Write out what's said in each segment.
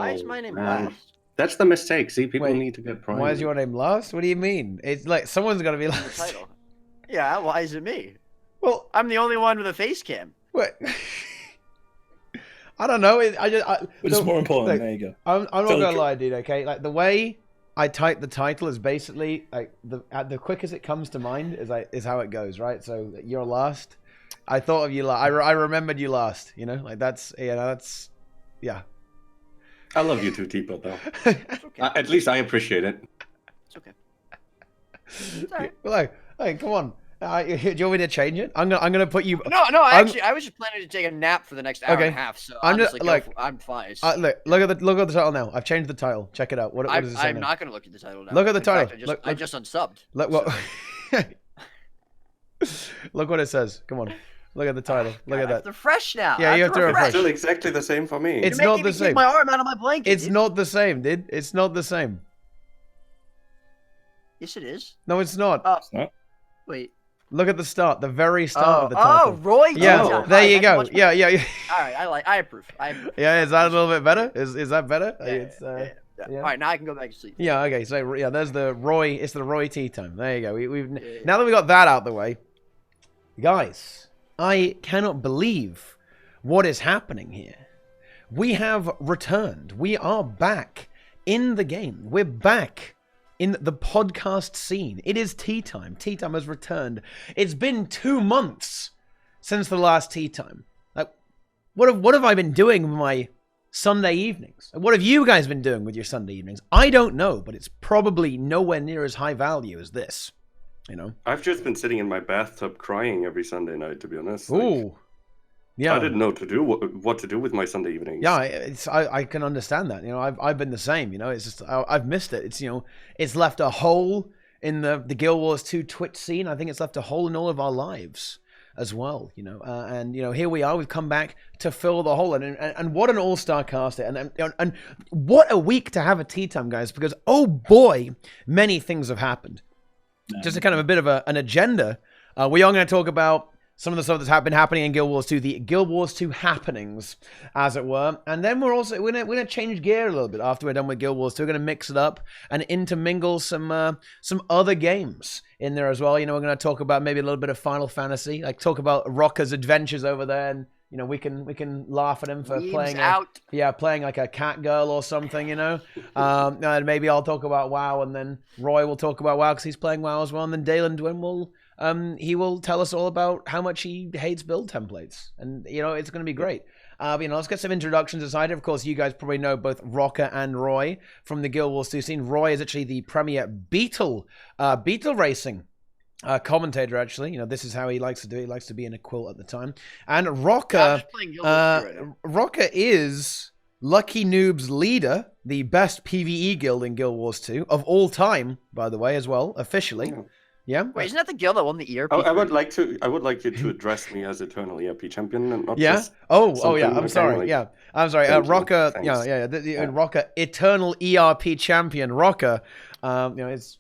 Why is my name man. last? That's the mistake. See, people Wait, need to get Brien. Why is your name last? What do you mean? It's like someone's got to be In the last. title. Yeah, why is it me? Well, I'm the only one with a face cam. what? I don't know. Which is more important? Look, There you go. I'm not Tell the gonna truth. lie, dude. Okay, like the way I type the title is basically like the quickest it comes to mind is how it goes, right? So you're last. I thought of you last. I remembered you last. You know, like that's yeah. I love you too, Teapot, though. It's okay. At least I appreciate it. It's okay. It's all right. Like, hey, come on. Do you want me to change it? I'm gonna put you. No, actually, I was just planning to take a nap for the next hour Okay. and a half. So I'm just, honestly, like, I'm fine. Look at the title now. I've changed the title. Check it out. What does it say I'm now? not gonna look at the title now. Look at the In title. fact, I just unsubbed. Look what. Look what it says. Come on. Look at the title. Look at that. They're fresh now. Yeah, you have to refresh. Still exactly the same for me. It's You're not making me the take same. my arm out of my blanket. It's dude. not the same, dude. It's not the same. Yes, it is. No, it's not. It's not. Wait. Look at the start, the very start of the title. Roy. Yeah, Teaton. there you That's go. much better. Yeah. All right, I approve. Yeah, is that a little bit better? Is that better? Yeah, It's, yeah. yeah. All right, now I can go back to sleep. Yeah, okay. So yeah, there's the Roy. It's the Roy tea time. There you go. We've Yeah. now that we got that out the way, guys. I cannot believe what is happening here. We have returned. We are back in the game. We're back in the podcast scene. It is tea time. Tea time has returned. It's been 2 months since the last tea time. Like, what have I been doing with my Sunday evenings? What have you guys been doing with your Sunday evenings? I don't know, but it's probably nowhere near as high value as this. You know? I've just been sitting in my bathtub crying every Sunday night, to be honest. Ooh. Yeah. I didn't know what to do with my Sunday evenings. Yeah, I can understand that. You know, I've been the same. You know, it's just I've missed it. It's, you know, it's left a hole in the Guild Wars 2 Twitch scene. I think it's left a hole in all of our lives as well. You know, and you know, here we are. We've come back to fill the hole, and what an all-star cast! And what a week to have a tea time, guys. Because oh boy, many things have happened. Just a kind of a bit of an agenda. We are going to talk about some of the stuff that's been happening in Guild Wars 2, the Guild Wars 2 happenings, as it were. And then we're gonna change gear a little bit after we're done with Guild Wars 2. We're gonna mix it up and intermingle some other games in there as well. You know, we're gonna talk about maybe a little bit of Final Fantasy, like talk about Roca's adventures over there, and you know, we can laugh at him for playing like a cat girl or something, you know. And maybe I'll talk about WoW, and then Roy will talk about WoW because he's playing WoW as well, and then Daelin Dwin will. He will tell us all about how much he hates build templates, and you know, it's going to be great. You know, let's get some introductions aside. Of course, you guys probably know both Roca and Roy from the Guild Wars 2 scene. Roy is actually the premier beetle racing commentator. Actually, you know, this is how he likes to do it. He likes to be in a quilt at the time. And Roca, Roca is Lucky Noob's leader, the best PvE guild in Guild Wars 2 of all time, by the way, as well, officially. Yeah. Wait, isn't that the guild that won the ERP? I would like you to address me as Eternal ERP champion, and not yeah. just Oh yeah. I'm okay, sorry. like, Yeah. I'm sorry. Roca. Yeah. Roca, Eternal ERP champion. Roca. You know, it's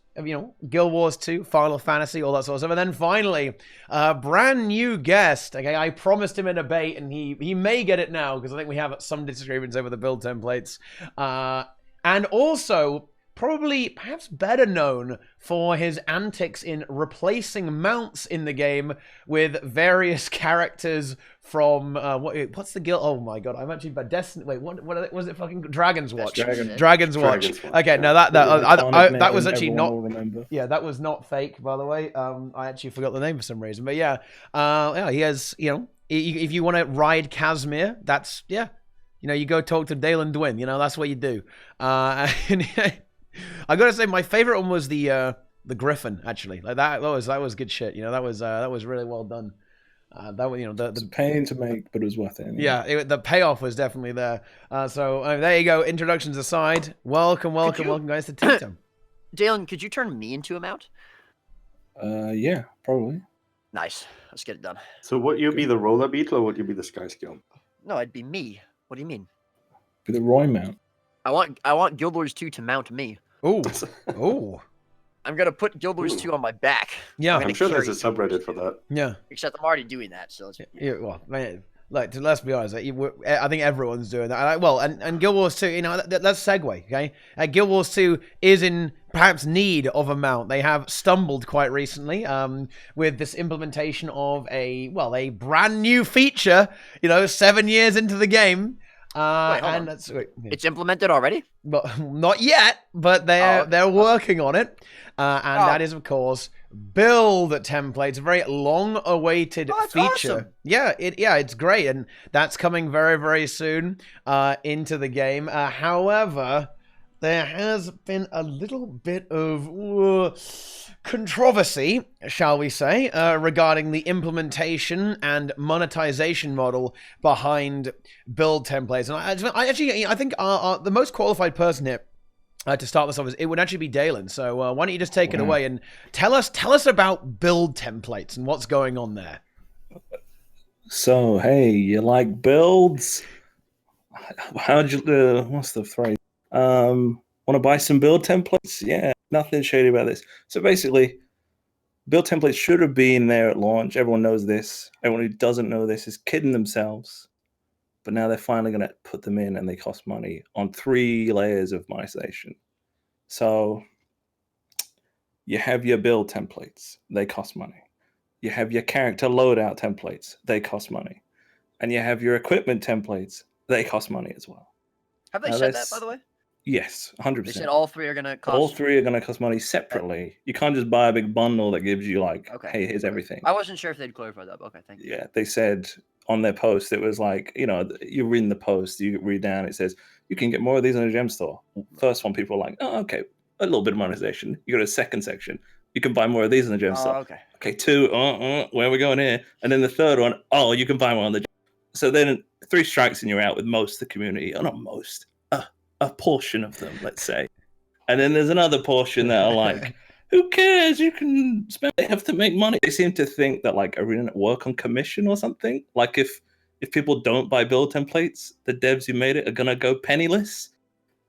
Guild Wars 2, Final Fantasy, all that sort of stuff. And then finally, brand new guest. Okay, I promised him in a bait, and he may get it now because I think we have some disagreements over the build templates. And also, probably perhaps better known for his antics in replacing mounts in the game with various characters from what's the guild? Oh my god, I'm actually by Destiny. Wait, what was it? Fucking Dragon's Watch. Dragon's Watch. Okay, no, that was actually not. Yeah, that was not fake, by the way. I actually forgot the name for some reason, but yeah, he has. You know, if you want to ride Casimir, that's you know, you go talk to Daelin Dwin. You know, that's what you do. I gotta say, my favorite one was the Griffin. Actually, like that was good shit. You know, that was really well done. That was, you know, the pain to make, but it was worth it. Anyway. Yeah, the payoff was definitely there. So there you go. Introductions aside, welcome guys to Tea Time. Daelin, could you turn me into a mount? Yeah, probably. Nice. Let's get it done. So would you be the roller beetle, or would you be the sky skill? No, I'd be me. What do you mean? Be the Roy mount. I want Guild Wars 2 to mount me. Oh. I'm gonna put Guild Wars 2 on my back. Yeah, I'm sure there's a subreddit for that. Yeah. Except I'm already doing that, so let's... Yeah. Well, man, Like, let's be honest, I think everyone's doing that. And Guild Wars 2, let's segue, okay? Guild Wars 2 is in perhaps need of a mount. They have stumbled quite recently with this implementation of a brand new feature, 7 years into the game. It's implemented already? But not yet, but they're working on it. That is, of course, build templates, a very long-awaited feature. Awesome. Yeah, it's great, and that's coming very, very soon into the game. However, there has been a little bit of controversy, shall we say, regarding the implementation and monetization model behind build templates. And I think the most qualified person here to start this off, it would actually be Daelin. So why don't you just take it away and tell us about build templates and what's going on there. So, hey, you like builds? How'd you what's the phrase? Want to buy some build templates? Yeah, nothing shady about this. So basically, build templates should have been there at launch. Everyone knows this. Everyone who doesn't know this is kidding themselves. But now they're finally going to put them in, and they cost money on 3 layers of monetization. So you have your build templates. They cost money. You have your character loadout templates. They cost money. And you have your equipment templates. They cost money as well. Have they said that, by the way? Yes, 100%. They said all 3 are going to cost... All 3 are going to cost money separately. You can't just buy a big bundle that gives you hey, here's everything. I wasn't sure if they'd clarify that, but okay, thank you. Yeah, they said on their post, it was like, you read the post, you read down, it says, you can get more of these on a gem store. First one, people are like, oh, okay, a little bit of monetization. You go to a second section, you can buy more of these on the gem store. Okay. Okay, 2, where are we going here? And then the third one, you can buy one on the gem. So then 3 strikes and you're out with most of the community. Not most, a portion of them, let's say. And then there's another portion that are like, who cares? You can spend. They have to make money. They seem to think that ArenaNet work on commission or something. Like if people don't buy build templates, the devs who made it are gonna go penniless.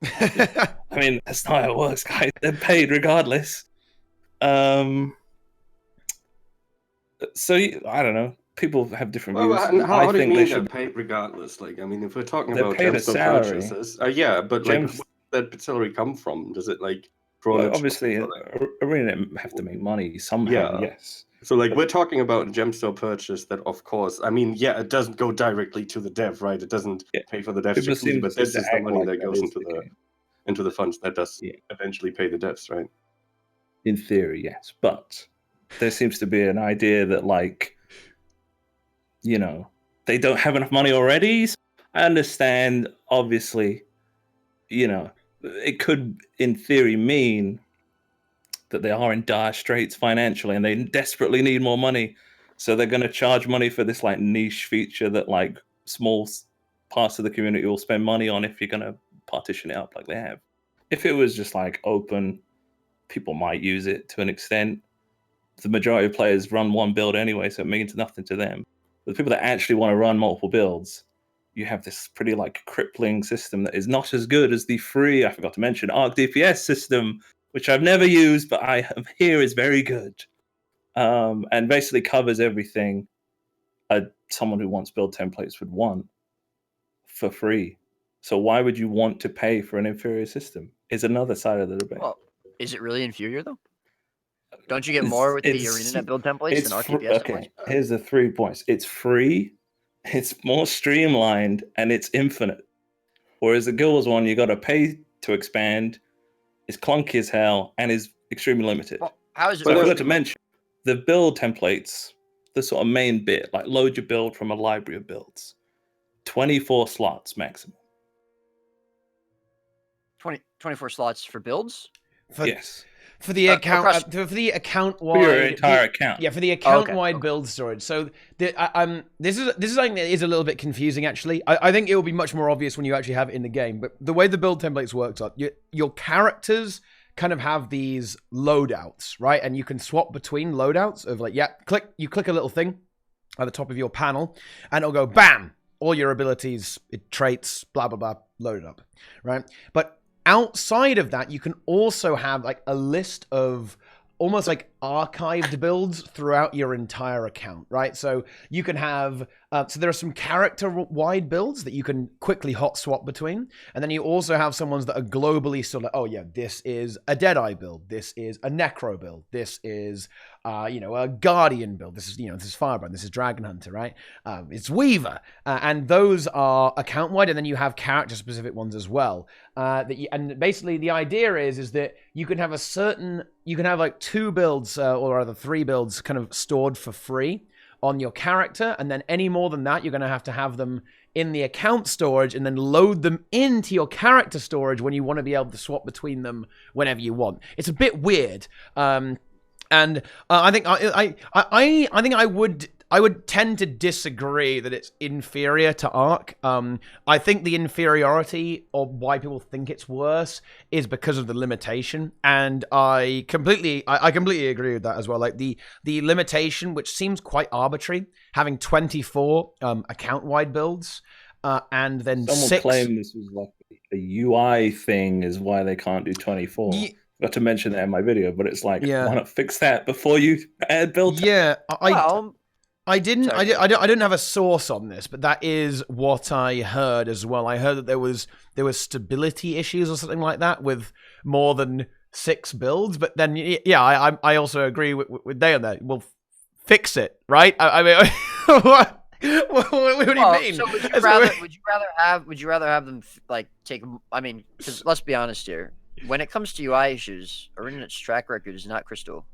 I mean, that's not how it works, guys. They're paid regardless. So I don't know. People have different views. How do you mean they're paid regardless? If we're talking about gemstone purchases, but where does that salary come from? Does it obviously, ArenaNet have to make money somehow. Yes. So we're talking about a gemstone purchase that, of course, it doesn't go directly to the dev, right? It doesn't pay for the devs, but this is the money that goes into the funds that does eventually pay the devs, right? In theory, yes, but there seems to be an idea that they don't have enough money already. So I understand, obviously, it could, in theory, mean that they are in dire straits financially and they desperately need more money. So they're going to charge money for this niche feature that small parts of the community will spend money on if you're going to partition it up like they have. If it was just open, people might use it to an extent. The majority of players run one build anyway, so it means nothing to them. But the people that actually want to run multiple builds, you have this pretty crippling system that is not as good as the free, I forgot to mention, Arc DPS system, which I've never used, but I hear is very good. And basically covers everything someone who wants build templates would want for free. So why would you want to pay for an inferior system? Is another side of the debate. Well, is it really inferior, though? Don't you get more with the ArenaNet build templates than Arc DPS templates? Here's the 3 points. It's free, it's more streamlined, and it's infinite. Whereas the Guild Wars one, you got to pay to expand, is clunky as hell, and is extremely limited. Well, how is it? So I forgot to mention, the build templates, the sort of main bit, load your build from a library of builds. 24 slots maximum. 24 slots for builds? Yes. For the account, for the account wide, for your entire account. Yeah, for the account wide build storage. So this is something that is a little bit confusing. Actually, I think it will be much more obvious when you actually have it in the game. But the way the build templates works are your characters kind of have these loadouts, right? And you can swap between loadouts of you click a little thing at the top of your panel, and it'll go bam, all your abilities, traits, blah blah blah, loaded up, right? But outside of that, you can also have a list of almost archived builds throughout your entire account, right? So you can have, so there are some character-wide builds that you can quickly hot swap between, and then you also have some ones that are globally sort of, oh yeah, this is a Deadeye build, this is a Necro build, this is, a Guardian build, this is Firebrand, this is Dragon Hunter, right? It's Weaver, and those are account-wide, and then you have character-specific ones as well. And basically the idea is that you can have like 2 builds or rather 3 builds kind of stored for free on your character, and then any more than that, you're going to have them in the account storage and then load them into your character storage when you want to be able to swap between them whenever you want. It's a bit weird, and I think I would tend to disagree that it's inferior to Arc. I think the inferiority, or why people think it's worse, is because of the limitation, and I completely agree with that as well. Like the limitation, which seems quite arbitrary, having 24 account-wide builds, and then someone 6. claimed this was like a UI thing, is why they can't do 24. Got to mention that in my video, but it's like, why not fix that before you add build? Yeah, I didn't have a source on this, but that is what I heard as well. I heard that there was stability issues or something like that with more than 6 builds. But then, I also agree with Daelin there. Well, fix it, right? I mean, what do you mean? So would you rather have them like take? I mean, because let's be honest here. When it comes to UI issues, ArenaNet's track record is not crystal,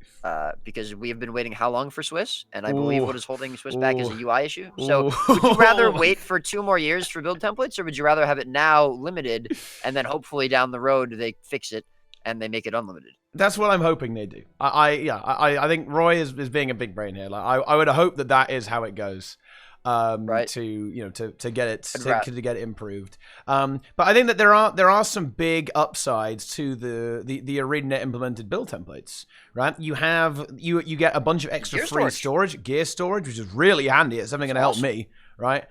because we have been waiting how long for Swiss? And I believe what is holding Swiss back is a UI issue. So would you rather wait for 2 more years for build templates, or would you rather have it now limited, and then hopefully down the road they fix it and they make it unlimited? That's what I'm hoping they do. I think Roy is being a big brain here. Like I would hope that is how it goes. Right. To get it to get it improved. But I think that there are some big upsides to the ArenaNet implemented build templates. Right, you get a bunch of extra free storage, gear storage, which is really handy. It's something going to help me. Right,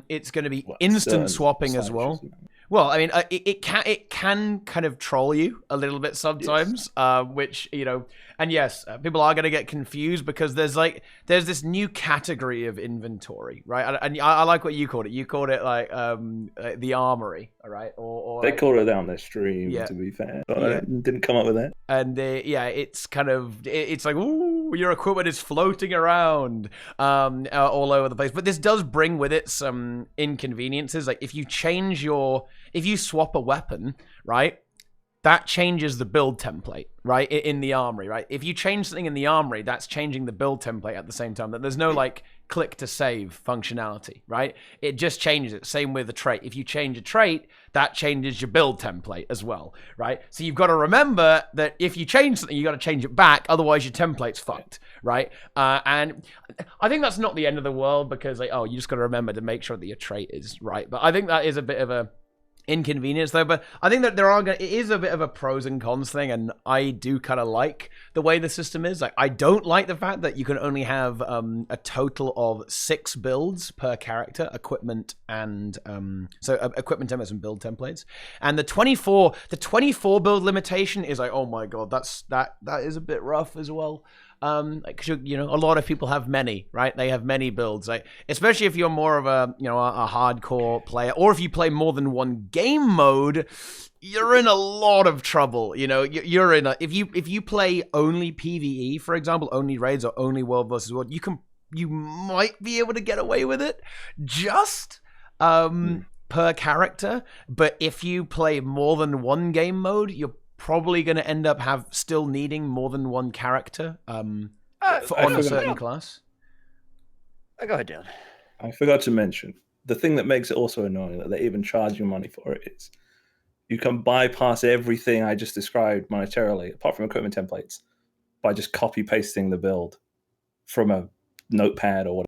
it's going to be instant swapping as well. Well, I mean, it can kind of troll you a little bit sometimes, which, and yes, people are going to get confused because there's this new category of inventory, right? And I like what you called it. You called it like the armory, all right? Or they called it down their stream, to be fair. But I didn't come up with that. And it's kind of, it's like, ooh, your equipment is floating around all over the place. But this does bring with it some inconveniences. Like if you swap a weapon, right, that changes the build template, right, in the armory, right? If you change something in the armory, that's changing the build template at the same time. That there's no like click to save functionality, right? It just changes it. Same with the trait. If you change a trait, that changes your build template as well, right? So you've got to remember that if you change something, you got to change it back. Otherwise, your template's fucked, right? And I think that's not the end of the world because like, you just got to remember to make sure that your trait is right. But I think that is a bit of a inconvenience though, but I think that it is a bit of a pros and cons thing, and I do kind of like the way the system is. Like I don't like the fact that you can only have a total of 6 builds per character, equipment and equipment templates and build templates, and the 24 build limitation is like, oh my god, that is a bit rough as well. Because a lot of people have many, right? They have many builds, like especially if you're more of a hardcore player, or if you play more than one game mode, you're in a lot of trouble. You're in if you play only PvE, for example, only raids or only world versus world, you might be able to get away with it just per character, but if you play more than one game mode, you're probably going to end up still needing more than one character on a certain class. Go ahead, Dan. I forgot to mention the thing that makes it also annoying that they even charge you money for it is you can bypass everything I just described monetarily, apart from equipment templates, by just copy pasting the build from a notepad or whatever.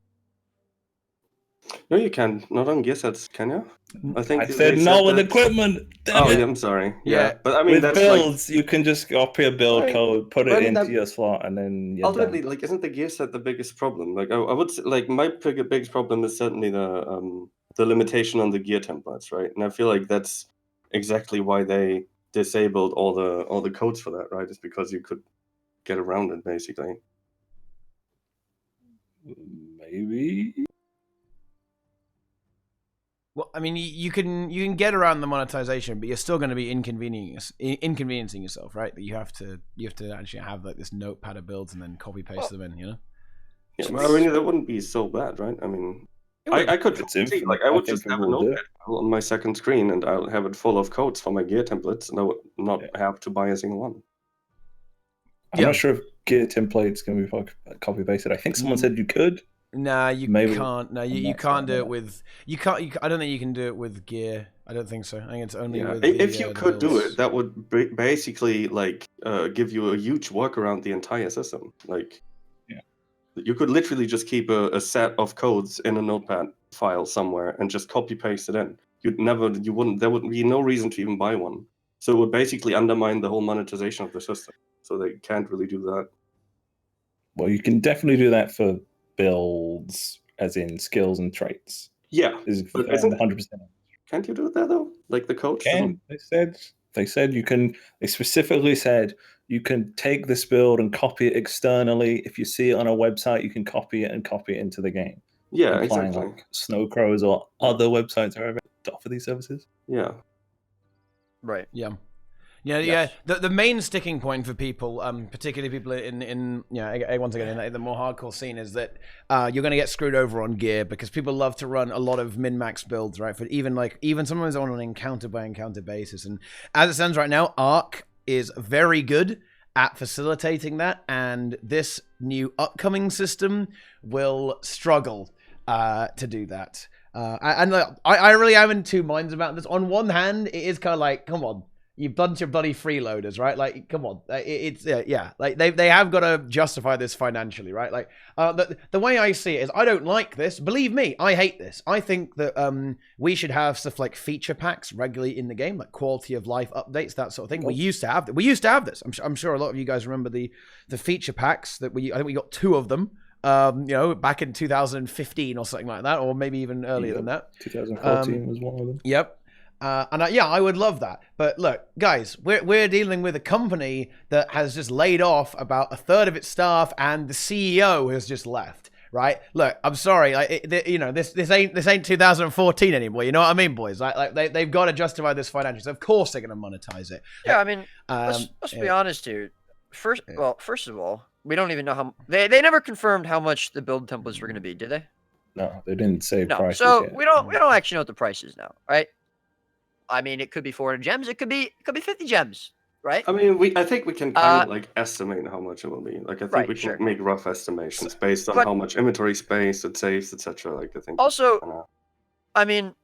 No, you can. Not on gear sets, can you? I said no with equipment. Yeah, I'm sorry. Yeah, but I mean, with that's builds, you can just copy a build code, put it into your slot, and then ultimately, like, isn't the gear set the biggest problem? Like, I would say, like, my biggest problem is certainly the limitation on the gear templates, right? And I feel like that's exactly why they disabled all the codes for that, right? Is because you could get around it, basically. Maybe. Well, I mean, you can get around the monetization, but you're still going to be inconveniencing yourself, right? That you have to actually have like this notepad of builds and then copy paste them in, you know? Yeah, well, I mean, that wouldn't be so bad, right? I mean, I could see, like, I would just have a notepad on my second screen, and I'll have it full of codes for my gear templates, and I would not have to buy a single one. I'm not sure if gear templates can be copy pasted. I think someone said you could. Nah, you can't. No, you can't do it with. You can't. I don't think you can do it with gear. I don't think so. I think it's only with. If you could do it, that would basically like give you a huge workaround the entire system. Like, you could literally just keep a set of codes in a notepad file somewhere and just copy paste it in. There would be no reason to even buy one. So it would basically undermine the whole monetization of the system. So they can't really do that. Well, you can definitely do that for builds, as in skills and traits. Yeah, but isn't 100%? Can't you do that though? Like the coach? They said you can. They specifically said you can take this build and copy it externally. If you see it on a website, you can copy it into the game. Yeah, exactly. Like Snow Crows or other websites that offer these services. Yeah. Right. Yeah. Yeah. The main sticking point for people, particularly people in once again in the more hardcore scene, is that you're going to get screwed over on gear because people love to run a lot of min-max builds, right? For even sometimes on an encounter by encounter basis. And as it stands right now, Arc is very good at facilitating that, and this new upcoming system will struggle to do that. And I really am in two minds about this. On one hand, it is kind of like, come on. You've done your bloody freeloaders, right? Like, come on, it's like they have got to justify this financially, right? Like, the way I see it is, I don't like this. Believe me, I hate this. I think that we should have stuff like feature packs regularly in the game, like quality of life updates, that sort of thing. We used to have this. I'm sure a lot of you guys remember the feature packs that I think we got 2 of them. Back in 2015 or something like that, or maybe even earlier than that. 2014 was one of them. Yep. I would love that. But look, guys, we're dealing with a company that has just laid off about 1/3 of its staff, and the CEO has just left. Right? Look, I'm sorry. This ain't 2014 anymore. You know what I mean, boys? Like they've got to justify this financially. So of course they're going to monetize it. Yeah, I mean, let's be honest here. First of all, we don't even know how they never confirmed how much the build templates were going to be, did they? No, they didn't say prices. So yet. we don't actually know what the price is now, right? I mean, it could be 400 gems. It could be 50 gems, right? I mean, I think we can kind of like estimate how much it will be. Like, I think we can make rough estimations based on how much inventory space it saves, etc. Like, I think. Also, I mean,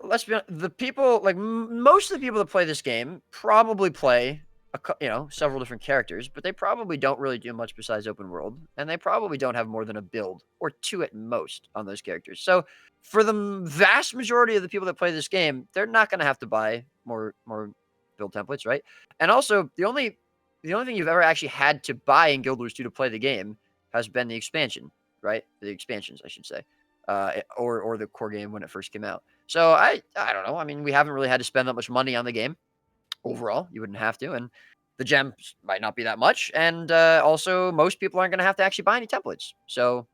let's be honest. The people, like most of the people that play this game, probably play several different characters, but they probably don't really do much besides open world, and they probably don't have more than a build or 2 at most on those characters. So for the vast majority of the people that play this game, they're not going to have to buy more build templates, right? And also, the only thing you've ever actually had to buy in Guild Wars 2 to play the game has been the expansion, right? The expansions, I should say, or the core game when it first came out. So I don't know. I mean, we haven't really had to spend that much money on the game. Overall, you wouldn't have to, and the gems might not be that much, and also most people aren't going to have to actually buy any templates. So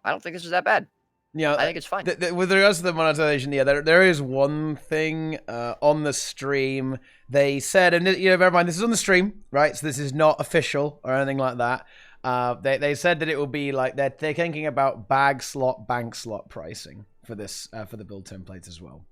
I don't think this is that bad. Yeah, I think it's fine. With regards to the monetization, there is one thing on the stream. They said, and bear in mind, this is on the stream, right? So this is not official or anything like that. They said that it will be like they're thinking about bank slot pricing for this for the build templates as well.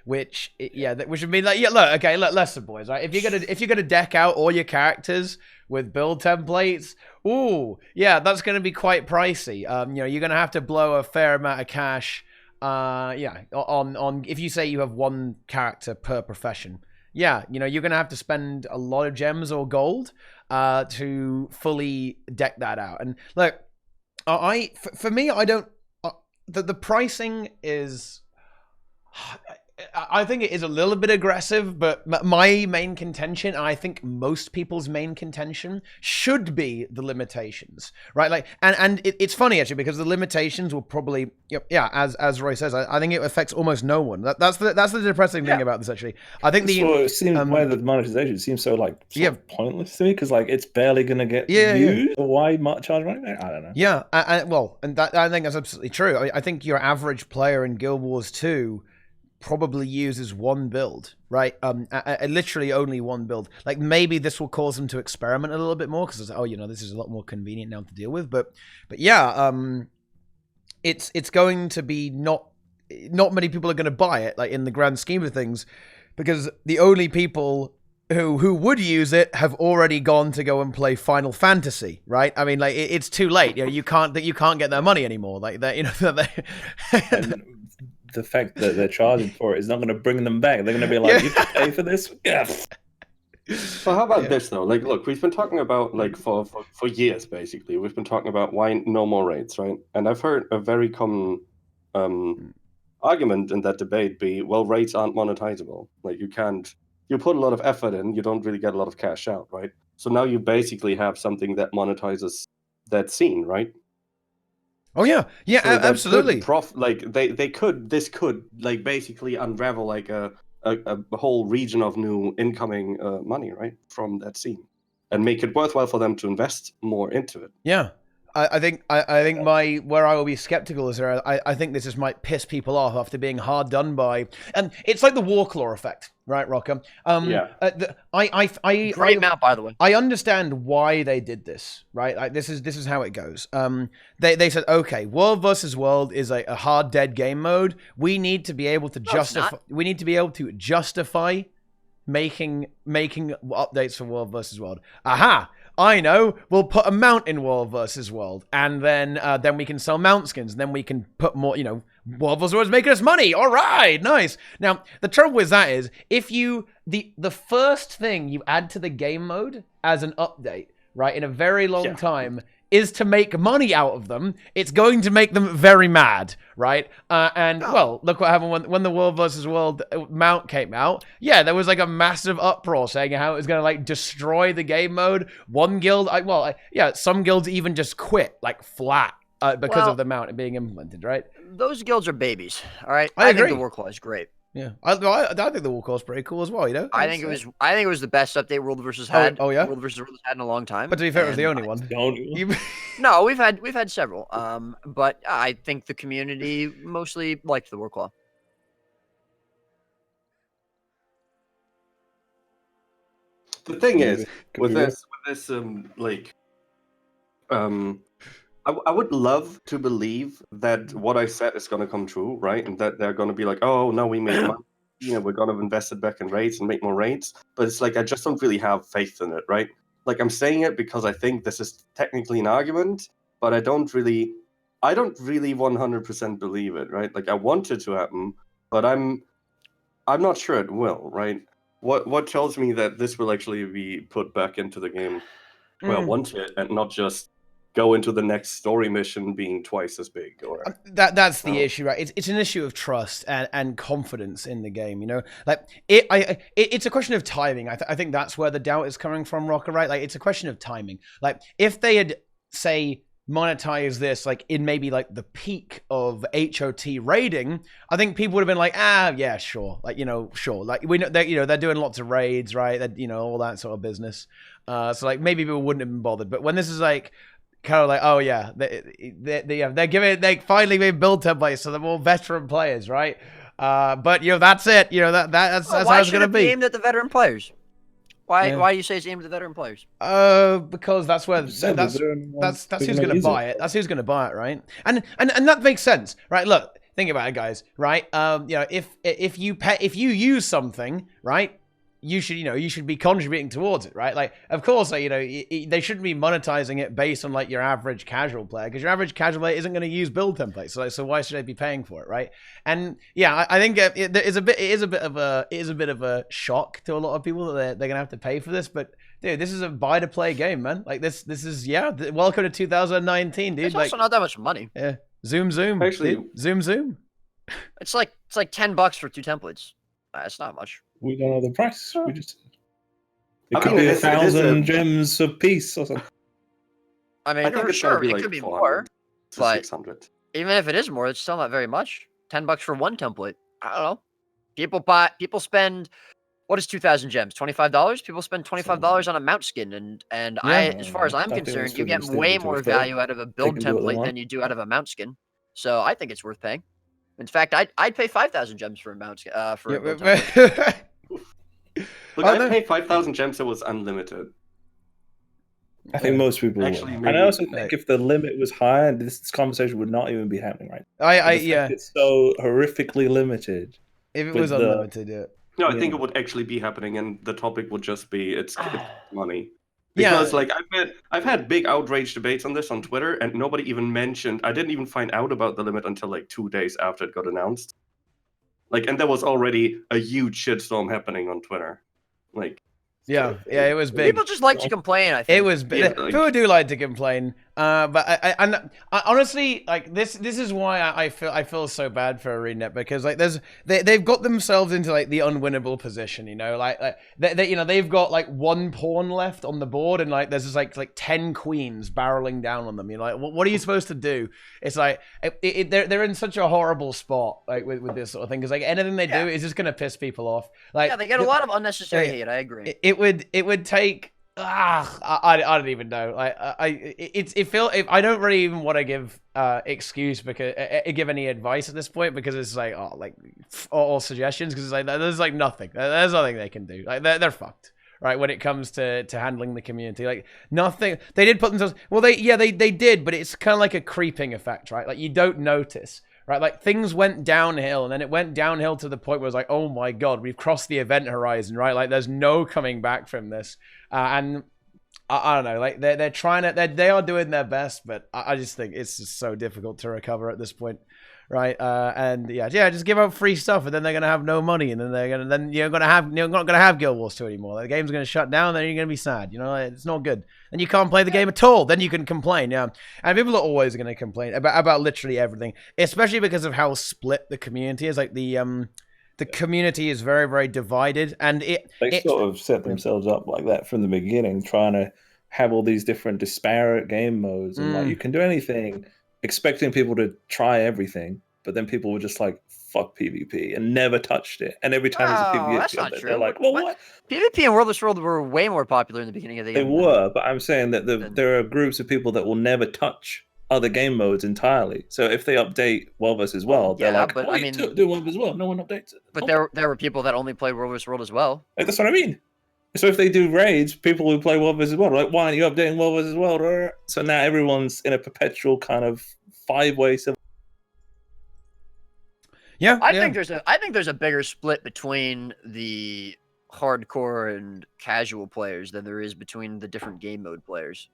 Which would mean like listen, boys, right? If you're gonna deck out all your characters with build templates, that's gonna be quite pricey. You're gonna have to blow a fair amount of cash. On if you say you have 1 character per profession, you're gonna have to spend a lot of gems or gold to fully deck that out. And look, for me, I don't. The pricing is. I think it is a little bit aggressive, but my main contention, and I think most people's main contention, should be the limitations, right? Like, and it's funny actually because the limitations will probably, as Roy says, I think it affects almost no one. That's the depressing thing about this actually. I think it seems why the monetization seems so like pointless to me because like it's barely gonna get used. So why charge money? I don't know. Yeah, and that I think that's absolutely true. I think your average player in Guild Wars 2 probably uses one build, right? Literally only one build. Like maybe this will cause them to experiment a little bit more because this is a lot more convenient now to deal with. But yeah, it's going to be not many people are going to buy it, like in the grand scheme of things, because the only people who would use it have already gone to go and play Final Fantasy, right? I mean, like it's too late. You can't get their money anymore. Like that, and the fact that they're charging for it is not going to bring them back. They're going to be like, you have to pay for this? Yes. So how about this though? Like, look, we've been talking about like for years basically. We've been talking about why no more raids, right? And I've heard a very common argument in that debate be, well, raids aren't monetizable. Like you put a lot of effort in, you don't really get a lot of cash out, right? So now you basically have something that monetizes that scene, right? Oh yeah, so absolutely. This could like basically unravel like a whole region of new incoming money, right, from that scene, and make it worthwhile for them to invest more into it. Yeah, I think where I will be skeptical is I think this just might piss people off after being hard done by, and it's like the Warclaw effect, right, Roca? Great map, by the way. I understand why they did this, right? Like this is how it goes. They said, okay, World versus World is a hard dead game mode. We need to be able to justify. We need to be able to justify making updates for World versus World. Aha! I know. We'll put a mount in World versus World, and then we can sell mount skins. And then we can put more. World versus World is making us money. All right, nice. Now the trouble with that is, if you the first thing you add to the game mode as an update, right, in a very long time, is to make money out of them, it's going to make them very mad, right? Well, look what happened when the World versus World mount came out. Yeah, there was like a massive uproar saying how it was going to like destroy the game mode. One guild, some guilds even just quit like flat because of the mount being implemented, right? Those guilds are babies, all right? I agree. think the Warclaw is great. Yeah, I think the Warclaw is pretty cool as well. I think it was the best update World versus had. Oh yeah, World versus World has had in a long time. But to be fair, it was the only one. No, we've had several. But I think the community mostly liked the Warclaw. The thing is, with this, I would love to believe that what I said is going to come true, right? And that they're going to be like, oh, no, we made money. We're going to invest it back in raids and make more raids. But it's like, I just don't really have faith in it, right? Like, I'm saying it because I think this is technically an argument, but I don't really 100% believe it, right? Like, I want it to happen, but I'm not sure it will, right? What tells me that this will actually be put back into the game where I want it, and not just go into the next story mission being twice as big, or that's the issue, right? It's an issue of trust and confidence in the game, like it's a question of timing. I think that's where the doubt is coming from, Roca, right? Like it's a question of timing. Like if they had say monetize this like in maybe like the peak of HOT raiding, I think people would have been like, yeah, sure, like sure, like we know that they're doing lots of raids, right? That all that sort of business. So like maybe people wouldn't have been bothered, but when this is like kind of like, oh yeah, they finally made build templates so they're more veteran players, right? But that's it. That's how it's gonna be. Aimed at the veteran players. Why you say it's aimed at the veteran players? Because that's where that's who's gonna buy it. That's who's gonna buy it, right? And that makes sense, right? Look, think about it, guys, right? If you use something, right, you should be contributing towards it, right? Like, of course, they shouldn't be monetizing it based on like your average casual player, because your average casual player isn't going to use build templates. So why should they be paying for it, right? And yeah, I think it is a bit of a shock to a lot of people that they're gonna have to pay for this. But dude, this is a buy to play game, man. Like this is welcome to 2019, dude. It's also not that much money. Yeah, zoom, actually, dude. Zoom. It's like $10 for 2 templates. That's not much. We don't know the price. We just I could mean, be it is 1,000 gems of peace or something. I mean, I think it's sure, gonna be it like could be 400 more, to but 600. even if it is more, it's still not very much. $10 for one template. I don't know. People spend, what is 2,000 gems? $25? People spend $25 on a mount skin, and as far as I'm concerned, you get way more value out of a build template than you do out of a mount skin. So I think it's worth paying. In fact, I'd pay 5,000 gems for a mount skin, for a build template. Look, I paid 5,000 gems. It was unlimited. I think most people actually, would. And I also think if the limit was higher, this conversation would not even be happening right now. It's so horrifically limited. If it was unlimited, yeah. No, I think it would actually be happening, and the topic would just be it's money. Because like I've had big outrage debates on this on Twitter, and nobody even mentioned. I didn't even find out about the limit until like 2 days after it got announced. Like, and there was already a huge shitstorm happening on Twitter. Like, yeah, it was big. People just like to complain. I think it was big. Yeah, People do like to complain, but I honestly, like this is why I feel so bad for ArenaNet, because like they've got themselves into like the unwinnable position, you know, like they've got like one pawn left on the board, and like there's just like 10 queens barreling down on them. You know, like what are you supposed to do? It's like they're in such a horrible spot like with this sort of thing, because like anything they do is just gonna piss people off. Like they get a lot of unnecessary hate. I agree. It would take. I don't even know. Like I don't really even want to give excuse because give any advice at this point, because it's like all suggestions, because it's like there's like nothing. There's nothing they can do. Like they're fucked. Right, when it comes to handling the community, like nothing. They did put themselves. Well, they did, but it's kind of like a creeping effect, right? Like you don't notice. Right, like things went downhill, and then it went downhill to the point where it was like, oh my god, we've crossed the event horizon, right? Like there's no coming back from this. And I don't know, like they're trying to, they are doing their best, but I just think it's just so difficult to recover at this point, right? And just give out free stuff, and then they're gonna have no money, and then you're not gonna have Guild Wars 2 anymore. The game's gonna shut down, then you're gonna be sad. You know, it's not good. And you can't play the game at all. Then you can complain, yeah. And people are always gonna complain about literally everything, especially because of how split the community is. Like the community is very, very divided, and they sort of set themselves up like that from the beginning, trying to have all these different disparate game modes, and like you can do anything, expecting people to try everything, but then people were just like, fuck PvP, and never touched it. And every time there's a PvP, that's not true. They're like, well, what? PvP and World vs. World were way more popular in the beginning of the game. They were, but I'm saying that there are groups of people that will never touch other game modes entirely. So if they update World vs. World, they're like, but I mean, do World vs. World. No one updates it. But there were people that only played World vs. World as well. Like, that's what I mean. So if they do raids, people who play World vs. World are like, why aren't you updating World vs. World? So now everyone's in a perpetual kind of five-way civil. Yeah, I think there's a bigger split between the hardcore and casual players than there is between the different game mode players.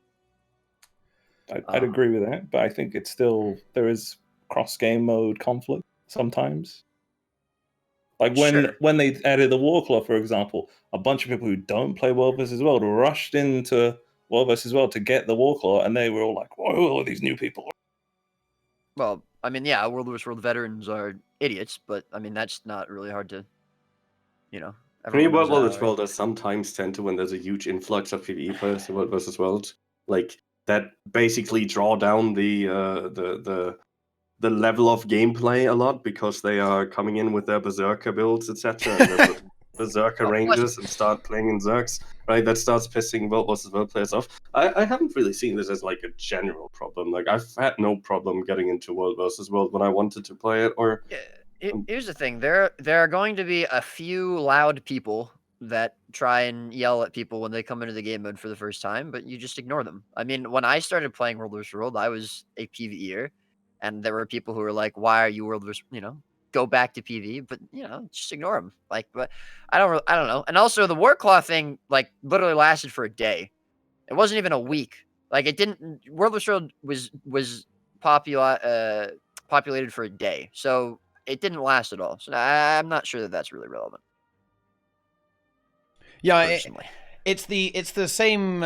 I'd agree with that, but I think it's still, there is cross-game mode conflict sometimes. Like when they added the War Claw, for example, a bunch of people who don't play World vs. World rushed into World vs. World to get the War Claw, and they were all like, whoa, these new people. Well, I mean, yeah, World vs. World veterans are idiots, but I mean, that's not really hard to, you know. World vs. World does sometimes tend to, when there's a huge influx of PvE players in World vs. World, like, that basically draw down the level of gameplay a lot, because they are coming in with their berserker builds, etc., and berserker ranges, and start playing in Zergs, right? That starts pissing World vs. World players off. I haven't really seen this as like a general problem. Like, I've had no problem getting into World vs. World when I wanted to play it. Or here's the thing: there are going to be a few loud people that try and yell at people when they come into the game mode for the first time, but you just ignore them. I mean, when I started playing World vs. World, I was a PvEer, and there were people who were like, "Why are you World vs. Go back to PvE?" But just ignore them. Like, but I don't know. And also, the War Claw thing like literally lasted for a day. It wasn't even a week. Like, it didn't. World vs. World was populated for a day, so it didn't last at all. So I'm not sure that that's really relevant. Yeah, it's the same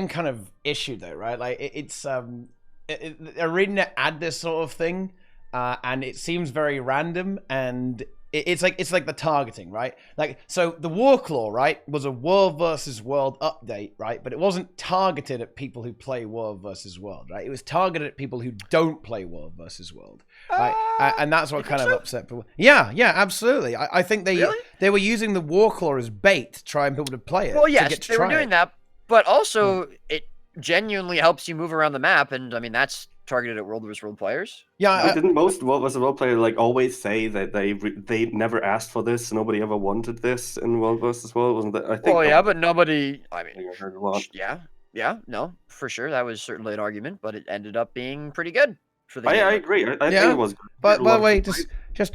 kind of issue though, right? Like it's ArenaNet add this sort of thing, and it seems very random, and it's like the targeting, right? Like, so the Warclaw, right, was a world versus world update, right? But it wasn't targeted at people who play world versus world, right? It was targeted at people who don't play world versus world, right? And that's what kind of upset people. Yeah, absolutely. I think they were using the Warclaw as bait to try and people to play it. Well, yes, they were doing that, but also it genuinely helps you move around the map, and I mean that's targeted at world versus world players. Yeah, didn't most world versus world players like always say that they never asked for this, nobody ever wanted this in world versus world? Wasn't that? I think. Well, yeah, but nobody. I mean, I heard a lot. Yeah, no, for sure, that was certainly an argument, but it ended up being pretty good for the. I agree. I think it was. But by the way, just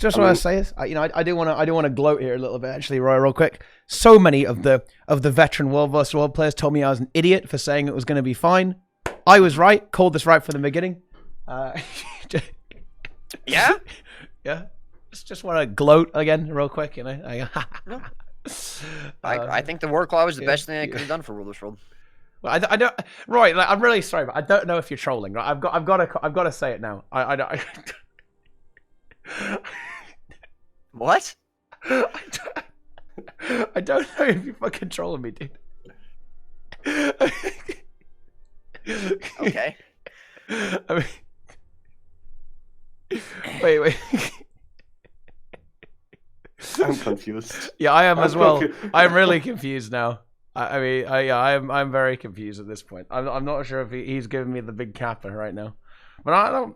what I say is, I do want to gloat here a little bit, actually, Roy, real quick. So many of the veteran world versus world players told me I was an idiot for saying it was going to be fine. I was right. Called this right from the beginning. Yeah. Just want to gloat again, real quick. You know. I think the Warclaw was the best thing I could have done for World vs. World. Well, I don't. Roy, like, I'm really sorry, but I don't know if you're trolling. Right? I've got to say it now. I don't. What? I don't know if you're fucking trolling me, dude. Okay. I mean, wait. I'm confused. Yeah, I am as well. I'm really confused now. I'm very confused at this point. I'm not sure if he's giving me the big kappa right now. But I don't.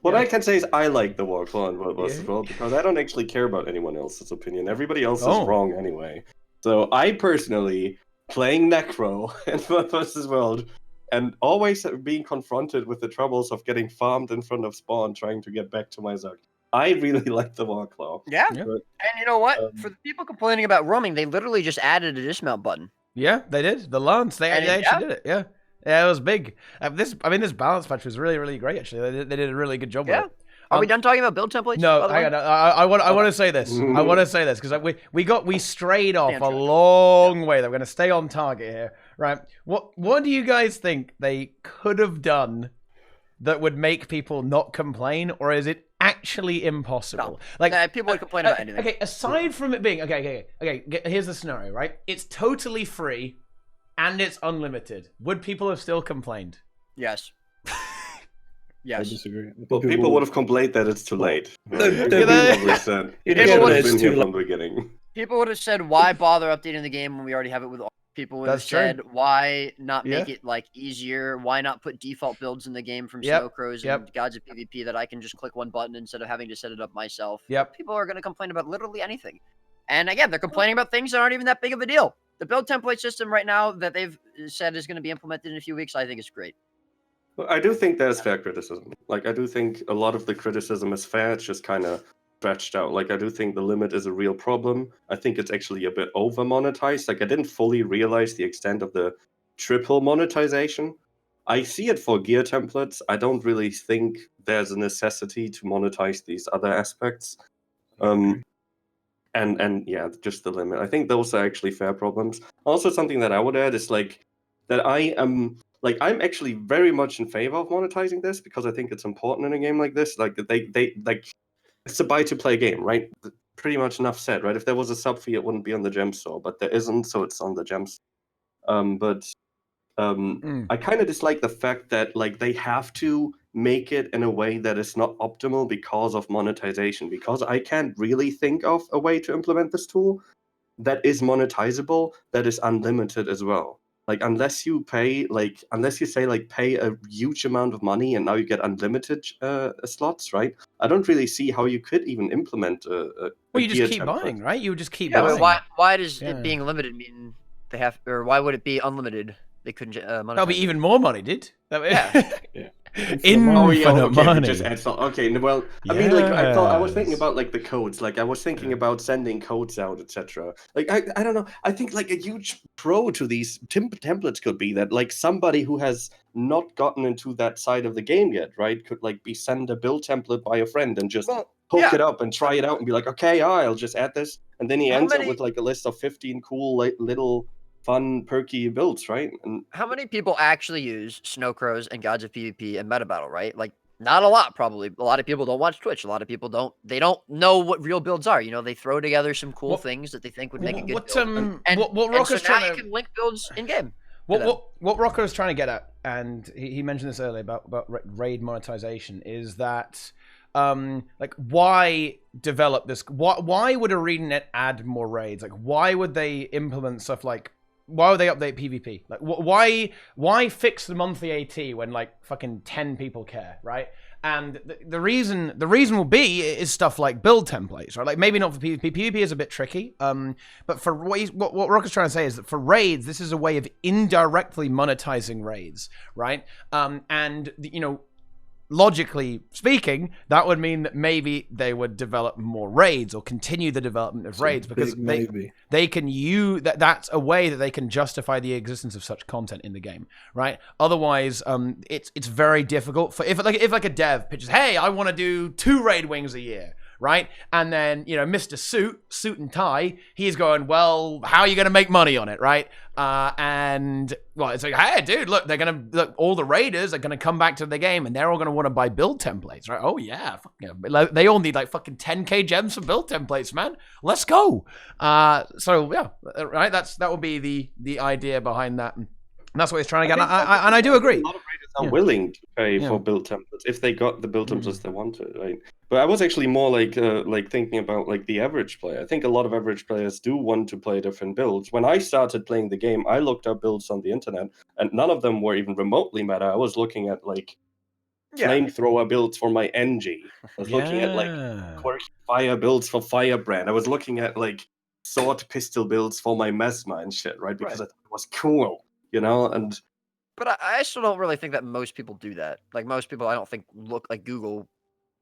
What I can say is I like the Warclaw and World vs. World because I don't actually care about anyone else's opinion. Everybody else is wrong anyway. So I personally, playing Necro in World vs. World, and always being confronted with the troubles of getting farmed in front of spawn trying to get back to my Zerg, I really like the Warclaw. Yeah. But, and you know what? For the people complaining about roaming, they literally just added a dismount button. Yeah, they did. The Lance, they actually did it. Yeah. Yeah, it was big. This balance patch was really, really great. Actually, they did a really good job with it. Are we done talking about build templates? No, hang on. I want to say this. I want to say this because we strayed off a long way. We're going to stay on target here, right? What do you guys think they could have done that would make people not complain, or is it actually impossible? No. Like people would complain about anything. Okay, aside from it being okay. Here's the scenario, right? It's totally free. And it's unlimited. Would people have still complained? Yes. Yes. I disagree. Well, people would have complained that it's too late. Right? People would have said, "Why bother updating the game when we already have it with all?" People would have said, "Why not make it like easier? Why not put default builds in the game from Snowcrows and Gods of PvP that I can just click one button instead of having to set it up myself?" People are going to complain about literally anything. And again, they're complaining about things that aren't even that big of a deal. The build template system right now that they've said is going to be implemented in a few weeks, I think is great. Well, I do think there's fair criticism. Like, I do think a lot of the criticism is fair. It's just kind of stretched out. Like, I do think the limit is a real problem. I think it's actually a bit over monetized. Like, I didn't fully realize the extent of the triple monetization. I see it for gear templates. I don't really think there's a necessity to monetize these other aspects. And yeah, just the limit. I think those are actually fair problems. Also, something that I would add is like that I'm actually very much in favor of monetizing this because I think it's important in a game like this. Like they like it's a buy to play game, right? Pretty much enough said, right? If there was a sub fee, it wouldn't be on the gem store, but there isn't, so it's on the gems. I kind of dislike the fact that like they have to make it in a way that is not optimal because of monetization, because I can't really think of a way to implement this tool that is monetizable, that is unlimited as well. Like unless you say pay a huge amount of money and now you get unlimited slots, right? I don't really see how you could even implement you just keep buying, right? You would just keep buying. But why does it being limited mean they have, or why would it be unlimited? They couldn't monetize. That'll be even more money, dude. Infinite money. Just add okay, well, I mean, like, I was thinking about like the codes. Like, I was thinking about sending codes out, etc. Like, I don't know. I think like a huge pro to these templates could be that like somebody who has not gotten into that side of the game yet, right, could like be sent a build template by a friend and just hook it up and try it out and be like, okay, I'll just add this, and then he ends up with like a list of 15 cool little fun, perky builds, right? And how many people actually use Snowcrows and Gods of PvP and Meta Battle, right? Like Not a lot, probably. A lot of people don't watch Twitch. A lot of people don't. They don't know what real builds are. You know, they throw together some cool things that they think would make a good build. What Roca's so now trying you can link builds in game. What Roca is trying to get at, and he mentioned this earlier about raid monetization, is that like, why develop this? Why would ArenaNet add more raids? Like, why would they implement stuff like? Why would they update PvP? Like, why fix the monthly AT when like fucking 10 people care, right? And the reason will be is stuff like build templates, right? Like, maybe not for PvP. PvP is a bit tricky. But for what Rock is trying to say is that for raids, this is a way of indirectly monetizing raids, right? And you know, logically speaking, that would mean that maybe they would develop more raids or continue the development of raids, because they can use that's a way that they can justify the existence of such content in the game, right? Otherwise, it's very difficult for if like a dev pitches, hey, I want to do 2 raid wings a year, right? And then, you know, Mr. Suit and Tie, he's going, well, how are you going to make money on it, right? And well, it's like, hey, dude, look, all the raiders are gonna come back to the game, and they're all gonna want to buy build templates, right? Oh yeah, they all need like fucking 10k gems for build templates, man. Let's go. So yeah, right. That would be the idea behind that. And that's what he's trying to get. And I do agree. A lot of raiders are willing to pay for build templates if they got the build templates they wanted, right? But I was actually more like thinking about like the average player. I think a lot of average players do want to play different builds. When I started playing the game, I looked up builds on the internet, and none of them were even remotely meta. I was looking at like flamethrower builds for my NG. I was looking at like quirky fire builds for Firebrand. I was looking at like sword pistol builds for my Mesmer and shit, right? Because I thought it was cool, you know? And but I still don't really think that most people do that. Like, most people, I don't think look like Google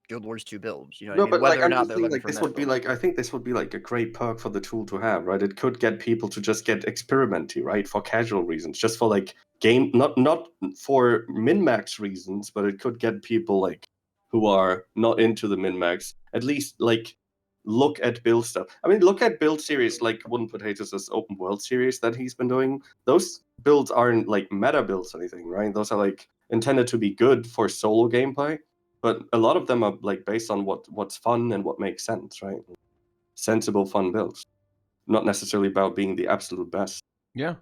Guild Wars 2 builds. You know what I mean? But Whether like, or not they're looking for this would be like, I think this would be like a great perk for the tool to have, right? It could get people to just get experimenty, right? For casual reasons, just for like game, not for min-max reasons, but it could get people like who are not into the min-max, at least like look at build stuff. I mean, look at build series like Wooden Potatoes' open world series that he's been doing. Those builds aren't like meta builds or anything, right? Those are like intended to be good for solo gameplay. But a lot of them are like based on what's fun and what makes sense, right? Sensible, fun builds, not necessarily about being the absolute best. Yeah.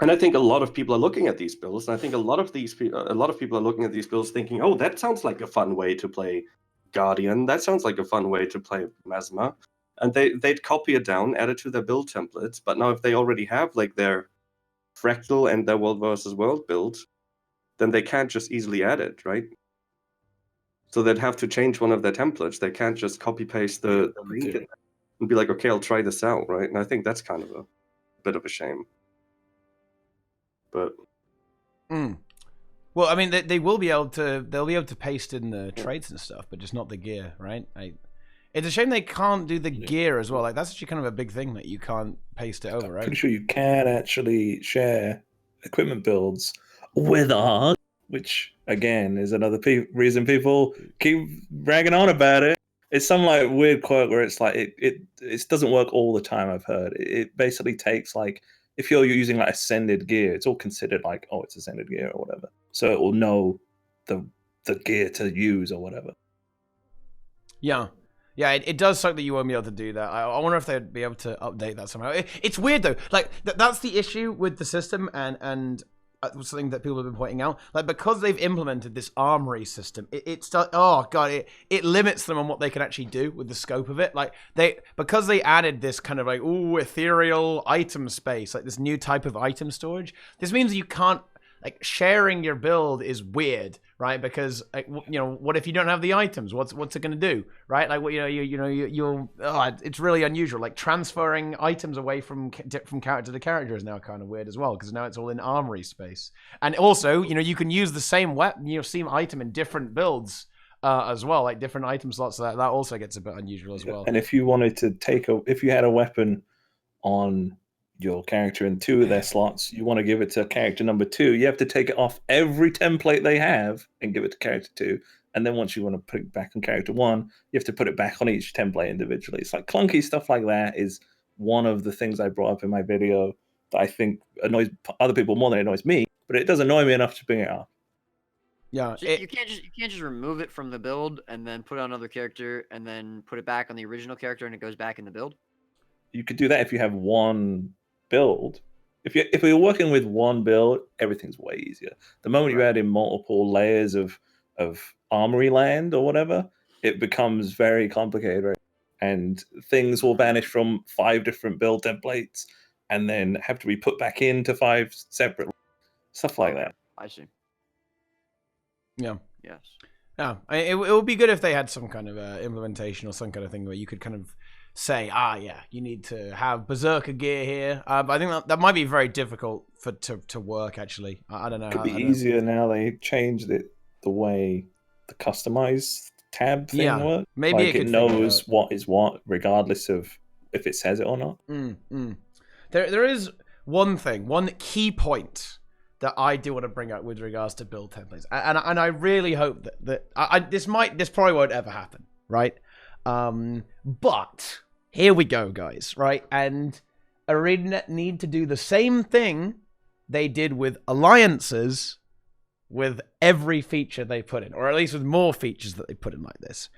And I think a lot of people are looking at these builds, and I think a lot of people are looking at these builds thinking, "Oh, that sounds like a fun way to play Guardian. That sounds like a fun way to play Mesmer." And they'd copy it down, add it to their build templates. But now, if they already have like their Fractal and their World versus World build, then they can't just easily add it, right? So they'd have to change one of their templates. They can't just copy paste the link and be like, okay, I'll try this out, right? And I think that's kind of a bit of a shame. But well, I mean, they will be able to. They'll be able to paste in the trades and stuff, but just not the gear, right? It's a shame they can't do the gear as well. Like, that's actually kind of a big thing that you can't paste it over, right? Pretty sure you can actually share equipment builds with art, which again is another reason people keep bragging on about it. It's some like weird quirk where it's like it doesn't work all the time. I've heard it basically takes like, if you're using like ascended gear, it's all considered like, oh, it's ascended gear or whatever, so it will know the gear to use or whatever. Yeah, it does suck that you won't be able to do that. I wonder if they'd be able to update that somehow. It's weird though. Like that's the issue with the system, and something that people have been pointing out, like, because they've implemented this armory system, it limits them on what they can actually do with the scope of it. Like, because they added this kind of like, ooh, ethereal item space, like this new type of item storage, this means you can't, like, sharing your build is weird, right? Because, like, you know, what if you don't have the items? What's it going to do, right? Like, it's really unusual. Like, transferring items away from character to character is now kind of weird as well, because now it's all in armory space. And also, you know, you can use the same weapon, same item in different builds as well, like different item slots. So that also gets a bit unusual as well. And if you wanted to if you had a weapon on your character in 2 of their slots, you want to give it to character number 2, you have to take it off every template they have and give it to character 2. And then once you want to put it back on character 1, you have to put it back on each template individually. It's like clunky stuff like that is one of the things I brought up in my video that I think annoys other people more than it annoys me, but it does annoy me enough to bring it up. Yeah, so you can't just remove it from the build and then put it on another character and then put it back on the original character and it goes back in the build. You could do that if you have one build. If you're working with one build, everything's way easier. The moment you add in multiple layers of armory land or whatever, it becomes very complicated, right? And things will vanish from 5 different build templates and then have to be put back into 5 separate stuff like that. I see. Yeah. Yes. Yeah. It would be good if they had some kind of implementation or some kind of thing where you could kind of say, you need to have Berserker gear here. But I think that might be very difficult to work, actually. I don't know. It could be easier now. They changed it the way the customize tab thing works. Maybe like it knows what is what, regardless of if it says it or not. There is one key point that I do want to bring up with regards to build templates, and I really hope that this probably won't ever happen, right? But here we go, guys, right? And ArenaNet need to do the same thing they did with alliances with every feature they put in, or at least with more features that they put in like this.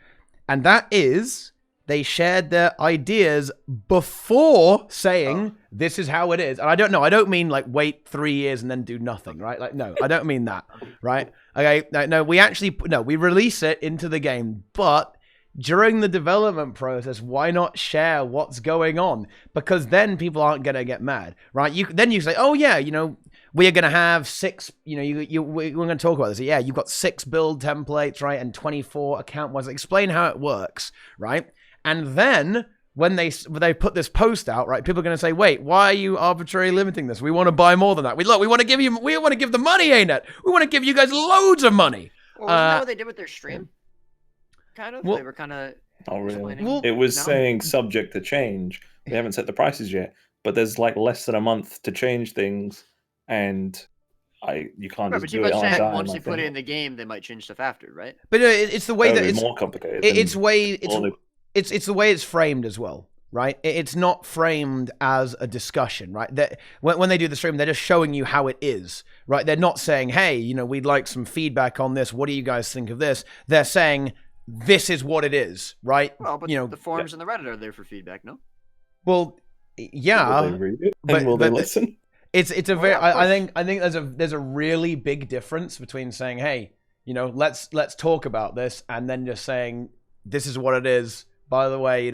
And that is, they shared their ideas before saying, this is how it is. And I don't mean like wait 3 years and then do nothing, right? Like, no, I don't mean that, right? Okay, no, we release it into the game, but during the development process, why not share what's going on? Because then people aren't going to get mad, right? Then you say, oh yeah, we are going to have 6, we're going to talk about this. Yeah, you've got 6 build templates, right? And 24 account ones. Explain how it works, right? And then when they put this post out, right, people are going to say, wait, why are you arbitrarily limiting this? We want to buy more than that. We want to give the money, ArenaNet. We want to give you guys loads of money. Well, isn't that what they did with their stream? Kind of. Well, they were kind of. Oh, really? Well, it was saying subject to change. They haven't set the prices yet, but there's like less than a month to change things, and you can't just do it on time. Once they put it in the game, they might change stuff after, right? But it's the way that it's more complicated. It's the way it's framed as well, right? It's not framed as a discussion, right? That when they do the stream, they're just showing you how it is, right? They're not saying, hey, we'd like some feedback on this. What do you guys think of this? They're saying, this is what it is, right? Well, but the forums and the Reddit are there for feedback, no? Well, yeah. Will they read it? And will they listen? It's a very. I think there's a really big difference between saying, hey, let's talk about this, and then just saying, this is what it is. By the way,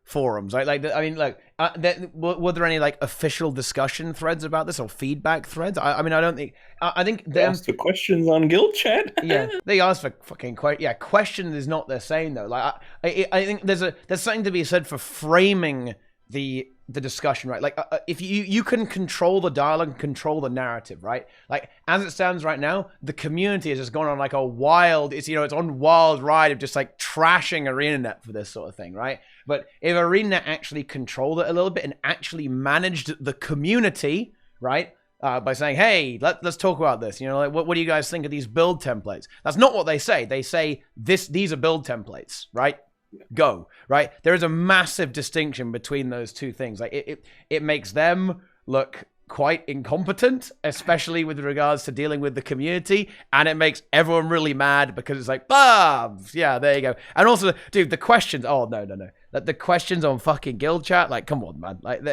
forums, right? Were there any like official discussion threads about this or feedback threads? I don't think. I think they asked for questions on guild chat. Yeah, they asked for fucking questions is not the same though. Like I think there's something to be said for framing the discussion, right? Like if you can control the dialogue, control the narrative, right? Like as it stands right now, the community has just gone on like a wild, it's on wild ride of just like trashing ArenaNet for this sort of thing, right? But if ArenaNet actually controlled it a little bit and actually managed the community, right? By saying, hey, let's talk about this. Like what do you guys think of these build templates? That's not what they say. They say these are build templates, right? Go, right? There is a massive distinction between those two things. Like it makes them look quite incompetent, especially with regards to dealing with the community, and it makes everyone really mad because it's like, yeah, there you go. And also, dude, the questions, no. Like the questions on fucking guild chat, like, come on, man. Like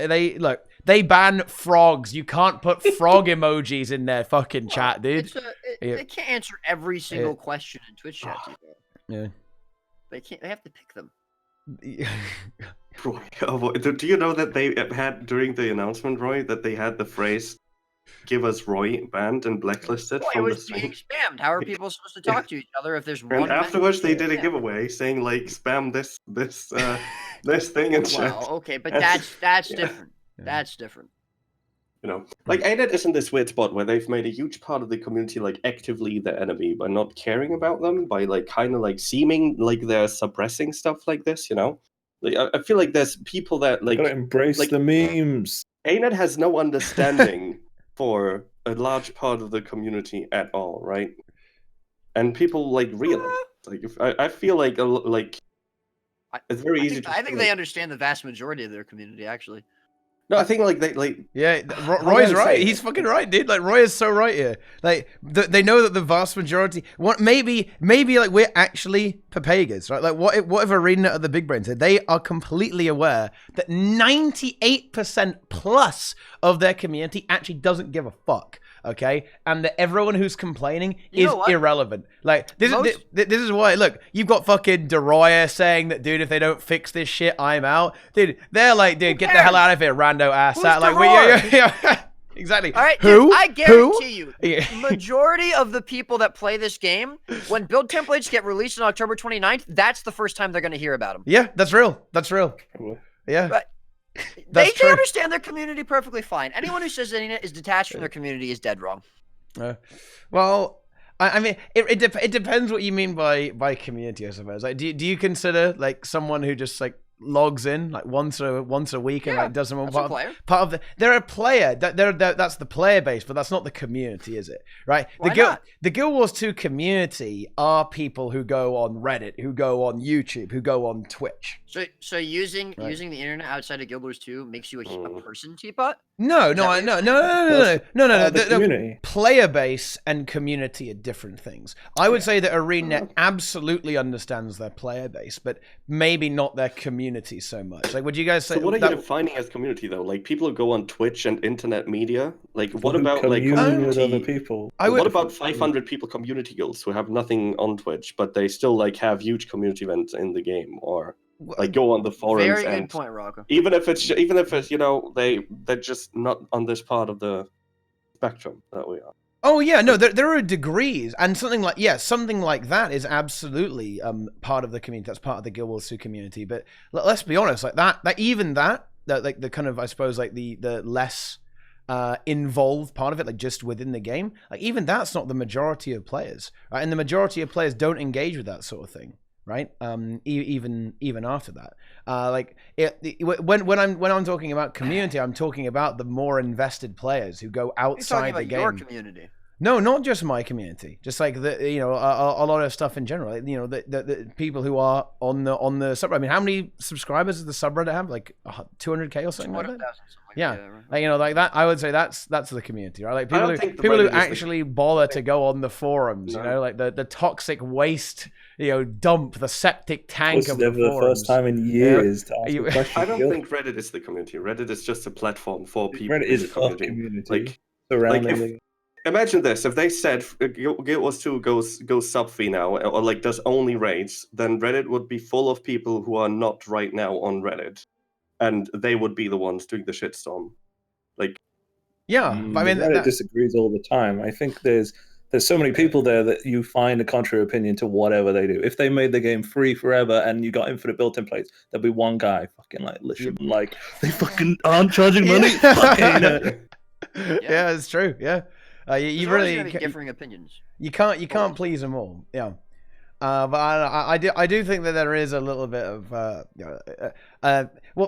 they ban frogs. You can't put frog emojis in their fucking chat, dude. They can't answer every single question in Twitch chat, Yeah. They can't. They have to pick them. Roy, do you know that they had during the announcement, Roy, that they had the phrase "Give us Roy" banned and blacklisted from the stream? It was being spammed. How are people supposed to talk to each other if there's one? And afterwards, they did a giveaway saying like, "Spam this thing in chat." Well, okay, but that's different. That's different. Like ArenaNet is in this weird spot where they've made a huge part of the community like actively the enemy by not caring about them, by like kind of like seeming like they're suppressing stuff like this. Like I feel like there's people that like gotta embrace like the memes. ArenaNet has no understanding for a large part of the community at all, right? And people like realize like I feel like it's very easy. I think they understand the vast majority of their community actually. No, I think like they Yeah, Roy's right. He's fucking right, dude. Like Roy is so right here. Like they know that the vast majority, maybe like we're actually papagas, right? Like what if ArenaNet are the big brains? They are completely aware that 98% plus of their community actually doesn't give a fuck. Okay, and that everyone who's complaining is irrelevant. Like this is why. Look, you've got fucking Daroya saying that, dude, if they don't fix this shit, I'm out. Dude, they're like, dude, get the hell out of here, rando ass. Out. Like, yeah, exactly. All right, dude, I guarantee you, the majority of the people that play this game, when build templates get released on October 29th, that's the first time they're going to hear about them. Yeah, that's real. That's real. Yeah. But they understand their community perfectly fine. Anyone who says ArenaNet is detached from their community is dead wrong. Well, I mean, it depends what you mean by community, I suppose. Like, do you consider like someone who just like logs in like once a week and like does some part of the, they're a player, that's the player base, but that's not the community, is it? Right? The Guild Wars 2 community are people who go on Reddit, who go on YouTube, who go on Twitch. So using the internet outside of Guild Wars 2 makes you a person, Teapot? No. The player base and community are different things. I would say that ArenaNet absolutely understands their player base, but maybe not their community so much. Like, would you guys say? So what are you defining as community, though? Like, people who go on Twitch and internet media. Like, what about like community with other people? What about 500 people community guilds who have nothing on Twitch, but they still like have huge community events in the game, or like go on the forums? Very good point, Roca. Even if it's you know they're just not on this part of the spectrum that we are. Oh yeah, no, there are degrees, and something like that is absolutely part of the community. That's part of the Guild Wars 2 community. But let's be honest, like that like the kind of, I suppose, like the less involved part of it, like just within the game, like even that's not the majority of players, right? And the majority of players don't engage with that sort of thing, right? Even after that, when I'm talking about community, I'm talking about the more invested players who go outside the game. Your community. No, not just my community. Just like a lot of stuff in general. You know, the people who are on the subreddit. I mean, how many subscribers does the subreddit have? Like 200K or something like that. Yeah, like, you know, like that. I would say that's the community, right? Like people who actually bother to go on the forums. No. You know, like the toxic waste, dump, the septic tank of the forums. The first time in years to ask a question. I don't think Reddit is the community. Reddit is just a platform for people. Reddit is the community. Imagine this: if they said Guild Wars 2 goes sub-free now, or like does only raids, then Reddit would be full of people who are not right now on Reddit, and they would be the ones doing the shitstorm. Like, yeah, I mean, Reddit disagrees all the time. I think there's so many people there that you find a contrary opinion to whatever they do. If they made the game free forever and you got infinite build templates, there'd be one guy fucking like listen, like they fucking aren't charging money. Yeah, it's true. Yeah. You really differing opinions. You can't please them all. Yeah, but I do think that there is a little bit of well,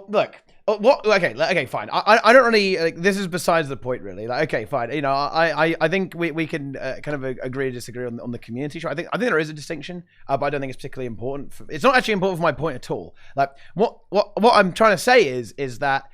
look. Okay, fine. I don't really like, this is besides the point, really. Like, okay, fine. You know, I think we can kind of agree to disagree on the community. I think there is a distinction, but I don't think it's particularly important. It's not actually important for my point at all. Like what I'm trying to say is that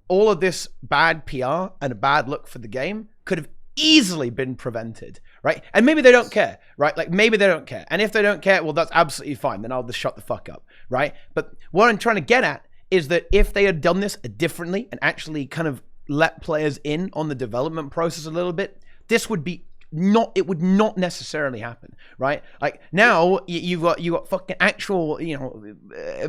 all of this bad PR and a bad look for the game could have easily been prevented, right? And maybe they don't care, right? Like maybe they don't care. And if they don't care, well, that's absolutely fine. Then I'll just shut the fuck up, right? But what I'm trying to get at is that if they had done this differently and actually kind of let players in on the development process a little bit, this would be it would not necessarily happen, right? Like now you got fucking actual,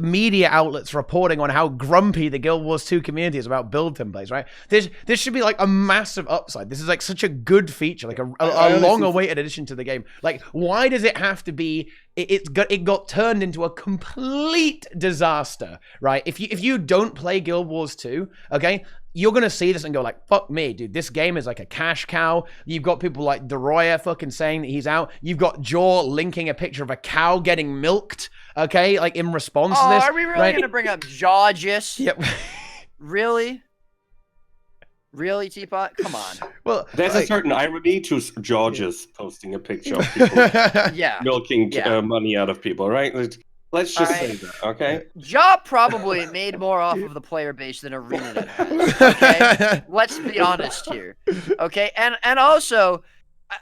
media outlets reporting on how grumpy the Guild Wars 2 community is about build templates, right? This should be like a massive upside. This is like such a good feature, like a long-awaited addition to the game. Like, why does it have to be? It got turned into a complete disaster, right? If you don't play Guild Wars 2, okay, you're gonna see this and go like, fuck me, dude, this game is like a cash cow. You've got people like Daroya fucking saying that he's out. You've got Jaw linking a picture of a cow getting milked, okay, like in response to this. Are we really gonna bring up Jaw just? Yep. Really, Teapot? Come on. Well, there's a certain irony to George's posting a picture of people milking money out of people, right? Let's just say that, okay? Ja probably made more off of the player base than ArenaNet has. Okay, let's be honest here. Okay, and also,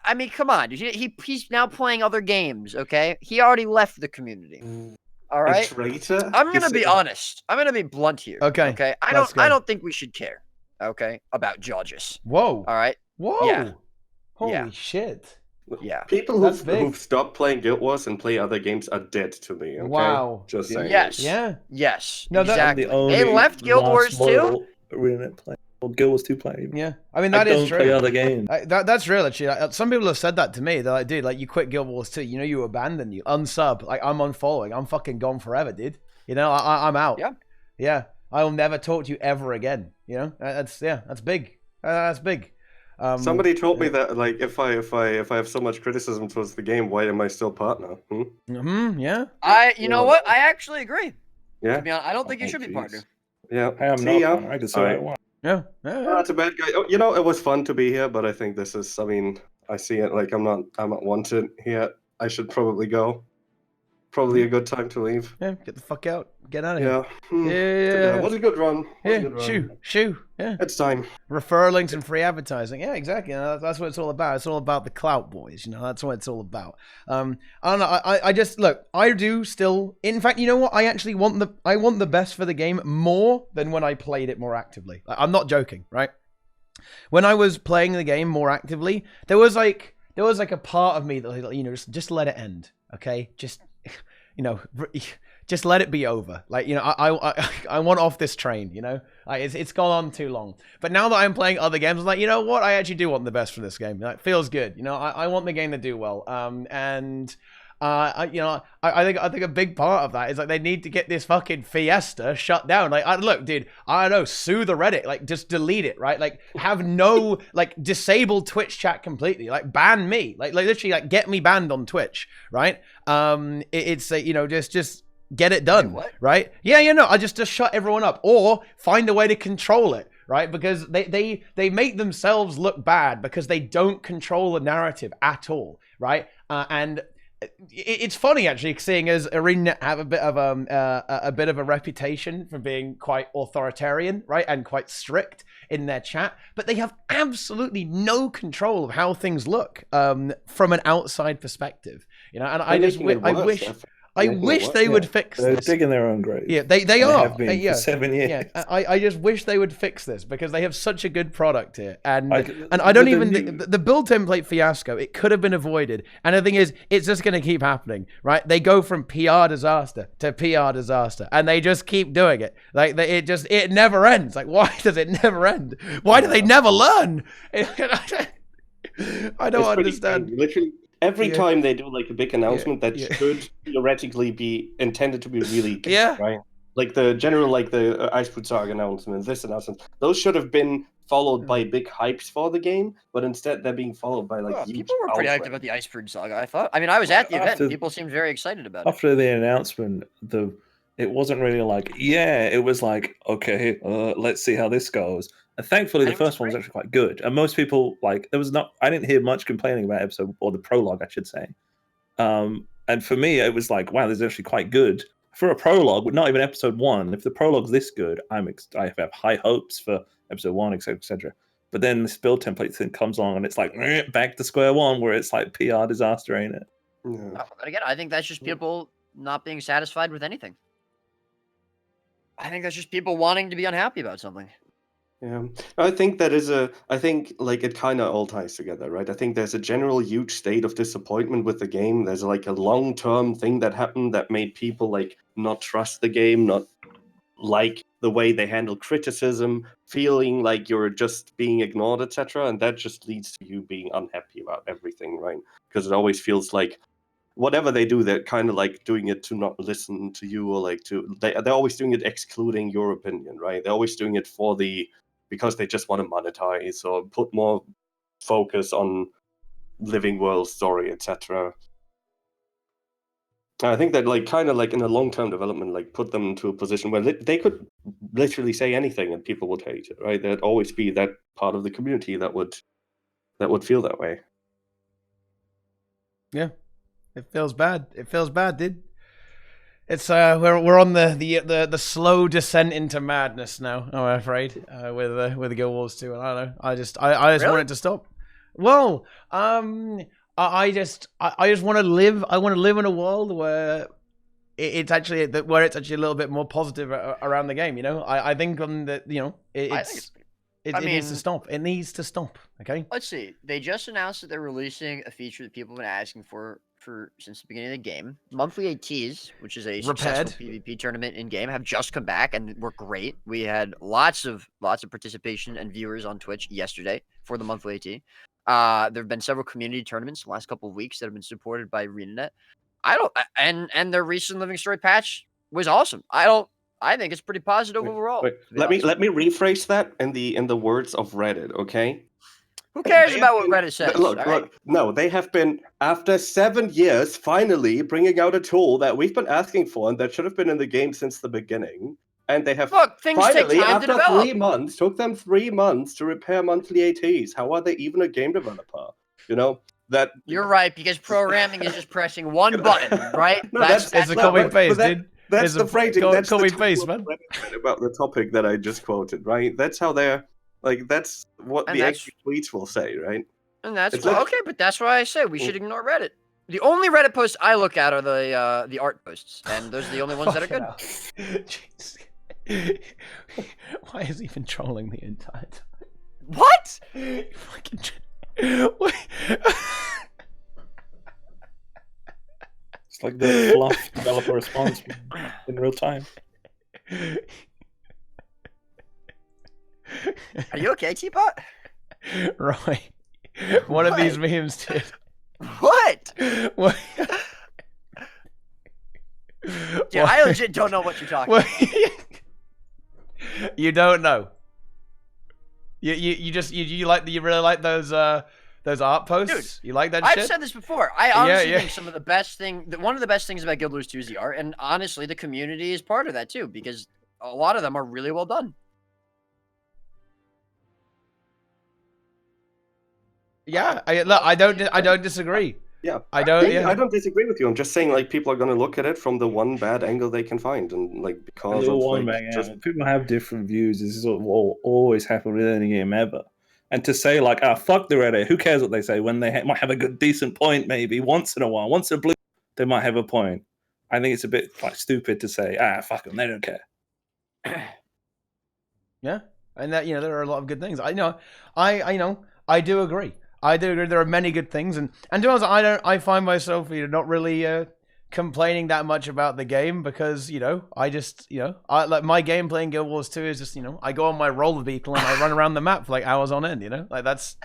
I mean, come on, he's now playing other games. Okay, he already left the community. All right, a traitor? I'm gonna be honest. I'm gonna be blunt here. Okay. Okay, I don't think we should care. Okay, about judges. Whoa. All right. Whoa. Yeah. Holy shit. Yeah. People who've stopped playing Guild Wars and play other games are dead to me. Okay? Wow. Just saying. Yes. Yeah. Yes. No, exactly. The only They left Guild Wars too. ArenaNet player. Well, Guild Wars 2 player. Yeah. I mean, that is true. I don't play other games. That's real, actually. Some people have said that to me. They're like, dude, like, you quit Guild Wars 2. You know, you abandoned, you unsub. Like, I'm unfollowing. I'm fucking gone forever, dude. You know, I'm out. Yeah. Yeah. I will never talk to you ever again. You know, that's big. That's big. Somebody told me that, like, if I have so much criticism towards the game, why am I still partner? Yeah. You know what? I actually agree. Yeah. To be honest, I don't think you should be partner. Yeah. I am not partner. I can say what I want. Yeah. That's a bad guy. Oh, you know, it was fun to be here, but I think this is. I mean, I see it like I'm not wanted here. I should probably go. Probably a good time to leave. Yeah. Get the fuck out. Get out of here. Yeah. Yeah. What a good run. Shoo. Yeah. It's time. Referral links and free advertising. Yeah, exactly. You know, that's what it's all about. It's all about the clout, boys. You know, that's what it's all about. I don't know. I just look. I do still. In fact, you know what? I actually want the best for the game more than when I played it more actively. I'm not joking, right? When I was playing the game more actively, there was like a part of me that, you know, just let it end. Okay, just, you know. Just let it be over. Like, you know, I want off this train, you know? Like, it's gone on too long. But now that I'm playing other games, I'm like, you know what? I actually do want the best from this game. Like, it feels good. You know, I want the game to do well. I think a big part of that is, like, they need to get this fucking fiesta shut down. Like, look, dude, I don't know, sue the Reddit. Like, just delete it, right? Like, have no, like, disable Twitch chat completely. Like, ban me. Like literally, like, get me banned on Twitch, right? It's you know, just get it done. Wait, what? Right? Yeah, no, I just shut everyone up or find a way to control it, right? Because they make themselves look bad because they don't control the narrative at all, right? And it's funny, actually, seeing as ArenaNet have a bit of a reputation for being quite authoritarian, right, and quite strict in their chat, but they have absolutely no control of how things look from an outside perspective, you know. And I wish they would fix this. They're digging their own grave. Yeah, they are. Have been for 7 years. Yeah, I just wish they would fix this because they have such a good product here. And I don't even think the build template fiasco, it could have been avoided. And the thing is, it's just going to keep happening, right? They go from PR disaster to PR disaster, and they just keep doing it. Like it never ends. Like, why does it never end? Why do they never learn? I don't understand. Literally. Every time they do like a big announcement that should theoretically be intended to be really good, right? Like the general, like the FFXIV announcement, this announcement, those should have been followed by big hypes for the game, but instead they're being followed by like huge people were pretty hyped about the Iceberg saga, I thought. I mean, I was at the event and people seemed very excited about it. After the announcement, it wasn't really like, it was like, okay, let's see how this goes. And thankfully, the first one was actually quite good. And most people, like, I didn't hear much complaining about episode, or the prologue, I should say. And for me, it was like, wow, this is actually quite good. For a prologue, not even episode 1, if the prologue's this good, I have high hopes for episode 1, etc., etc. But then this build template thing comes along, and it's like, back to square one, where it's like PR disaster, ain't it? Yeah. But again, I think that's just people not being satisfied with anything. I think that's just people wanting to be unhappy about something. Yeah, I think like it kind of all ties together, right? I think there's a general huge state of disappointment with the game. There's like a long-term thing that happened that made people like not trust the game, not like the way they handle criticism, feeling like you're just being ignored, etc. And that just leads to you being unhappy about everything, right? Because it always feels like whatever they do, they're kind of like doing it to not listen to you, or like they're always doing it excluding your opinion, right? They're always doing it because they just want to monetize or put more focus on living world story, etc. I think that like kind of like in a long-term development, like put them into a position where they could literally say anything and people would hate it, right? There'd always be that part of the community that would feel that way. Yeah, it feels bad. It feels bad, dude. It's we're on the slow descent into madness now. I'm afraid with the Guild Wars 2, and I don't know. I just Really? want it to stop. Well, I just want to live. I want to live in a world where it's actually a little bit more positive around the game. You know, I think it needs to stop. It needs to stop. Okay. Let's see. They just announced that they're releasing a feature that people have been asking for since the beginning of the game. Monthly ATs, which is a successful PvP tournament in game, have just come back and were great. We had lots of participation and viewers on Twitch yesterday for the monthly AT. There have been several community tournaments the last couple of weeks that have been supported by ArenaNet. And their recent Living Story patch was awesome. I think it's pretty positive overall. Let me rephrase that in the words of Reddit, okay? Who cares about what Reddit says? Look, no, they have been, after 7 years, finally bringing out a tool that we've been asking for and that should have been in the game since the beginning. And they have things finally, take time after to develop. 3 months, took them 3 months to repair monthly ATs. How are they even a game developer? You know? You're right, because programming is just pressing one button, right? No, that's a copy and paste, dude. That's the phrasing. That's copy the paste, man. About the topic that I just quoted, right? That's how they're that's what the extra tweets will say, right? And that's okay, but that's why I say we should ignore Reddit. The only Reddit posts I look at are the art posts, and those are the only ones that are good. Jeez. Why is he even trolling the entire time? What? What? It's like the fluff developer response in real time. Are you okay, Teapot? Right. One of these memes did. What? What? Dude, I legit don't know what you're talking about. You don't know. You really like those art posts? Dude, you like that I've shit? I've said this before. I honestly think one of the best things about Guild Wars 2 is the art, and honestly, the community is part of that too, because a lot of them are really well done. Yeah, I don't disagree. Yeah, I don't disagree with you. I'm just saying, like, people are going to look at it from the one bad angle they can find, and like because of people have different views. This is what will always happen with any game ever. And to say like, fuck the Reddit, who cares what they say when they might have a decent point, maybe once in a while, once in a blue, they might have a point. I think it's a bit like stupid to say, fuck them, they don't care. Yeah, and that there are a lot of good things. I do agree. I do agree. There are many good things, and to be honest, I find myself not really complaining that much about the game because I just I like my game playing Guild Wars 2 is just I go on my roller beetle and I run around the map for like hours on end. Like that's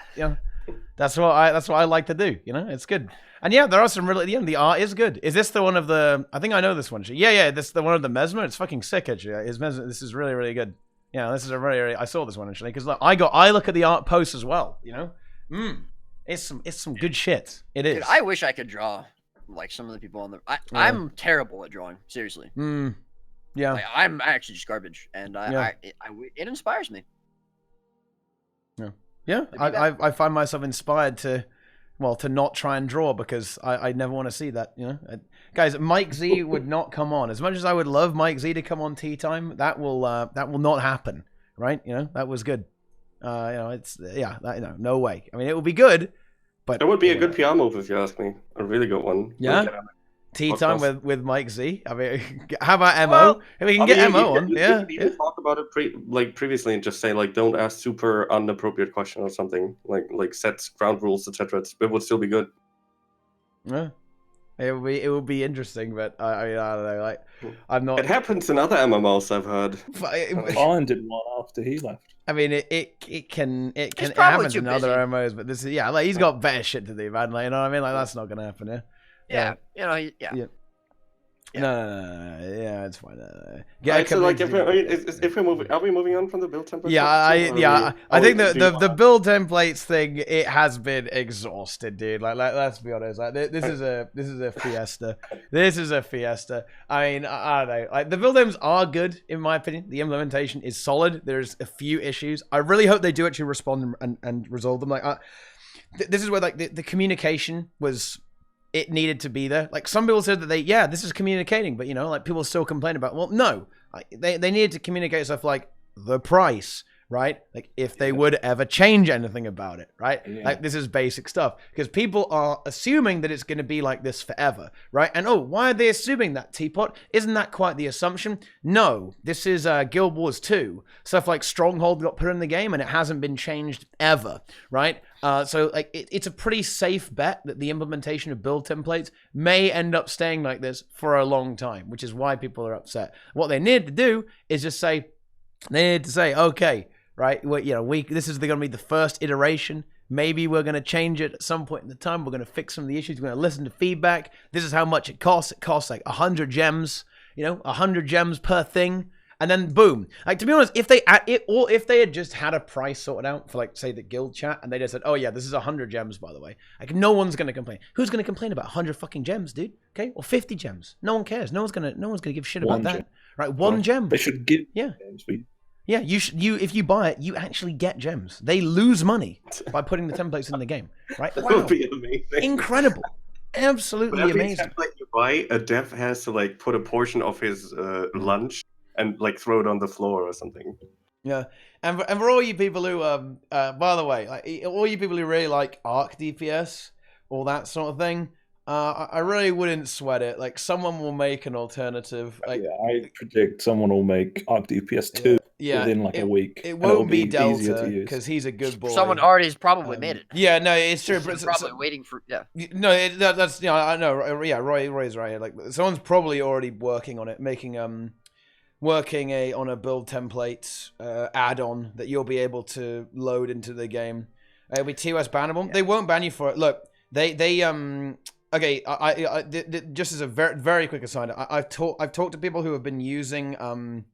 that's what I like to do. It's good. And yeah, there are some really the art is good. Is this the one of the? I think I know this one. Yeah, this is the one of the Mesmer. It's fucking sick actually. This is really really good. Yeah, this is a really I saw this one actually because I look at the art posts as well. It's some good shit. It is. Dude, I wish I could draw like some of the people on the. I'm terrible at drawing. Seriously. Yeah. Like, I'm actually just garbage, and it inspires me. Yeah. Yeah. I find myself inspired to not try and draw because I never want to see that. Guys, Mike Z would not come on. As much as I would love Mike Z to come on TeaTime, that will not happen. Right? That was good. It's no way. I mean, it would be good, but it would be a good PR move if you ask me. A really good one. Yeah. TeaTime with Mike Z. I mean, how about MO? If we can get MO on, you can talk about it previously and just say like, don't ask super inappropriate question or something like sets, ground rules, etc. It would still be good. Yeah. It would be interesting, but I don't know. Like, I'm not. It happens in other MMOs, I've heard. Brien did one after he left. I mean, it happens in other MMOs, but this is like he's got better shit to do, man. Like, you know what I mean? Like that's not gonna happen. Yeah. No. Yeah, it's fine. So like, if we're moving, are we moving on from the build template? Yeah, I think the build templates thing, it has been exhausted, dude. Like let's be honest. Like this is a fiesta. This is a fiesta. I mean, I don't know. Like the build tems are good in my opinion. The implementation is solid. There's a few issues. I really hope they do actually respond and resolve them. Like this is where like the communication was it needed to be there. Like some people said that this is communicating, but like people still complain about, well, no, they needed to communicate stuff like the price, right? Like if they would ever change anything about it, right? Like this is basic stuff because people are assuming that it's going to be like this forever, right? And why are they assuming that, Teapot? Isn't that quite the assumption? No, this is Guild Wars 2. Stuff like Stronghold got put in the game and it hasn't been changed ever, right? So like it's a pretty safe bet that the implementation of build templates may end up staying like this for a long time, which is why people are upset. What they need to do is just say, okay, right? This is going to be the first iteration. Maybe we're going to change it at some point in the time. We're going to fix some of the issues. We're going to listen to feedback. This is how much it costs. It costs like 100 gems, 100 gems per thing. And then boom. Like, to be honest, if they had just had a price sorted out for, like, say, the guild chat, and they just said, oh yeah, this is 100 gems, by the way. Like, no one's going to complain. Who's going to complain about 100 fucking gems, dude? Okay? Or 50 gems. No one cares. No one's going to give shit about that. Right? One gem. They should give gems. Yeah, if you buy it, you actually get gems. They lose money by putting the templates in the game, right? That would be amazing. Incredible. Absolutely amazing. Template you buy, a dev has to like put a portion of his lunch and like throw it on the floor or something. Yeah, and for all you people who, by the way, like, all you people who really like Arc DPS, all that sort of thing, I really wouldn't sweat it. Like, someone will make an alternative. Like, I predict someone will make Arc DPS 2 within like a week. It won't be Delta because he's a good boy. Someone already has probably made it. Yeah, no, it's true. But probably waiting for No, that's I know. Yeah, Roy's right. Like, someone's probably already working on it, making on a build template add-on that you'll be able to load into the game. It'll be TOS bannable. They won't ban you for it. Look, they Okay, just as a very, very quick aside, I've talked to people who have been using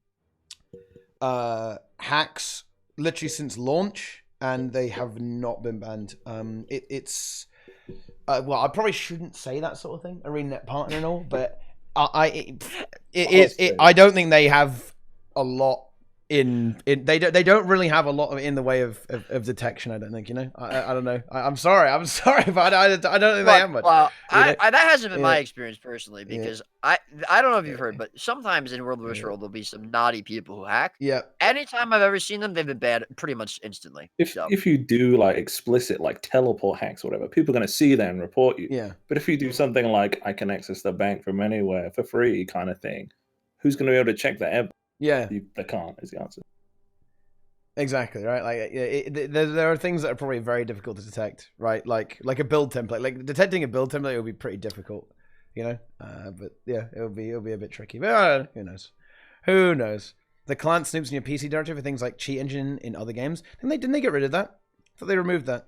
hacks literally since launch, and they have not been banned. It's well, I probably shouldn't say that sort of thing, ArenaNet partner and all, but I don't think they have a lot they don't really have a lot in the way of detection. I don't think, I don't know. I'm sorry, but I don't think they have much. Well, that hasn't been my experience personally, because I don't know if you've heard, but sometimes in World vs. World there'll be some naughty people who hack. Yeah. Anytime I've ever seen them, they've been banned pretty much instantly. If you do like explicit like teleport hacks or whatever, people are going to see that and report you. Yeah. But if you do something like I can access the bank from anywhere for free kind of thing, who's going to be able to check that ever? Yeah, they can't is the answer. Exactly, right. Like, there are things that are probably very difficult to detect, right? Like a build template. Like, detecting a build template will be pretty difficult, But yeah, it'll be a bit tricky. But who knows? Who knows? The client snoops in your PC directory for things like cheat engine in other games. Didn't they get rid of that? I thought they removed that.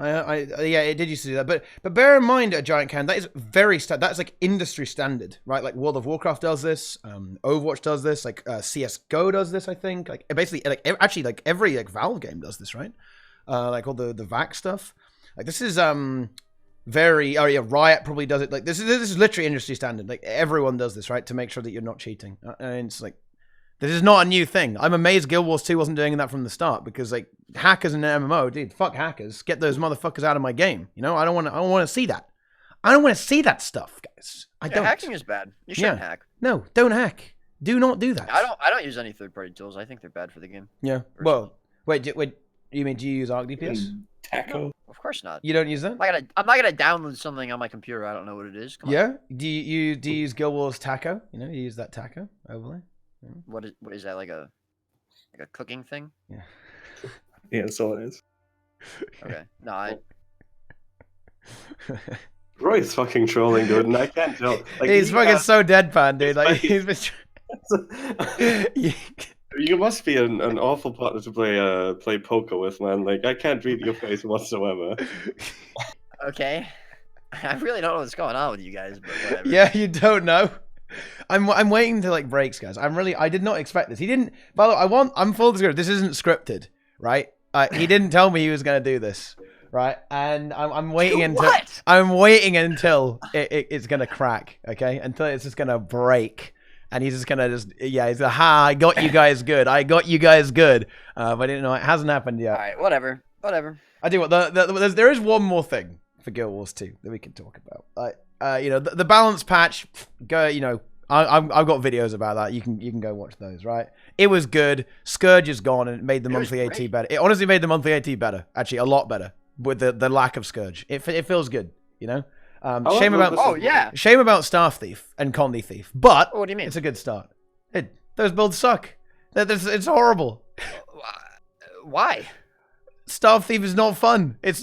Yeah, it did used to do that, but bear in mind, a giant can, that is that's like industry standard, right? Like World of Warcraft does this, Overwatch does this, like CS:GO does this, I think. Like basically, like actually, like every like Valve game does this, right? Like all the VAC stuff. Like this is Riot probably does it. Like this is literally industry standard. Like everyone does this, right? To make sure that you're not cheating. And it's like, this is not a new thing. I'm amazed Guild Wars 2 wasn't doing that from the start, because like hackers in an MMO, dude, fuck hackers. Get those motherfuckers out of my game. I don't want to see that. I don't want to see that stuff, guys. I don't. Hacking is bad. You shouldn't hack. No, don't hack. Do not do that. I don't use any third-party tools. I think they're bad for the game. Yeah. Well, wait. You mean, do you use Arc DPS? Taco? No, of course not. You don't use that? I'm not gonna download something on my computer. I don't know what it is. Come on. Do you use Guild Wars Taco? You use that Taco overlay. What is that, like a cooking thing? Yeah. Yeah, that's all it is. Okay. No, Roy's fucking trolling, dude, and I can't tell. Like, he's fucking so deadpan, dude. Like he's been. You must be an awful partner to play poker with, man. Like, I can't read your face whatsoever. Okay. I really don't know what's going on with you guys, but whatever. Yeah, you don't know. I'm waiting to like breaks, guys. I did not expect this. He didn't. By the way, I'm full disclosure. This isn't scripted, right? He didn't tell me he was gonna do this, right? And I'm waiting until it's gonna crack, okay? Until it's just gonna break, and he's just gonna he's like, ha! I got you guys good. I got you guys good. But I didn't know it hasn't happened yet. All right, whatever. I do what there is one more thing. for Guild Wars 2 that we can talk about. You know, the balance patch. Go, you know, I've got videos about that. You can go watch those. Right, it was good. Scourge is gone, and it made the monthly AT better. It honestly made the monthly AT better. Actually, a lot better with the lack of Scourge. It feels good. You know. Shame about Staff Thief and Condi Thief, but what do you mean? It's a good start. Those builds suck. It's horrible. Why? Staff Thief is not fun. It's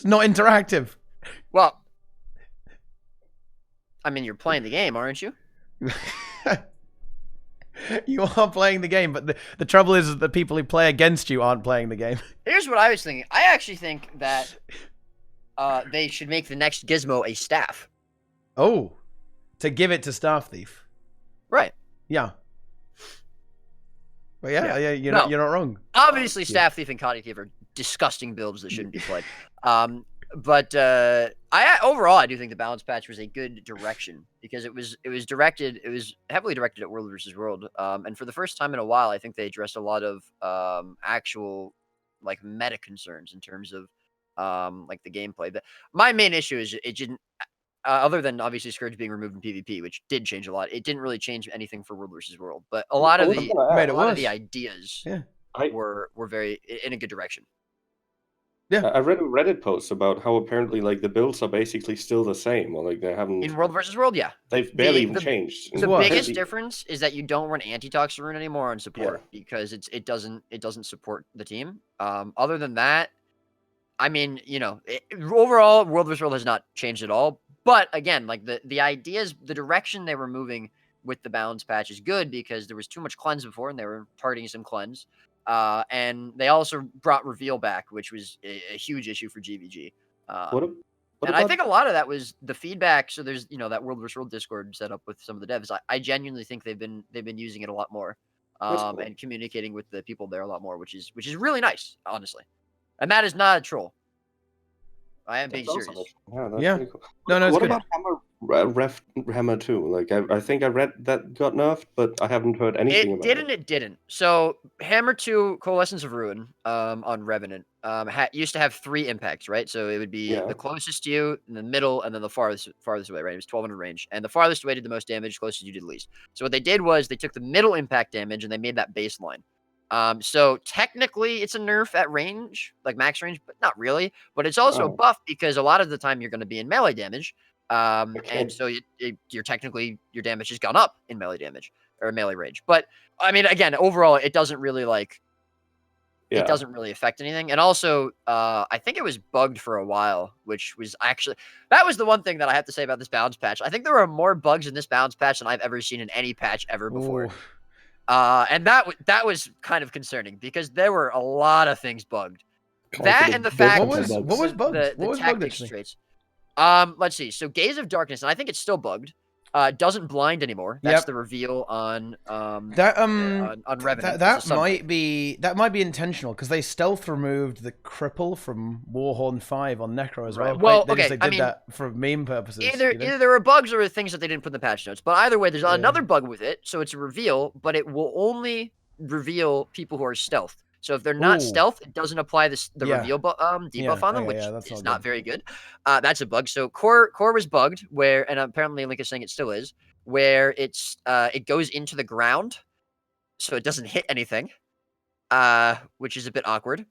not interactive. Well, I mean, you're playing the game, aren't you? You are playing the game, but the trouble is that the people who play against you aren't playing the game. Here's what I was thinking. I actually think that they should make the next gizmo a staff. Oh, to give it to Staff Thief. Right. Yeah. But yeah, you're not wrong. Obviously, Staff Thief and Condi Thief are disgusting builds that shouldn't be played. But overall, I do think the balance patch was a good direction because it was heavily directed at World versus World. And for the first time in a while, I think they addressed a lot of actual like meta concerns in terms of like the gameplay. My main issue is it didn't. Other than obviously Scourge being removed in PvP, which did change a lot, it didn't really change anything for World versus World. But a lot of the ideas were very in a good direction. Yeah, I read a Reddit post about how apparently like the builds are basically still the same, or like they haven't in World versus World. Yeah, they've barely even changed. The biggest difference is that you don't run anti-tox rune anymore on support because it doesn't support the team. Other than that, I mean, you know, overall World versus World has not changed at all. But again, like the ideas, the direction they were moving with the balance patch is good because there was too much cleanse before, and they were targeting some cleanse. And they also brought reveal back, which was a huge issue for GVG. I think a lot of that was the feedback. So there's that World vs. World Discord set up with some of the devs. I genuinely think they've been using it a lot more, and communicating with the people there a lot more, which is really nice, honestly. And that is not a troll. I am being serious. Awesome. Yeah, that's pretty cool. What about Hammer 2? Like I think I read that got nerfed, but I haven't heard anything about it. It didn't. So Hammer 2 Coalescence of Ruin on Revenant used to have 3 impacts, right? So it would be the closest to you, in the middle, and then the farthest away, right? It was 1200 range. And the farthest away did the most damage, closest you did the least. So what they did was they took the middle impact damage and they made that baseline. So technically it's a nerf at range, like max range, but not really. But it's also a buff because a lot of the time you're going to be in melee damage. And so you're technically, your damage has gone up in melee damage or melee range. But I mean, again, overall, it doesn't really it doesn't really affect anything. And also, I think it was bugged for a while, which was that was the one thing that I have to say about this balance patch. I think there are more bugs in this balance patch than I've ever seen in any patch ever before. Ooh. And that was kind of concerning because there were a lot of things bugged. That and the fact what was bugged? The tactics traits. Let's see. So Gaze of Darkness, and I think it's still bugged. Doesn't blind anymore. That's the reveal on Revenant. That might be intentional because they stealth removed the cripple from Warhorn 5 on Necro as well. Well, they did that for meme purposes. Either there were bugs or things that they didn't put in the patch notes. But either way, there's another bug with it. So it's a reveal, but it will only reveal people who are stealthed. So if they're not stealth, it doesn't apply the reveal debuff on them, which is not very good. That's a bug. So core was bugged and apparently Link is saying it still is, where it goes into the ground, so it doesn't hit anything, which is a bit awkward.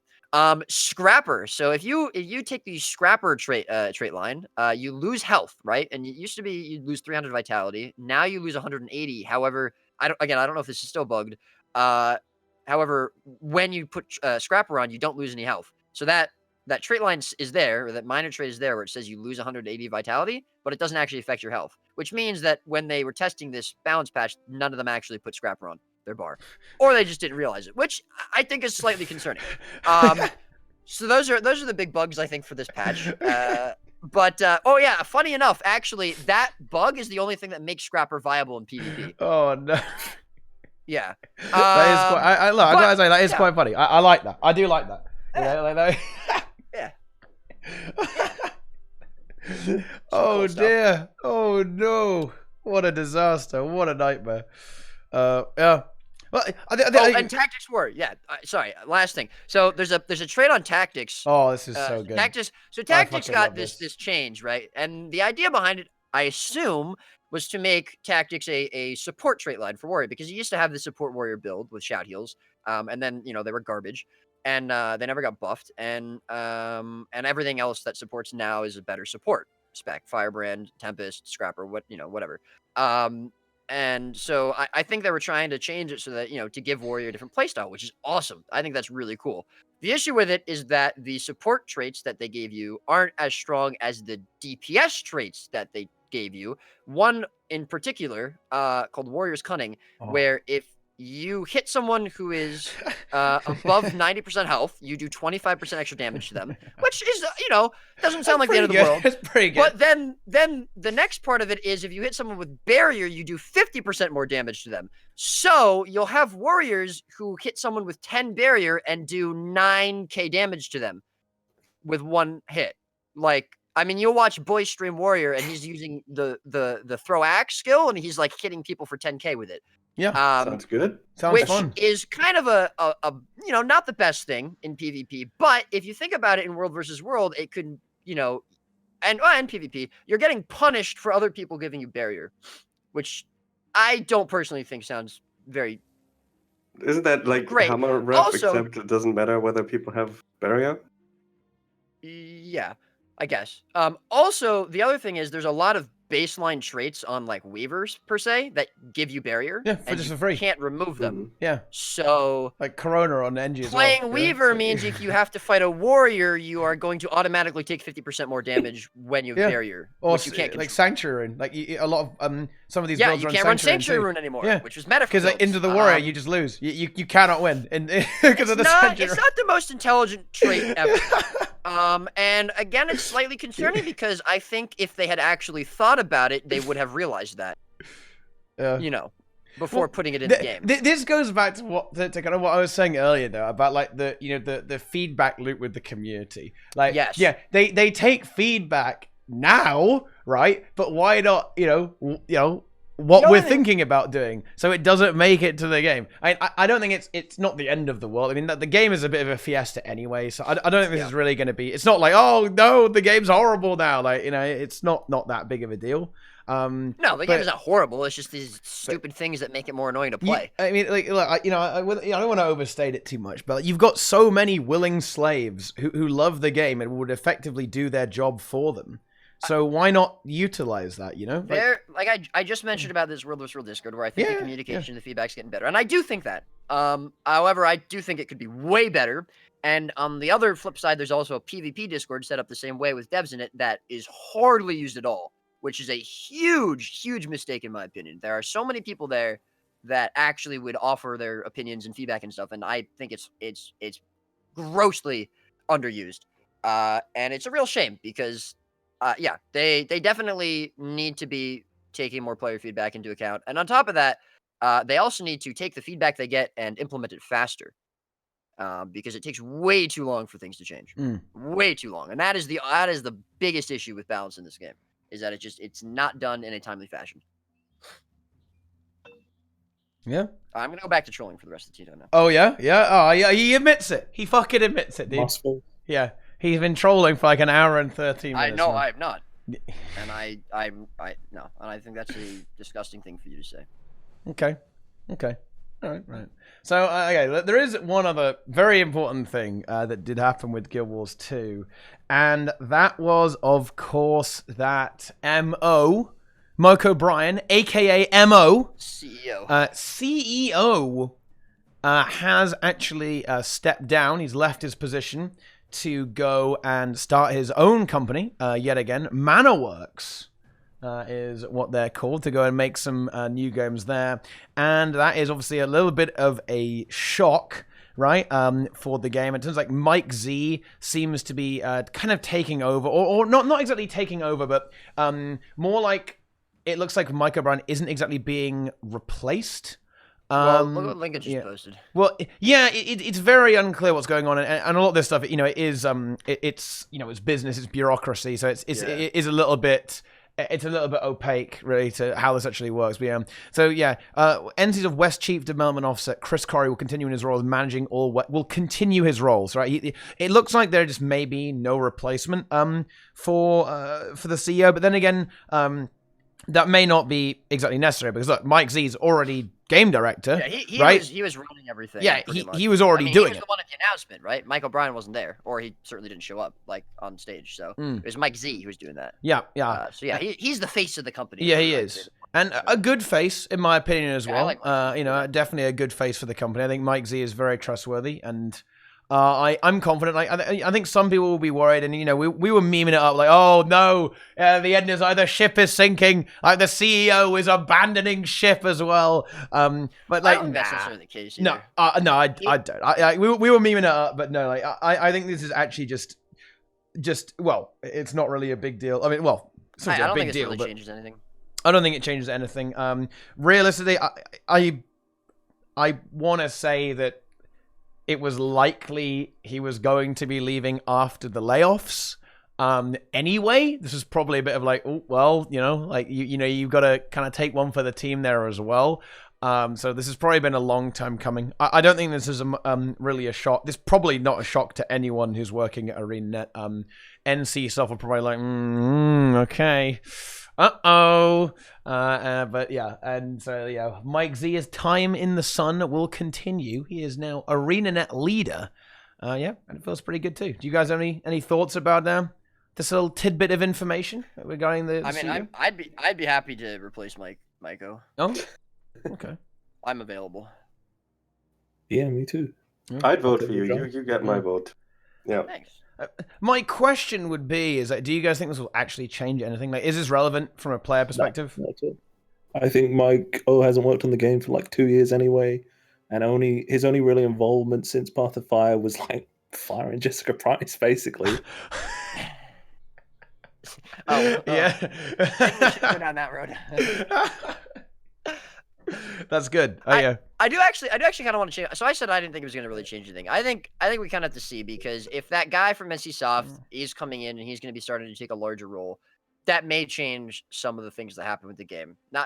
Scrapper. So if you take the Scrapper trait line, you lose health, right? And it used to be you lose 300 vitality. Now you lose 180. However, I don't know if this is still bugged. However, when you put Scrapper on, you don't lose any health. So that trait line is there, or that minor trait is there, where it says you lose 180 vitality, but it doesn't actually affect your health. Which means that when they were testing this balance patch, none of them actually put Scrapper on their bar, or they just didn't realize it, which I think is slightly concerning. So those are the big bugs I think for this patch. But funny enough, actually, that bug is the only thing that makes Scrapper viable in PvP. Oh no. Yeah, that is quite. I gotta say that is quite funny. I like that. I do like that. Oh dear. Oh no. What a disaster. What a nightmare. Well, and Tactics War. Yeah, sorry. Last thing. So there's a trait on Tactics. Oh, this is so good. Tactics got this change, right? And the idea behind it, I assume, was to make Tactics a support trait line for Warrior, because you used to have the support Warrior build with shout heals, and then they were garbage, and they never got buffed, and everything else that supports now is a better support spec: Firebrand, Tempest, Scrapper, whatever. And so I think they were trying to change it so that, to give Warrior a different playstyle, which is awesome. I think that's really cool. The issue with it is that the support traits that they gave you aren't as strong as the DPS traits that they gave you. One in particular, called Warrior's Cunning, where if you hit someone who is above 90% health, you do 25% extra damage to them, which is, doesn't sound like the end of the world. It's pretty good. But then the next part of it is, if you hit someone with barrier, you do 50% more damage to them. So you'll have warriors who hit someone with 10 barrier and do 9k damage to them with one hit. You'll watch Boy stream Warrior, and he's using the throw axe skill, and he's like hitting people for 10k with it. Yeah, sounds good. Sounds fun. Which is kind of a not the best thing in PvP, but if you think about it in World versus World, it could, and PvP, you're getting punished for other people giving you barrier, which I don't personally think sounds very. Isn't that like great. Hammer rep, Also, except it doesn't matter whether people have barrier? Yeah, I guess. Also, the other thing is, there's a lot of baseline traits on Weavers per se that give you barrier. Yeah, just for free. You can't remove them. Yeah. So like Corona on NG as well. Playing Weaver means if you have to fight a warrior, you are going to automatically take 50% more damage when you have barrier, which you can't control. Like Sanctuary Rune. Like a lot of some of these builds you can't run Sanctuary Rune anymore, which was meta. Because into the warrior, you just lose. You cannot win because of the Sanctuary. It's not the most intelligent trait ever. And again, it's slightly concerning because I think if they had actually thought about it, they would have realized that. Before putting it in the game. This goes back to kind of what I was saying earlier, though, about the feedback loop with the community. They take feedback now, right? But why not? What we're thinking about doing, so it doesn't make it to the game. I don't think it's not the end of the world. I mean, the game is a bit of a fiesta anyway, so I don't think this is really going to be. It's not like, oh no, the game's horrible now. It's not that big of a deal. No, the game is not horrible. It's just these stupid things that make it more annoying to play. I mean, I don't want to overstate it too much, but you've got so many willing slaves who love the game and would effectively do their job for them. So why not utilize that, I just mentioned about this World vs. World Discord, where I think the communication, the feedback's getting better. And I do think that. However, I do think it could be way better. And on the other flip side, there's also a PvP Discord set up the same way with devs in it that is hardly used at all, which is a huge, huge mistake in my opinion. There are so many people there that actually would offer their opinions and feedback and stuff, and I think it's grossly underused. And it's a real shame because they definitely need to be taking more player feedback into account. And on top of that, they also need to take the feedback they get and implement it faster. Because it takes way too long for things to change. Way too long. And that is the biggest issue with balance in this game, is that it's not done in a timely fashion. Yeah. I'm gonna go back to trolling for the rest of the TeaTime now. Oh yeah? Yeah. Oh yeah, he admits it. He fucking admits it, dude. Possible. Yeah. He's been trolling for like an hour and 13 minutes. I know I have not. And I no. And I think that's a disgusting thing for you to say. Okay. All right. So, okay, there is one other very important thing that did happen with Guild Wars 2, and that was, of course, that Moko Brien, aka MO, CEO, has actually stepped down. He's left his position to go and start his own company, yet again. Manaworks is what they're called, to go and make some new games there. And that is obviously a little bit of a shock, right, for the game. It turns like Mike Z seems to be kind of taking over, or not exactly taking over, but more like it looks like Miko Brien isn't exactly being replaced. Well, look what Lincoln just posted. Well, yeah, it's very unclear what's going on, and a lot of this stuff, it is it's business, it's bureaucracy, so it is a little bit it's a little bit opaque, really, to how this actually works. But yeah, so yeah, entities of West Chief Development Officer Chris Corey will continue in his role as managing all. Will continue his roles, right? It looks like there just may be no replacement for the CEO, but then again, that may not be exactly necessary because look, Mike Z is already game director. Yeah, right? He was running everything. Yeah, he was already doing it. He was the one at the announcement, right? Michael Brien wasn't there, or he certainly didn't show up like on stage. So it was Mike Z who was doing that. Yeah. So yeah, he's the face of the company. Yeah, he is, and a good face in my opinion as well. Definitely a good face for the company. I think Mike Z is very trustworthy, and I'm confident. I think some people will be worried, and we were memeing it up like, oh no, the end is like the ship is sinking, like the CEO is abandoning ship as well. But like, I don't think that's necessarily the case. No, I don't. We were memeing it up, but no, like I think this is actually just well, it's not really a big deal. I mean, well, it's not a big deal, really but changes anything. I don't think it changes anything. Realistically, I want to say that it was likely he was going to be leaving after the layoffs. Anyway, this is probably a bit of like, oh well, like you've got to kind of take one for the team there as well. So this has probably been a long time coming. I don't think this is really a shock. This is probably not a shock to anyone who's working at ArenaNet. NC Soft are probably like, okay. But yeah, and so yeah, Mike Z's time in the sun will continue. He is now ArenaNet leader. And it feels pretty good too. Do you guys have any thoughts about this little tidbit of information regarding the? I mean, CEO? I'd be happy to replace Myko. Oh, okay. I'm available. Yeah, me too. I'd vote for you. You get my vote. Yeah. Thanks. My question would be: is that do you guys think this will actually change anything? Like, is this relevant from a player perspective? No, not at all. I think Mike hasn't worked on the game for like 2 years anyway, and his only really involvement since Path of Fire was like firing Jessica Price, basically. Yeah. Go down that road. That's good. I do actually kind of want to change. So I said I didn't think it was going to really change anything. I think we kind of have to see, because if that guy from NC Soft is coming in and he's going to be starting to take a larger role, that may change some of the things that happen with the game. I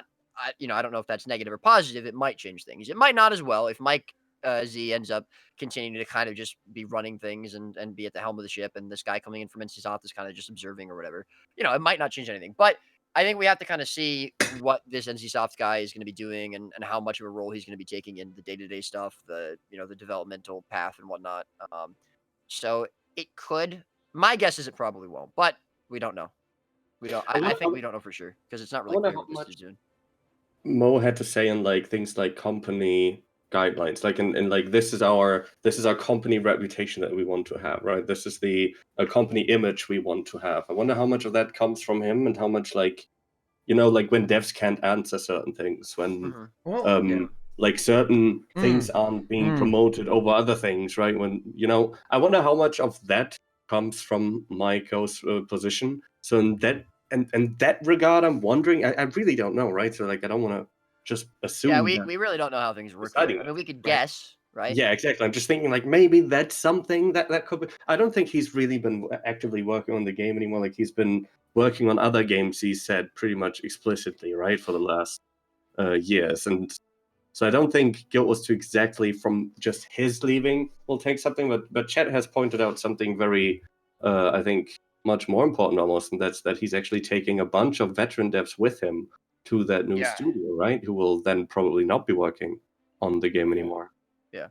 don't know if that's negative or positive. It might change things. It might not as well if Mike Z ends up continuing to kind of just be running things and be at the helm of the ship, and this guy coming in from NC Soft is kind of just observing or whatever. It might not change anything, but I think we have to kind of see what this NC Soft guy is going to be doing and how much of a role he's going to be taking in the day-to-day stuff, the developmental path and whatnot. So it could. My guess is it probably won't, but we don't know. We don't. I think we don't know for sure because it's not really clear what this is doing. Mo had to say in like things like company guidelines, like and like this is our company reputation that we want to have, right? This is a company image we want to have. I wonder how much of that comes from him and how much like when devs can't answer certain things, when like certain things aren't being promoted over other things, right? When I wonder how much of that comes from Myko's position. So in that regard, I'm wondering. I really don't know, right? So like I don't want to just assume. Yeah, we really don't know how things work. I mean, we could guess, right? Yeah, exactly. I'm just thinking like maybe that's something that could be. I don't think he's really been actively working on the game anymore. Like he's been working on other games, he said pretty much explicitly, right, for the last years. And so I don't think Guild Wars 2 exactly from just his leaving will take something, but Chet has pointed out something very, I think, much more important almost, and that's that he's actually taking a bunch of veteran devs with him to that new studio, right? Who will then probably not be working on the game anymore. Yeah.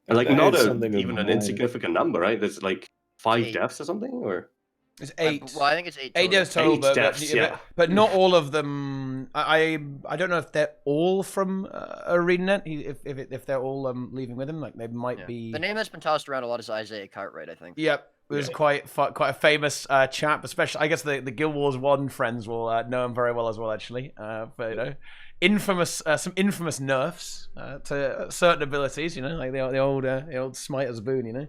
And like not even an insignificant number, right? There's like 5 devs or something, or it's 8. Well, I think it's 8. 8 devs total, but not all of them. I don't know if they're all from ArenaNet. If they're all leaving with him, like they might be. The name that's been tossed around a lot is Isaiah Cartwright, I think. Yep. It was quite a famous chap, especially I guess the Guild Wars 1 friends will know him very well as well, actually. But some infamous nerfs to certain abilities, like the old Smiter's boon,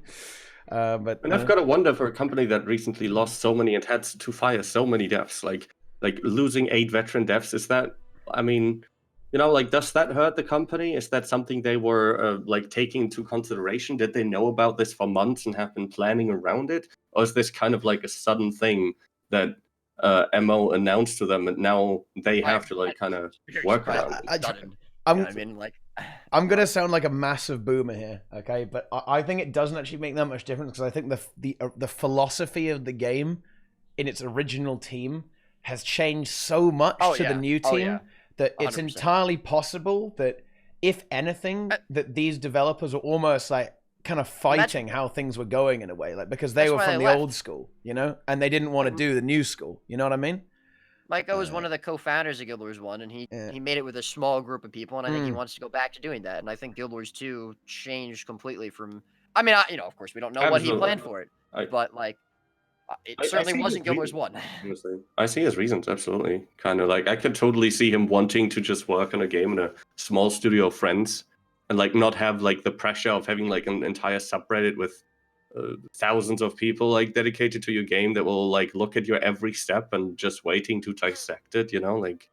But I've got to wonder for a company that recently lost so many and had to fire so many devs, like losing 8 veteran devs. Is that? I mean, like, does that hurt the company? Is that something they were taking into consideration? Did they know about this for months and have been planning around it? Or is this kind of like a sudden thing that MO announced to them, and now they have to like kind of work around it. You know what I mean? Like, I'm gonna sound like a massive boomer here, okay? But I think it doesn't actually make that much difference, because I think the philosophy of the game in its original team has changed so much to the new team that it's 100%. Entirely possible that, if anything, that these developers are almost like kind of fighting how things were going in a way, like, because they were from the old school, you know, and they didn't want to do the new school. You know what I mean? Micah was one of the co-founders of Guild Wars 1, and he made it with a small group of people, and I think he wants to go back to doing that. And I think Guild Wars 2 changed completely from. I mean, you know, of course, we don't know what he planned for it, but like, it certainly wasn't Guild Wars 1. Honestly, I see his reasons, absolutely. Kind of like, I could totally see him wanting to just work on a game in a small studio of friends, and like not have like the pressure of having like an entire subreddit with thousands of people like dedicated to your game that will like look at your every step and just waiting to dissect it, you know, like.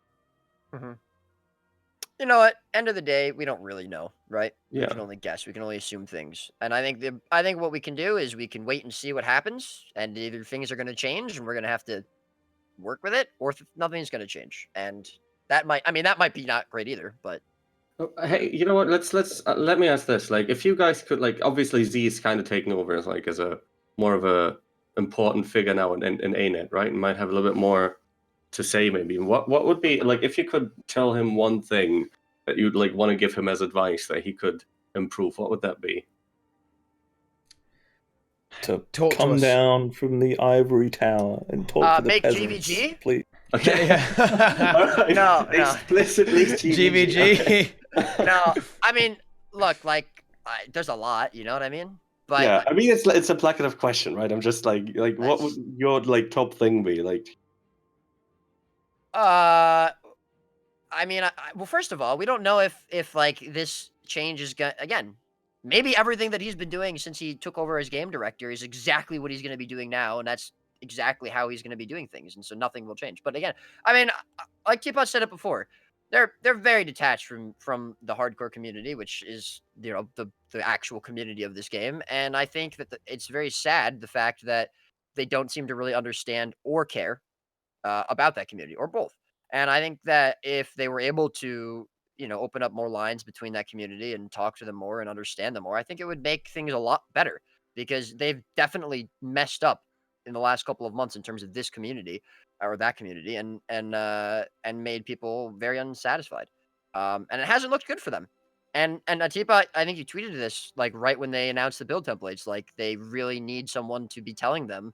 You know what? End of the day, we don't really know, right? Yeah. We can only guess. We can only assume things. And I think what we can do is we can wait and see what happens, and either things are going to change and we're going to have to work with it, or nothing's going to change. And that might be not great either, but. Hey, you know what? Let's let me ask this. Like, if you guys could, like, obviously Z is kind of taking over as like as a more of a important figure now in ArenaNet, right? And might have a little bit more to say, maybe. What would be like if you could tell him one thing that you'd like want to give him as advice that he could improve? What would that be? To come down from the ivory tower and talk to the peasants, GVG? please. Okay. Right. No. Explicitly GVG. Okay. No, I mean, look, like, there's a lot, you know what I mean? But yeah, I mean, it's a placative question, right? I'm just like what would your like top thing be, like? I mean, well, first of all, we don't know if like this change is gonna, again, maybe everything that he's been doing since he took over as game director is exactly what he's going to be doing now, and that's exactly how he's going to be doing things, and so nothing will change. But again, I mean, like Teapot said it before, they're very detached from the hardcore community, which is, you know, the actual community of this game, and I think that it's very sad, the fact that they don't seem to really understand or care about that community, or both. And I think that if they were able to, you know, open up more lines between that community and talk to them more and understand them more, I think it would make things a lot better, because they've definitely messed up in the last couple of months in terms of this community or that community, and made people very unsatisfied. And it hasn't looked good for them. And Atipa, I think you tweeted this like right when they announced the build templates, like they really need someone to be telling them,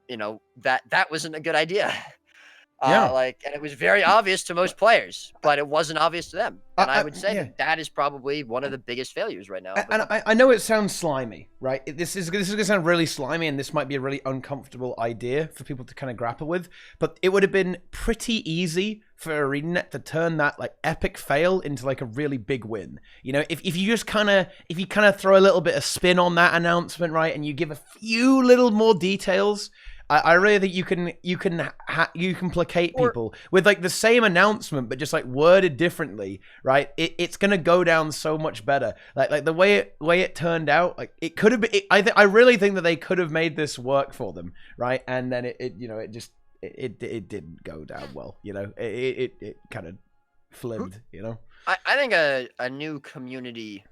you know, that wasn't a good idea. Like, and it was very obvious to most players, but it wasn't obvious to them. And I would say that is probably one of the biggest failures right now. And I know it sounds slimy, right? This is going to sound really slimy, and this might be a really uncomfortable idea for people to kind of grapple with. But it would have been pretty easy for ArenaNet to turn that like epic fail into like a really big win. You know, if you just kind of throw a little bit of spin on that announcement, right, and you give a few little more details. I really think you can placate people with like the same announcement, but just like worded differently, right? It's gonna go down so much better. Like the way it turned out, like it could have been. I really think that they could have made this work for them, right? And then it didn't go down well. You know, it kind of flipped. You know, I think a new community.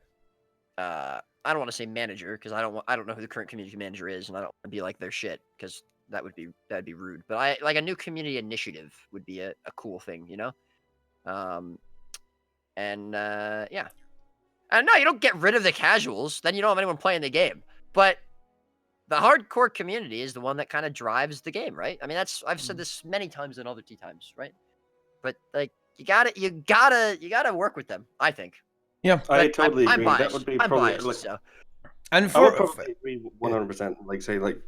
I don't want to say manager, because I don't know who the current community manager is, and I don't want to be like their shit, because that'd be rude. But I like a new community initiative would be a cool thing, you know? Yeah. And no, you don't get rid of the casuals, then you don't have anyone playing the game. But the hardcore community is the one that kind of drives the game, right? I mean, I've said this many times in other tea times, right? But like you gotta work with them, I think. Yeah. I totally agree. Biased. That would be I'm probably biased, like, so. And I would probably agree 100%. Like say like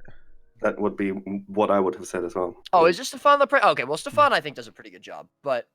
that would be what I would have said as well. Oh, is this Stefan Lepre? Okay, well, Stefan I think does a pretty good job, but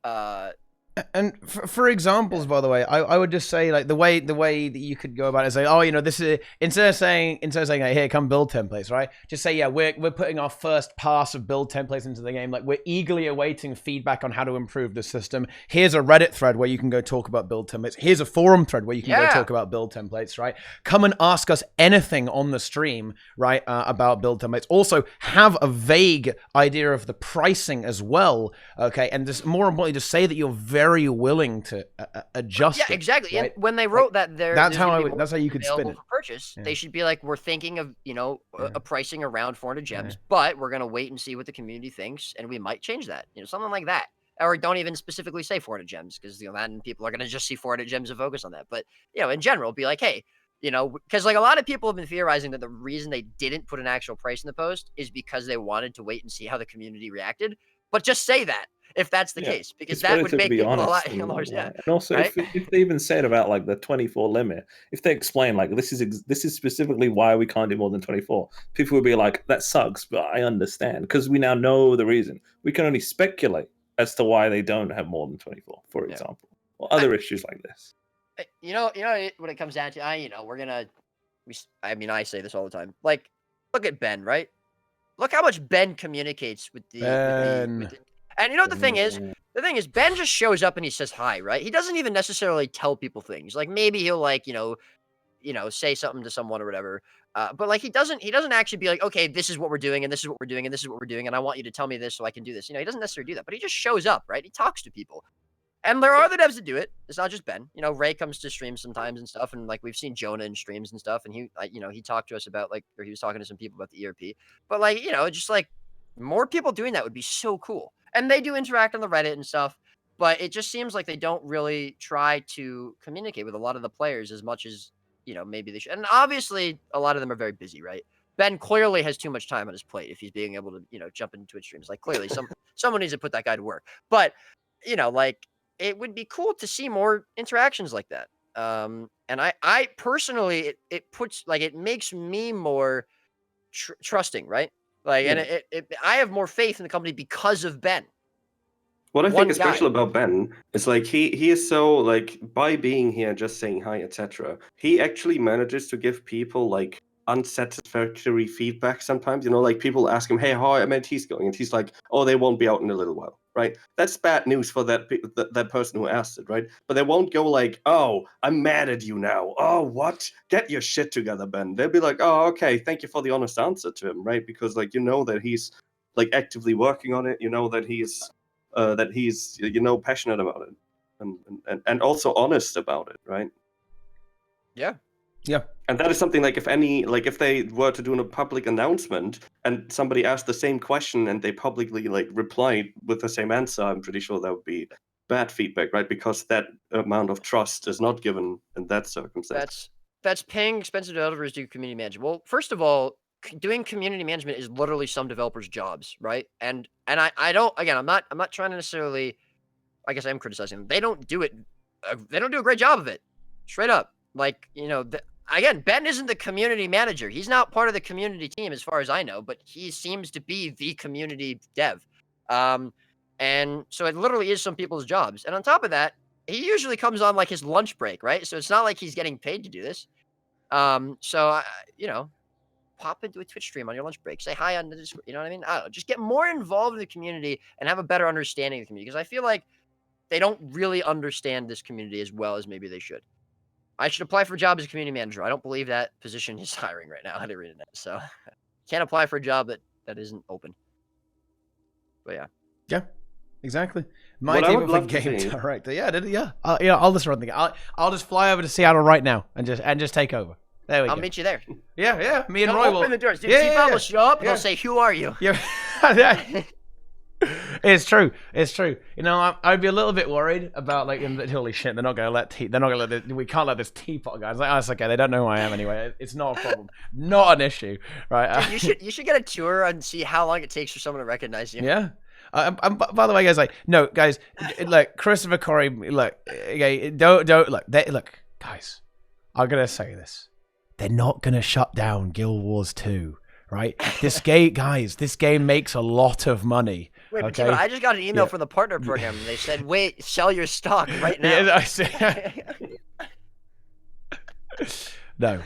And for examples, by the way, I would just say like the way that you could go about it is like, oh, you know, this is instead of saying like, here, come build templates, right? Just say, yeah, we're putting our first pass of build templates into the game. Like, we're eagerly awaiting feedback on how to improve the system. Here's a Reddit thread where you can go talk about build templates. Here's a forum thread where you can go talk about build templates, right? Come and ask us anything on the stream, right, about build templates. Also, have a vague idea of the pricing as well, okay? And just more importantly, just say that you're very willing to adjust. Yeah, exactly. Right? And when they wrote that, that's how you could spin it. For purchase, they should be like, we're thinking of, you know, a pricing around 400 gems, but we're gonna wait and see what the community thinks, and we might change that. You know, something like that. Or don't even specifically say 400 gems, because, you know, then people are gonna just see 400 gems and focus on that. But, you know, in general, be like, hey, you know, because like a lot of people have been theorizing that the reason they didn't put an actual price in the post is because they wanted to wait and see how the community reacted. But just say that if that's the case, because that would make people a lot more. Yeah. And also, right? if they even said about like the 24 limit, if they explain like this is specifically why we can't do more than 24, people would be like, that sucks, but I understand, because we now know the reason. We can only speculate as to why they don't have more than 24, for example, or other issues like this. You know, when it comes down to, you know, I mean, I say this all the time. Like, look at Ben, right? Look how much Ben communicates with the and you know what the thing is? The thing is, Ben just shows up and he says hi, right? He doesn't even necessarily tell people things. Like, maybe he'll like, you know, say something to someone or whatever. But like, he doesn't actually be like, okay, this is what we're doing, and this is what we're doing, and this is what we're doing, and I want you to tell me this so I can do this. You know, he doesn't necessarily do that, but he just shows up, right? He talks to people. And there are the devs that do it. It's not just Ben. You know, Ray comes to streams sometimes and stuff, and like we've seen Jonah in streams and stuff, and he, you know, he talked to us about like, or he was talking to some people about the ERP. But like, you know, just like more people doing that would be so cool. And they do interact on the Reddit and stuff, but it just seems like they don't really try to communicate with a lot of the players as much as, you know, maybe they should. And obviously, a lot of them are very busy, right? Ben clearly has too much time on his plate if he's being able to, you know, jump into Twitch streams. Like, clearly, someone needs to put that guy to work. But, you know, like, it would be cool to see more interactions like that. And I personally, it makes me more trusting, right? Like, and I have more faith in the company because of Ben. What I think is special about Ben is like he is so like, by being here, just saying hi, etc. He actually manages to give people like unsatisfactory feedback sometimes. You know, like people ask him, "Hey, how are MMOs going?" And he's like, "Oh, they won't be out in a little while." Right? That's bad news for that person who asked it, right? But they won't go like, "Oh, I'm mad at you now. Oh, what? Get your shit together, Ben." They'll be like, "Oh, okay, thank you for the honest answer to him," right? Because like, you know that he's like actively working on it. You know that he's you know, passionate about it and also honest about it, right? Yeah. Yeah. And that is something like, if they were to do a public announcement and somebody asked the same question and they publicly like replied with the same answer, I'm pretty sure that would be bad feedback, right? Because that amount of trust is not given in that circumstance. That's paying expensive developers to do community management. Well, first of all, doing community management is literally some developers' jobs, right? And I don't, again, I'm not trying to necessarily, I guess I'm criticizing them. They don't do it. They don't do a great job of it. Straight up. Like, you know, again, Ben isn't the community manager. He's not part of the community team as far as I know, but he seems to be the community dev. And so it literally is some people's jobs. And on top of that, he usually comes on like his lunch break, right? So it's not like he's getting paid to do this. So, you know, pop into a Twitch stream on your lunch break. Say hi on the Discord, you know what I mean? I don't know. Just get more involved in the community and have a better understanding of the community. Because I feel like they don't really understand this community as well as maybe they should. I should apply for a job as a community manager. I don't believe that position is hiring right now at ArenaNet. So can't apply for a job that isn't open. But yeah. Yeah, exactly. MightyTeapot game director. Yeah, I'll just run the game. I'll just fly over to Seattle right now and just take over. There we go. I'll meet you there. Yeah. Me and Roy will open the doors. Dude, Teapot will show up and he'll say, "Who are you?" Yeah. It's true. You know, I'd be a little bit worried about like, holy shit, we can't let this Teapot guy. It's like, oh, it's okay. They don't know who I am anyway. It's not a problem. Not an issue, right? Dude, you should get a tour and see how long it takes for someone to recognize you. Yeah. By the way, guys, like, no, guys, like Christopher Corey, look, okay, don't look, guys. I'm gonna say this. They're not gonna shut down Guild Wars 2, right? This game makes a lot of money. Wait, okay? but I just got an email from the partner program. And they said, "Wait, sell your stock right now." Yeah, I see. No,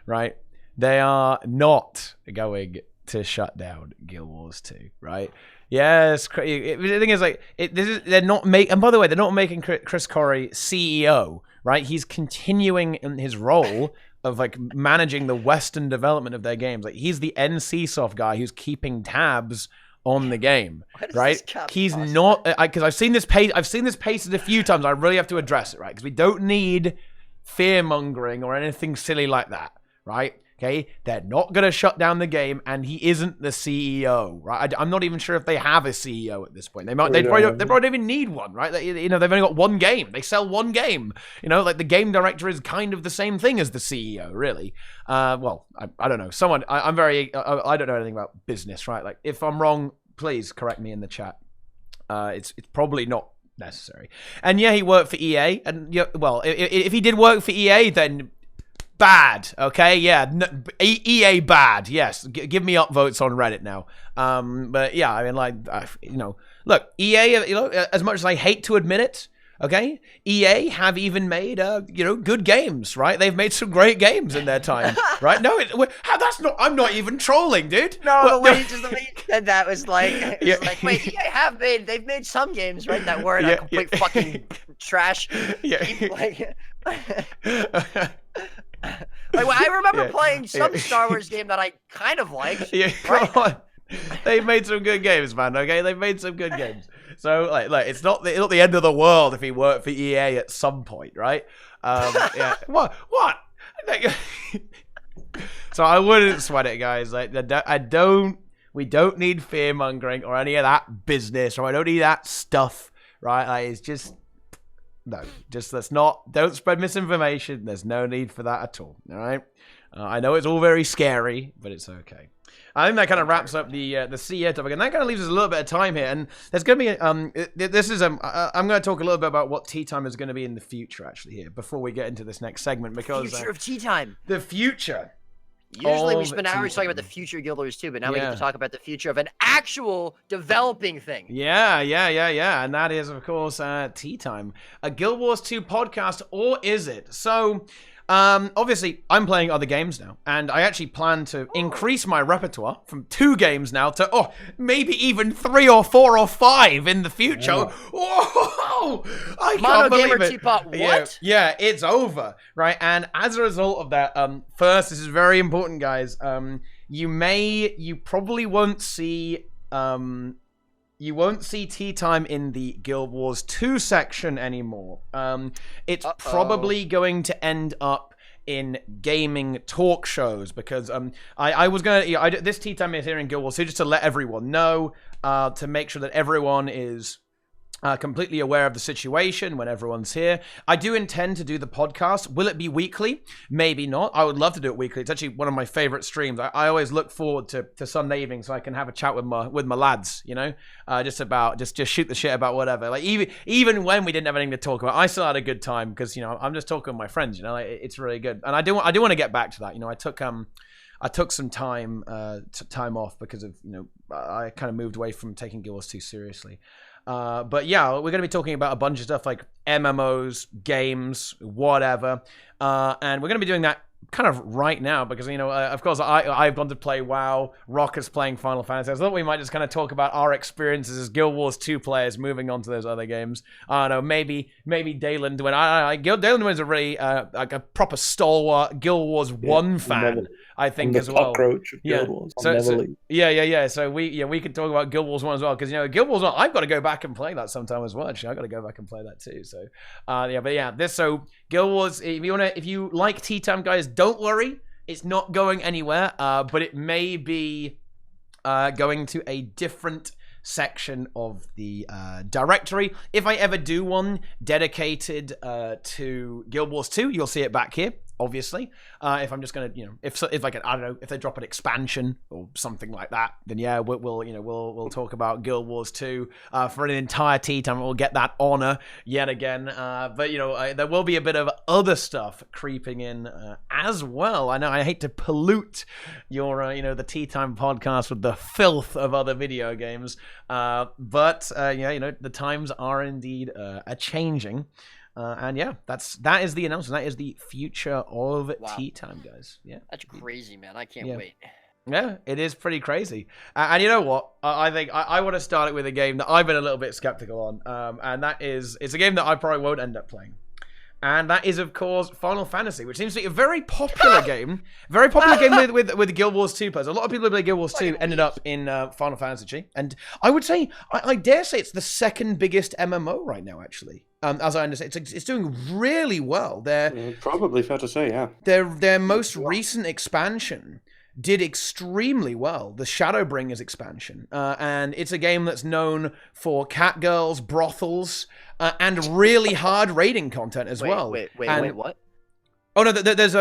right? They are not going to shut down Guild Wars 2, right? Yes, the thing is, like, they're not making. And by the way, they're not making Chris Corey CEO, right? He's continuing in his role of like managing the Western development of their games. Like, he's the NCSoft guy who's keeping tabs on the game, right? He's not, because I've seen this page. I've seen this pasted a few times. I really have to address it, right? Because we don't need fear mongering or anything silly like that, right? Okay, they're not going to shut down the game, and he isn't the CEO, right? I'm not even sure if they have a CEO at this point. They probably don't even need one, right? They've only got one game. They sell one game. Like the game director is kind of the same thing as the CEO, really. Well, I don't know. I don't know anything about business, right? Like, if I'm wrong, please correct me in the chat. It's probably not necessary. And yeah, he worked for EA, and well, if he did work for EA, then bad, okay? Yeah, EA bad. Yes, give me upvotes on Reddit now. But yeah, I mean, like, look, EA. As much as I hate to admit it, okay, EA have even made good games, right? They've made some great games in their time, right? No, that's not. I'm not even trolling, dude. No, the way you said that was like, wait, EA they've made some games, right? That weren't a complete fucking trash. Yeah. I remember playing some Star Wars game that I kind of liked. Yeah, come on. They've made some good games, man. Okay, they've made some good games. So, like, it's not the end of the world if he worked for EA at some point, right? Yeah. What? So I wouldn't sweat it, guys. Like, we don't need fear mongering or any of that business, or I don't need that stuff, right? Like, it's just. No, don't spread misinformation. There's no need for that at all. All right. I know it's all very scary, but it's okay. I think that kind of wraps up the CEO topic, and that kind of leaves us a little bit of time here. And there's going to be I'm going to talk a little bit about what Tea Time is going to be in the future, actually, here before we get into this next segment, because future of Tea Time. The future. Usually we spend hours talking about the future of Guild Wars 2, but now we get to talk about the future of an actual developing thing. Yeah. And that is, of course, Tea Time, a Guild Wars 2 podcast, or is it? So, obviously, I'm playing other games now, and I actually plan to increase my repertoire from 2 games now to, maybe even 3 or 4 or 5 in the future. Whoa! I can't believe it. TeaPot, what? Yeah, it's over, right? And as a result of that, first, this is very important, guys. You probably won't see, you won't see Tea Time in the Guild Wars 2 section anymore. It's probably going to end up in gaming talk shows, because I was gonna this Tea Time is here in Guild Wars 2 just to let everyone know, to make sure that everyone is completely aware of the situation when everyone's here. I do intend to do the podcast. Will it be weekly? Maybe not. I would love to do it weekly. It's actually one of my favorite streams. I always look forward to Sunday evening so I can have a chat with my lads, just shoot the shit about whatever. Like, even when we didn't have anything to talk about, I still had a good time, because I'm just talking with my friends. It's really good, and I do want to get back to that. I took some time off because of I kind of moved away from taking Guild Wars 2 seriously. But yeah, we're going to be talking about a bunch of stuff like MMOs, games, whatever. And we're going to be doing that kind of right now, because, of course, I've gone to play WoW. Roca's playing Final Fantasy. I thought we might just kind of talk about our experiences as Guild Wars 2 players moving on to those other games. I don't know, maybe Daelin, Dwin. Daelin Dwin's a really, like a proper stalwart Guild Wars 1 fan. I think, as well. Cockroach of Guild Wars. So we could talk about Guild Wars 1 as well, because Guild Wars 1, I've got to go back and play that sometime as well. Actually, I've got to go back and play that too. So Guild Wars. If you like Tea Time, guys, don't worry, it's not going anywhere. But it may be going to a different section of the directory. If I ever do one dedicated to Guild Wars 2, you'll see it back here. obviously. If I'm just gonna, if I can, I don't know, if they drop an expansion or something like that, then yeah, we'll talk about Guild Wars 2 for an entire tea time. We'll get that honor yet again. But there will be a bit of other stuff creeping in as well. I know I hate to pollute your the Tea Time podcast with the filth of other video games, but the times are indeed a changing. And yeah, that is the announcement. That is the future of Tea Time, guys. Yeah, that's crazy, man. I can't wait. Yeah, it is pretty crazy. And you know what? I think I want to start it with a game that I've been a little bit skeptical on, and it's a game that I probably won't end up playing. And that is, of course, Final Fantasy, which seems to be a very popular game. Very popular game with Guild Wars 2 players. A lot of people who play Guild Wars 2 ended up in Final Fantasy. And I would say, I dare say it's the second biggest MMO right now, actually. As I understand, it's doing really well. Probably fair to say, yeah. Their most recent expansion did extremely well, the Shadowbringers expansion. And it's a game that's known for catgirls, brothels, and really hard raiding content as well. Wait, what? Oh no, there's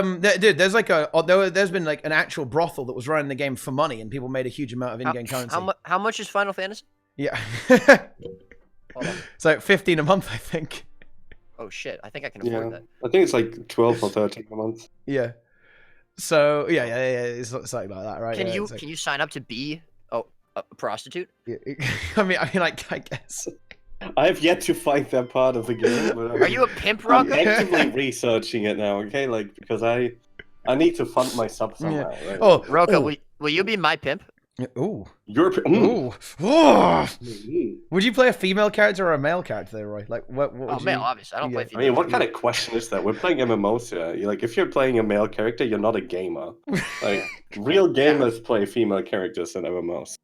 been like an actual brothel that was running the game for money, and people made a huge amount of in-game currency. How much is Final Fantasy? Yeah. It's like 15 a month, I think. Oh shit, I think I can afford that. I think it's like 12 or 13 a month. Yeah. So yeah, it's something like that, right? Can you sign up to be a prostitute? Yeah. I mean, I guess. I have yet to find that part of the game. But Are you a pimp, Roca? I'm actively researching it now, okay? Like, because I need to fund my sub somehow. Yeah. Right? Oh, Roca, will you be my pimp? Ooh. You're Ooh. Would you play a female character or a male character there, Roy? Like, what would you... male, obviously. I don't play female. I mean, what kind of question is that? We're playing MMOs here. If you're playing a male character, you're not a gamer. Like, real gamers play female characters in MMOs.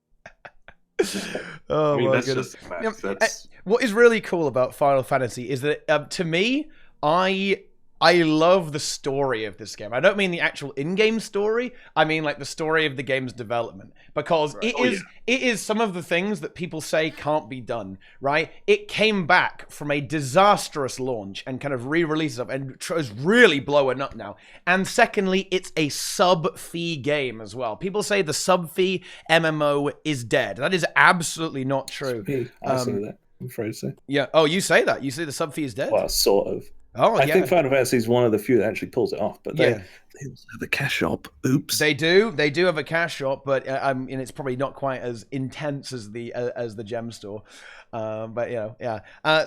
Oh, my goodness. What is really cool about Final Fantasy is that, to me, I love the story of this game. I don't mean the actual in-game story. I mean like the story of the game's development, because it is some of the things that people say can't be done, right? It came back from a disastrous launch and kind of re-releases it and is really blowing up now. And secondly, it's a sub-fee game as well. People say the sub-fee MMO is dead. That is absolutely not true. I say that, I'm afraid to say. Yeah. Oh, you say that? You say the sub-fee is dead? Well, sort of. Oh, I think Final Fantasy is one of the few that actually pulls it off, but they also have a cash shop. Oops. They do have a cash shop, but and it's probably not quite as intense as the gem store. But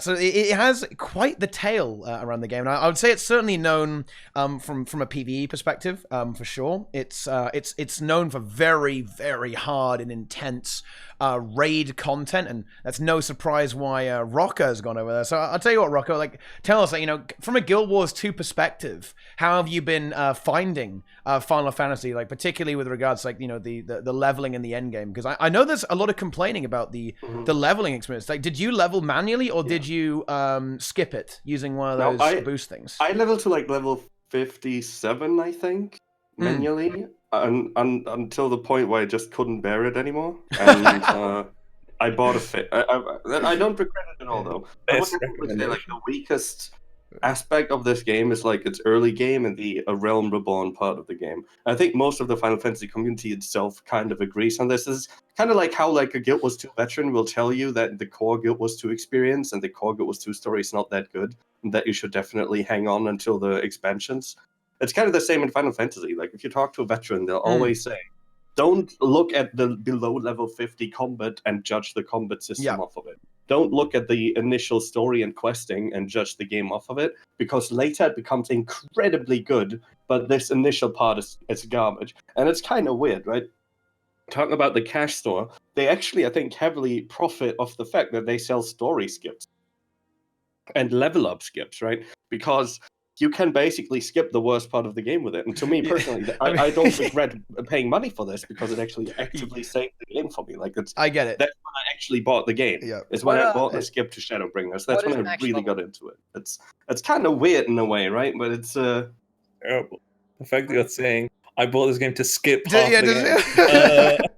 so it has quite the tail around the game. And I would say it's certainly known from a PvE perspective, for sure. It's known for very, very hard and intense raid content, and that's no surprise why Roca has gone over there. So I'll tell you what, Roca, like, tell us, from a Guild Wars 2 perspective, how have you been finding Final Fantasy, like particularly with regards to, like, the leveling in the end game? Because I know there's a lot of complaining about the leveling experience. Like, did you level manually, or did you skip it using one of those boost things? I leveled to like level 57, I think, manually. Until the point where I just couldn't bear it anymore, and I bought a fit. I don't regret it at all, though. I would definitely say, like, the weakest aspect of this game is like its early game and the Realm Reborn part of the game. I think most of the Final Fantasy community itself kind of agrees on this. It's kind of like how like a Guild Wars 2 veteran will tell you that the core Guild Wars 2 experience and the core Guild Wars 2 story is not that good, and that you should definitely hang on until the expansions. It's kind of the same in Final Fantasy. Like, if you talk to a veteran, they'll always say, don't look at the below level 50 combat and judge the combat system off of it. Don't look at the initial story and questing and judge the game off of it, because later it becomes incredibly good, but this initial part is garbage. And it's kind of weird, right? Talking about the cash store, they actually, I think, heavily profit off the fact that they sell story skips and level up skips, right? Because you can basically skip the worst part of the game with it. And to me personally, I don't regret paying money for this, because it actually actively saved the game for me. Like, I get it. That's when I actually bought the game. Yeah. It's when I bought the skip to Shadowbringers. That's when I really got into it. It's kind of weird in a way, right? But it's terrible. The fact that you're saying, I bought this game to skip half Yeah, the game.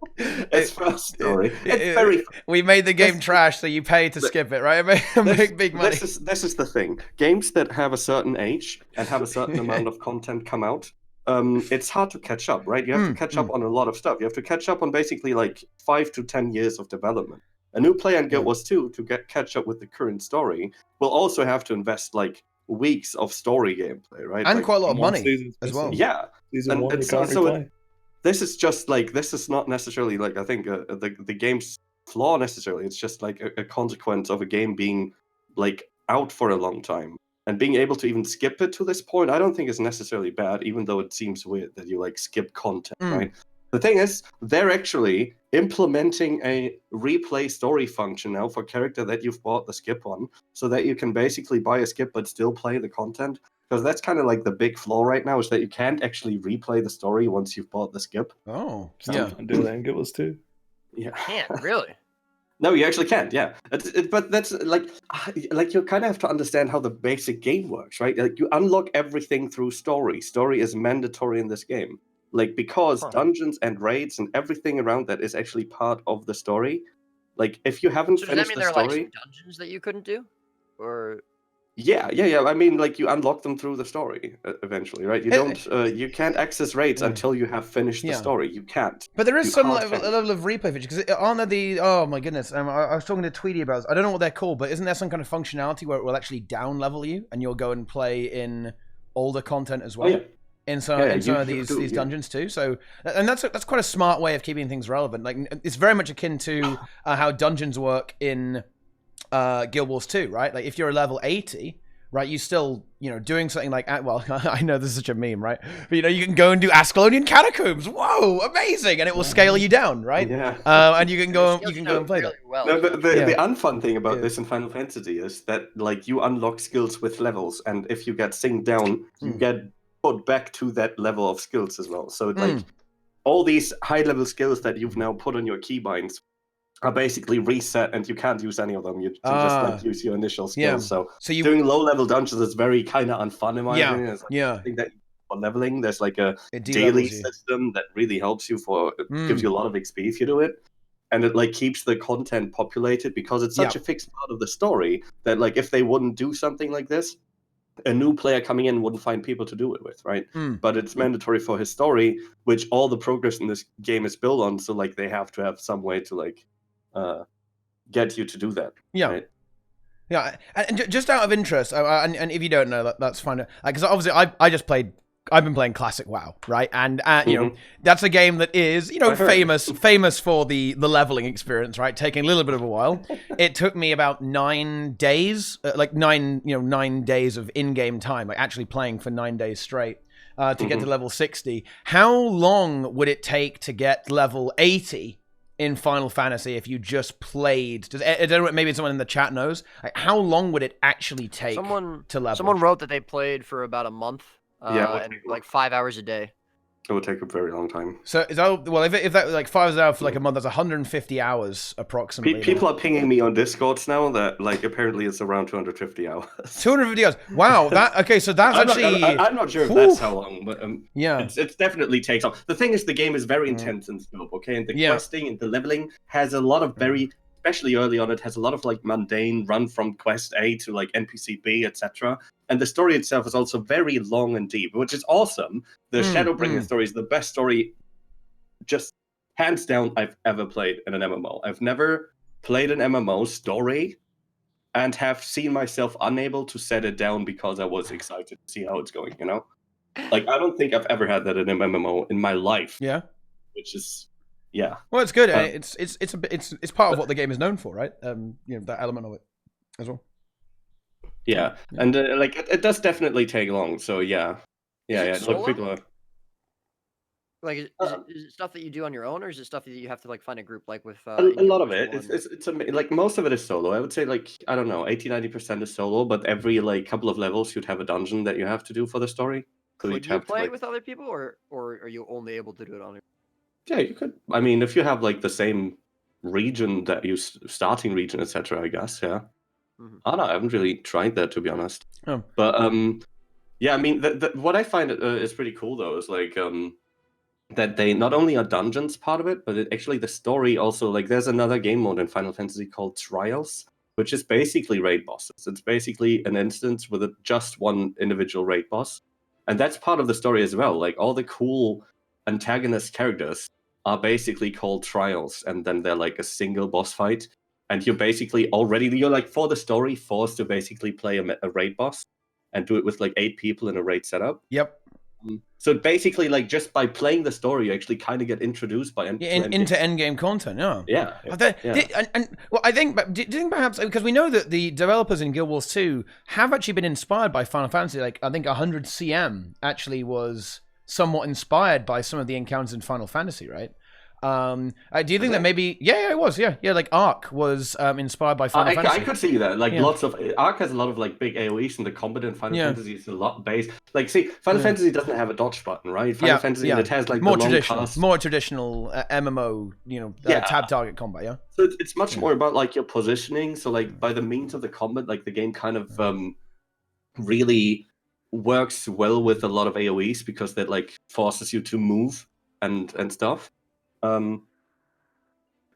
It's for story. It's very. We made the game trash, so you pay to skip it, right? Make big money. This is the thing. Games that have a certain age and have a certain amount of content come out, it's hard to catch up, right? You have to catch up on a lot of stuff. You have to catch up on basically like 5 to 10 years of development. A new player in Guild Wars 2 to catch up with the current story will also have to invest like weeks of story gameplay, right? And like, quite a lot of money as well. Yeah. Season 1 you can't replay. This is just like, this is not necessarily like, I think the game's flaw necessarily. It's just like a consequence of a game being like out for a long time. And being able to even skip it to this point, I don't think is necessarily bad, even though it seems weird that you like skip content, right? The thing is, they're actually implementing a replay story function now for character that you've bought the skip on, so that you can basically buy a skip but still play the content. Because that's kind of like the big flaw right now, is that you can't actually replay the story once you've bought the skip. Oh, yeah. I do that in Guild Wars 2. Yeah. Can't, really? No, you actually can't, yeah. But that's like you kind of have to understand how the basic game works, right? Like you unlock everything through story. Story is mandatory in this game. Like, because dungeons and raids and everything around that is actually part of the story. Like, if you haven't finished the story... Does that mean there are, like, dungeons that you couldn't do? Or... Yeah. I mean, like, you unlock them through the story, eventually, right? You don't... you can't access raids until you have finished the story. You can't. But there is some level of replay feature, because aren't there the... Oh, my goodness. I was talking to Tweety about this. I don't know what they're called, but isn't there some kind of functionality where it will actually down-level you, and you'll go and play in older content as well? Oh, yeah. In some of these dungeons too. So, and that's quite a smart way of keeping things relevant. Like, it's very much akin to how dungeons work in Guild Wars 2, right? Like, if you're a level 80, right, you still, doing something like, well, I know this is such a meme, right? But, you can go and do Ascalonian Catacombs. Whoa, amazing. And it will scale you down, right? Yeah. And you can go and play that. Well. No, the unfun thing about this in Final Fantasy is that, like, you unlock skills with levels, and if you get synced down, you get put back to that level of skills as well. So like all these high level skills that you've now put on your keybinds are basically reset, and you can't use any of them. You just like use your initial skills. So you doing low level dungeons is very kind of unfun in my opinion. It's like, I think that for leveling, there's like a daily system that really helps you gives you a lot of XP if you do it. And it like keeps the content populated, because it's such a fixed part of the story that, like, if they wouldn't do something like this, a new player coming in wouldn't find people to do it with, right? But it's mandatory for his story, which all the progress in this game is built on. So like they have to have some way to like get you to do that. Yeah. Right? Yeah. And just out of interest, and if you don't know, that's fine. Because obviously I've been playing classic WoW, right? And that's a game that is, famous for the leveling experience, right? Taking a little bit of a while. It took me about 9 days, 9 days of in-game time, like actually playing for 9 days straight to get to level 60. How long would it take to get level 80 in Final Fantasy if you just played? I don't know, maybe someone in the chat knows. Like, how long would it actually take to level? Someone wrote that they played for about a month. And like 5 hours a day. It would take a very long time. So if that like 5 hours for like a month, that's 150 hours approximately. People are pinging me on Discords now that like apparently it's around 250 hours. 250 hours. Wow. So that's I'm not sure if that's how long, but it definitely takes off. The thing is, the game is very intense in scope. Okay, and the questing and the leveling has a lot of especially early on, it has a lot of like mundane run from quest A to like NPC B, etc. And the story itself is also very long and deep, which is awesome. The Shadowbringer story is the best story, just hands down, I've ever played in an MMO. I've never played an MMO story and have seen myself unable to set it down because I was excited to see how it's going, Like, I don't think I've ever had that in an MMO in my life. Yeah. Which is... Yeah. Well, it's good. It's part of what the game is known for, right? That element of it as well. Yeah, and like it does definitely take long. So yeah. Look, people are... Like, is it stuff that you do on your own, or is it stuff that you have to like find a group like with? A lot of it. It's like most of it is solo. I would say like, I don't know, 80-90% is solo, but every like couple of levels you'd have a dungeon that you have to do for the story. So Could you play with other people, or are you only able to do it on your? Yeah, you could. I mean, if you have like the same region that you starting region, etc. I guess, yeah. I don't know. I haven't really tried that, to be honest. Oh. But yeah, I mean, what I find is pretty cool though is like that they not only are dungeons part of it, but actually the story also, like there's another game mode in Final Fantasy called Trials, which is basically raid bosses. It's basically an instance with just one individual raid boss. And that's part of the story as well. Like all the cool antagonist characters are basically called Trials, and then they're like a single boss fight. And you're basically you're like for the story forced to basically play a raid boss and do it with like 8 people in a raid setup. Yep. So basically, like just by playing the story, you actually kind of get introduced into endgame content. Yeah. Well, I think, but do you think perhaps because we know that the developers in Guild Wars 2 have actually been inspired by Final Fantasy. Like I think 100 CM actually was somewhat inspired by some of the encounters in Final Fantasy, right? Do you think that maybe it was like Arc was inspired by Final Fantasy? I could see that lots of Arc has a lot of like big AoEs, and the combat in Final Fantasy is a lot based. Like Final Fantasy doesn't have a dodge button, right? Final Fantasy it has like more traditional MMO, tab target combat. Yeah, so it's much more about like your positioning. So like by the means of the combat, like the game kind of really works well with a lot of AoEs because that like forces you to move and stuff. I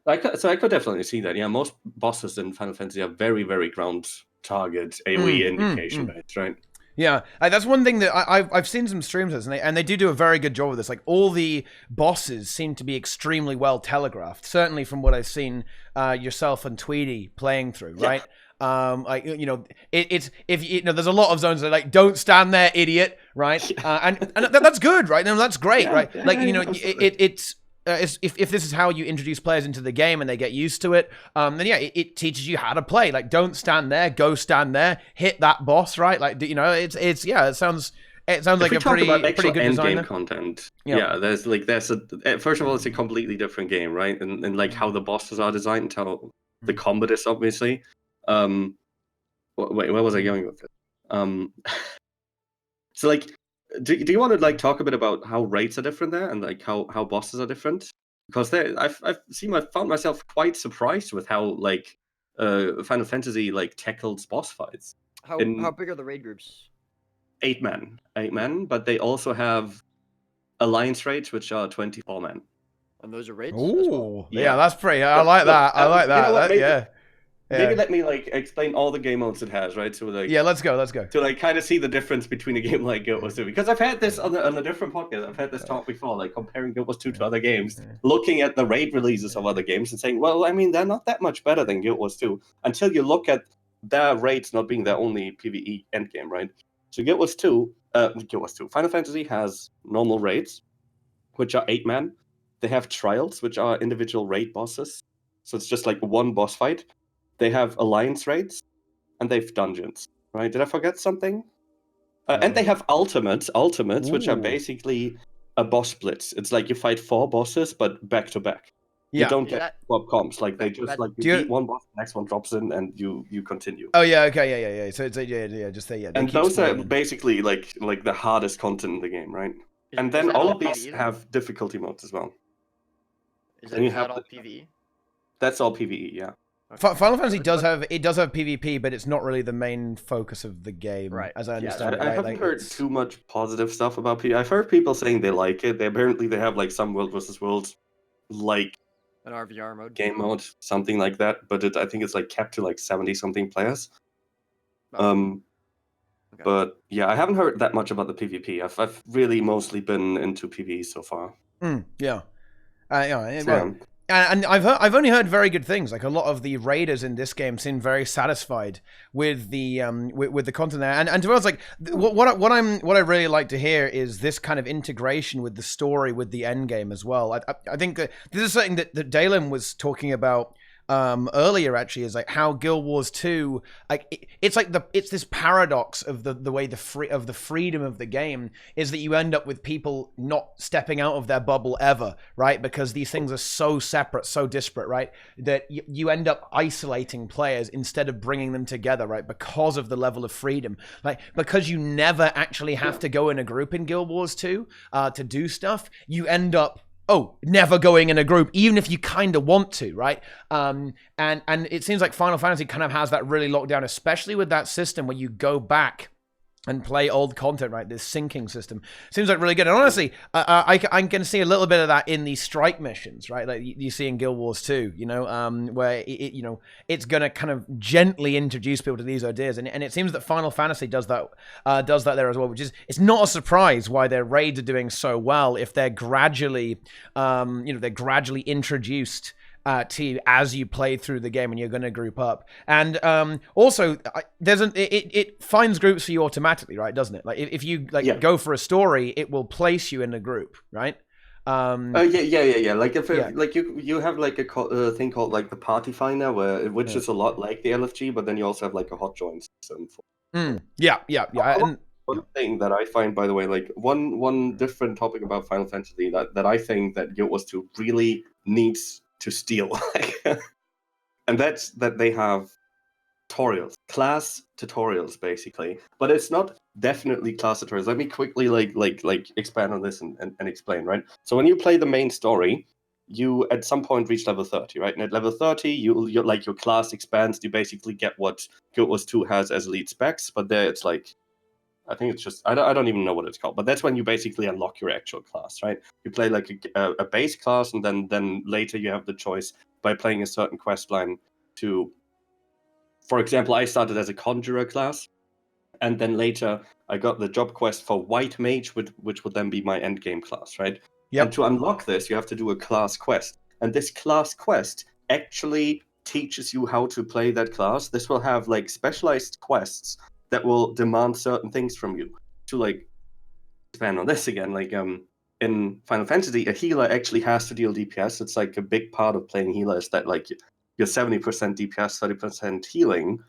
could definitely see that. Yeah, most bosses in Final Fantasy are very, very ground target AoE indication based, right? Yeah, that's one thing that I've seen some streams of, and they do a very good job with this. Like all the bosses seem to be extremely well telegraphed. Certainly from what I've seen yourself and Tweedy playing through, right? It's there's a lot of zones that are like don't stand there, idiot, right? And that's good, right? And that's great, right? Like it's. If this is how you introduce players into the game and they get used to it, then it teaches you how to play. Like, don't stand there, go stand there, hit that boss, right? Like, it sounds like a pretty good design. Game content. Yeah, there's first of all, it's a completely different game, right? And like how the bosses are designed and how the combat is obviously. Wait, where was I going with it? So like. Do you want to like talk a bit about how raids are different there and like how bosses are different? Because I've found myself quite surprised with how like Final Fantasy like tackles boss fights. How big are the raid groups? 8 men, but they also have alliance raids which are 24 men. And those are raids? Ooh, yeah, that's pretty. I like that. I like that. Maybe let me like explain all the game modes it has, right? So like let's go. To like kind of see the difference between a game like Guild Wars 2, because I've had this on a different podcast. I've had this talk before, like comparing Guild Wars 2 to other games, looking at the raid releases of other games and saying, well, I mean, they're not that much better than Guild Wars 2 until you look at their raids not being their only PvE endgame, right? So Guild Wars 2, Final Fantasy has normal raids, which are 8 men. They have trials, which are individual raid bosses. So it's just like one boss fight. They have alliance raids, and they have dungeons. Right? Did I forget something? And they have ultimates, which are basically a boss blitz. It's like you fight 4 bosses, but back to back. You don't get swap comps. Like they just like you beat one boss, the next one drops in, and you continue. Oh yeah, okay, yeah. So it's just say And those are basically like the hardest content in the game, right? And then all of these have difficulty modes as well. Is that all PvE? That's all PvE, yeah. Final Fantasy does have PvP, but it's not really the main focus of the game, right? As I understand it. I haven't heard too much positive stuff about PvP. I've heard people saying they like it. They have like some World versus Worlds, like an RVR mode, game mode, something like that. But I think it's like capped to like 70 something players. Okay. But yeah, I haven't heard that much about the PvP. I've really mostly been into PvE so far. And I've only heard very good things. Like a lot of the raiders in this game seem very satisfied with the with the content there. And to be honest, like what I really like to hear is this kind of integration with the story, with the end game as well. I think that this is something that Daelin was talking about earlier, actually, is like how Guild Wars 2, like it's this paradox of the way the freedom of the game is that you end up with people not stepping out of their bubble ever, right? Because these things are so separate, so disparate, right? That you end up isolating players instead of bringing them together, right? Because of the level of freedom, like because you never actually have to go in a group in Guild Wars 2 to do stuff. You end up never going in a group, even if you kind of want to, right? And it seems like Final Fantasy kind of has that really locked down, especially with that system where you go back and play old content, right? This syncing system seems like really good. And honestly, I can see a little bit of that in these strike missions, right? Like you see in Guild Wars 2, where it's going to kind of gently introduce people to these ideas. And it seems that Final Fantasy does that there as well, which is, it's not a surprise why their raids are doing so well if they're gradually, introduced to you as you play through the game, and you're going to group up. And also, it finds groups for you automatically, right? Doesn't it? Like if you go for a story, it will place you in a group, right? Yeah. Like like you have like a thing called like the Party Finder, which is a lot like the LFG, but then you also have like a hot join system. One thing that I find, by the way, like one different topic about Final Fantasy that I think that Guild Wars 2 really needs to steal, and that's that they have tutorials, class tutorials, basically. But it's not definitely class tutorials. Let me quickly like expand on this and explain, right? So when you play the main story, you at some point reach level 30, right? And at level 30, you're like your class expands. You basically get what Guild Wars 2 has as elite specs, but there it's like, I think it's just, I don't even know what it's called, but that's when you basically unlock your actual class, right? You play like a base class, and then later you have the choice by playing a certain quest line to, for example, I started as a conjurer class, and then later I got the job quest for white mage, which would then be my end game class, right? Yep. And to unlock this, you have to do a class quest, and this class quest actually teaches you how to play that class. This will have like specialized quests that will demand certain things from you. To like expand on this again, like in Final Fantasy, a healer actually has to deal DPS. It's like a big part of playing healer is that like you're 70% DPS, 30% healing.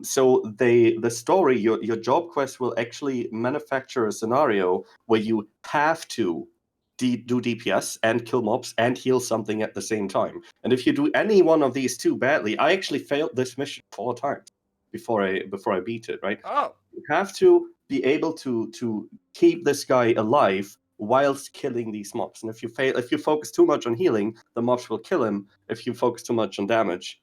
So the story, your job quest will actually manufacture a scenario where you have to do DPS and kill mobs and heal something at the same time. And if you do any one of these two badly, I actually failed this mission 4 times before I beat it, right? Oh. You have to be able to keep this guy alive whilst killing these mobs. And if you focus too much on healing, the mobs will kill him. If you focus too much on damage,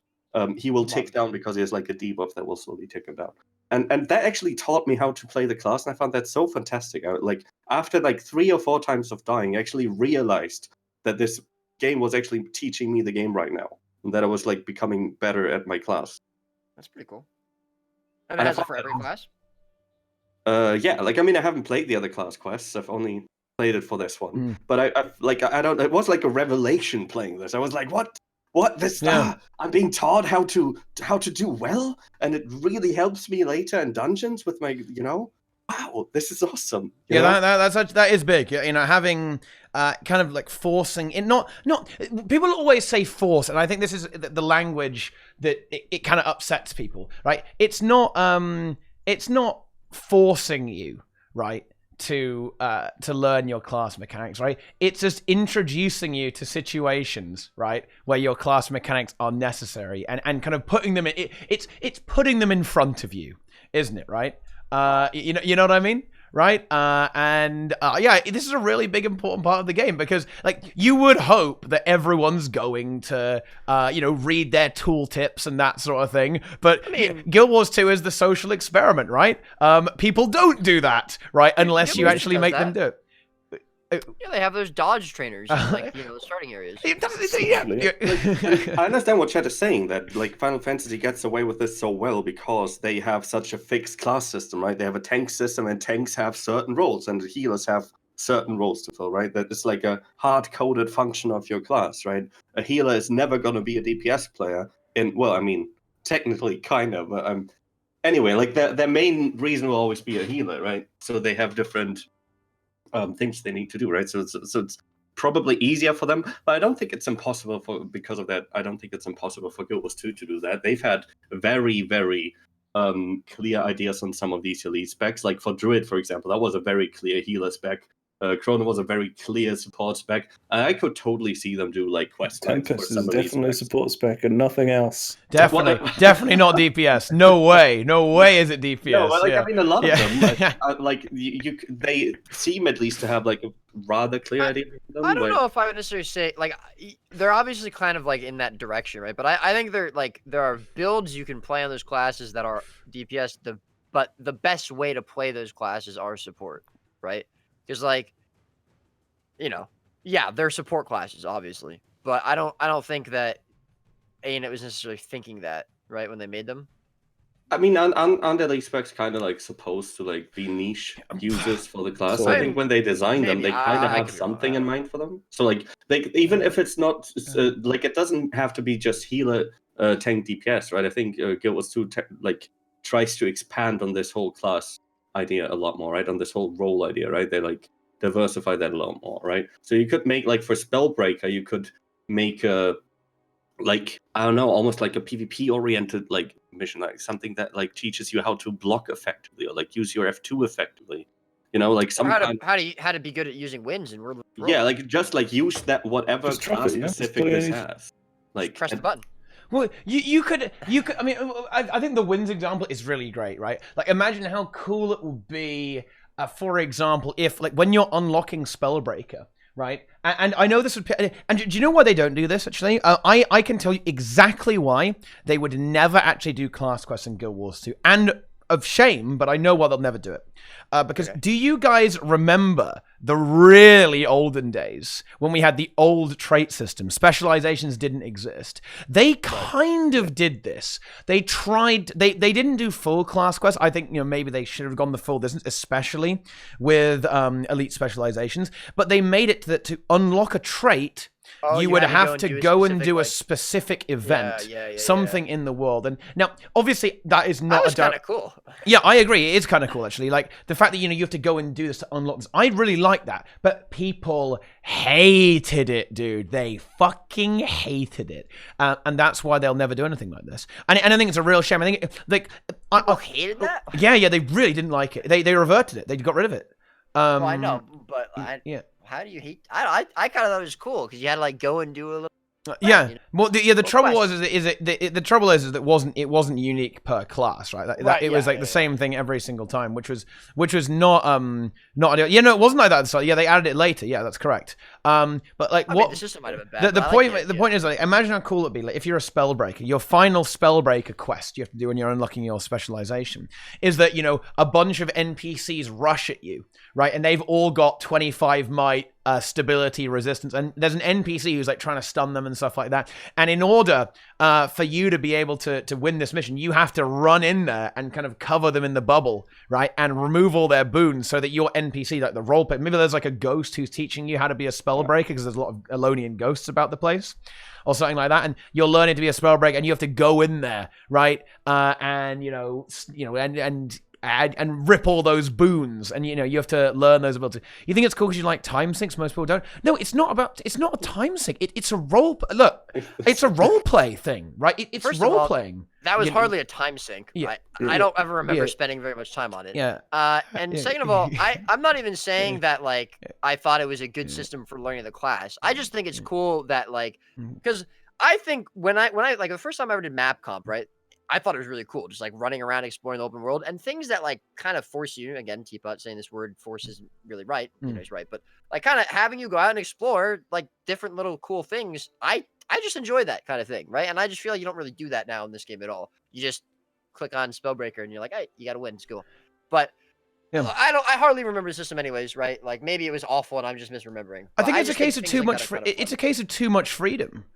he will tick down because he has like a debuff that will slowly tick him down. And that actually taught me how to play the class, and I found that so fantastic. Like after like 3 or 4 times of dying, I actually realized that this game was actually teaching me the game right now, and that I was like becoming better at my class. That's pretty cool. And it has it for every class? Yeah, like I mean, I haven't played the other class quests. I've only played it for this one. But I don't. It was like a revelation playing this. I was like, what? This? Yeah. I'm being taught how to do well, and it really helps me later in dungeons with my, Wow, this is awesome. That is big. Having kind of like forcing it. Not people always say force, and I think this is the language that it kind of upsets people, right? It's not forcing you, right, to learn your class mechanics, right? It's just introducing you to situations, right, where your class mechanics are necessary, and kind of putting them in. It's putting them in front of you, isn't it, right? You know what I mean, right? Yeah, this is a really big important part of the game, because like you would hope that everyone's going to read their tooltips and that sort of thing, but Guild Wars 2 is the social experiment, right? People don't do that, right, unless you actually make them do it. Yeah, they have those dodge trainers in, like, the starting areas. I understand what Chet is saying, that like Final Fantasy gets away with this so well because they have such a fixed class system, right? They have a tank system, and tanks have certain roles, and the healers have certain roles to fill, right? That it's like a hard-coded function of your class, right? A healer is never going to be a DPS player. Technically, kind of. But, anyway, like their main reason will always be a healer, right? So they have different things they need to do, right? So it's probably easier for them, but I don't think it's impossible because of that. I don't think it's impossible for Guild Wars 2 to do that. They've had very, very clear ideas on some of these elite specs. Like for Druid, for example, that was a very clear healer spec. Chrono was a very clear support spec. I could totally see them do like quest lines. Tempest is definitely a support spec and nothing else. Definitely not DPS. No way is it DPS. No, but I mean, a lot of them, they seem at least to have like a rather clear idea. I don't know if I would necessarily say like they're obviously kind of like in that direction, right? But I think there are builds you can play on those classes that are DPS. but the best way to play those classes are support, right? Because like, yeah, they're support classes, obviously, but I don't think that ArenaNet was necessarily thinking that, right, when they made them. I mean, aren't the specs kind of like supposed to like be niche users for the class? So I think when they design them, they kind of have something in mind for them. So like, even if it's not like, it doesn't have to be just healer, tank, DPS, right? I think Guild Wars 2 like tries to expand on this whole class idea a lot more, right? On this whole role idea, right? They like diversify that a lot more, right? So you could make like for Spellbreaker, you could make a like, I don't know, almost like a PvP oriented like mission, like something that like teaches you how to block effectively or like use your F2 effectively. Like some how to be good at using wins and World of Warcraft. Yeah, like just like use that whatever class specific this has. Like just press the button. Well, you could. I mean, I think the wins example is really great, right? Like, imagine how cool it would be, for example, if like when you're unlocking Spellbreaker, right? And I know this would. And do you know why they don't do this? Actually, I can tell you exactly why they would never actually do class quests in Guild Wars 2, and of shame, but I know why they'll never do it. Because do you guys remember the really olden days when we had the old trait system? Specializations didn't exist. They kind of did this. They tried. They didn't do full class quests. I think maybe they should have gone the full distance, especially with elite specializations. But they made it that to unlock a trait, you would have to go and do a specific event, something in the world. And now, obviously, that is not. That was kind of cool. Yeah, I agree. It is kind of cool, actually. Like the fact that you have to go and do this to unlock this. I really like that, but people hated it, dude. They fucking hated it, and that's why they'll never do anything like this. And I think it's a real shame. I think people hated that. Yeah, they really didn't like it. They reverted it. They got rid of it. Well, I know, but how do you hate? I kind of thought it was cool because you had to like go and do a little. Yeah. Well, the trouble was the trouble is that it wasn't unique per class, right? It was like the same thing every single time, which was not ideal. Yeah, no, it wasn't like that at the start. Yeah, they added it later. Yeah, that's correct. But like the system might have been bad. The point is, like, imagine how cool it'd be. Like, if you're a Spellbreaker, your final Spellbreaker quest you have to do when you're unlocking your specialization is that a bunch of NPCs rush at you, right? And they've all got 25 might, stability, resistance, and there's an NPC who's like trying to stun them and stuff like that. And in order for you to be able to win this mission, you have to run in there and kind of cover them in the bubble, right? And remove all their boons so that your NPC, like the roleplay, maybe there's like a ghost who's teaching you how to be a Spellbreaker because there's a lot of Elonian ghosts about the place, or something like that, and you're learning to be a Spellbreaker, and you have to go in there, right? And rip all those boons, and you have to learn those abilities. You think it's cool because you like time sinks? Most people don't. No, it's not a time sink. It's a role. Look, it's a role play thing, right? It's role playing. That was hardly a time sink. Yeah. I don't ever remember spending very much time on it. Yeah. And second of all, I'm not even saying that like I thought it was a good system for learning the class. I just think it's cool that like because I think when I like the first time I ever did map comp, right? I thought it was really cool, just like running around exploring the open world and things that like kind of force you. Again, Teapot saying this word "force" isn't really right. He's right, but like kind of having you go out and explore like different little cool things. I just enjoy that kind of thing, right? And I just feel like you don't really do that now in this game at all. You just click on Spellbreaker and you're like, hey, you got to win. It's cool. But I hardly remember the system anyways, right? Like maybe it was awful and I'm just misremembering. I think it's a case of too much. It's a case of too much freedom.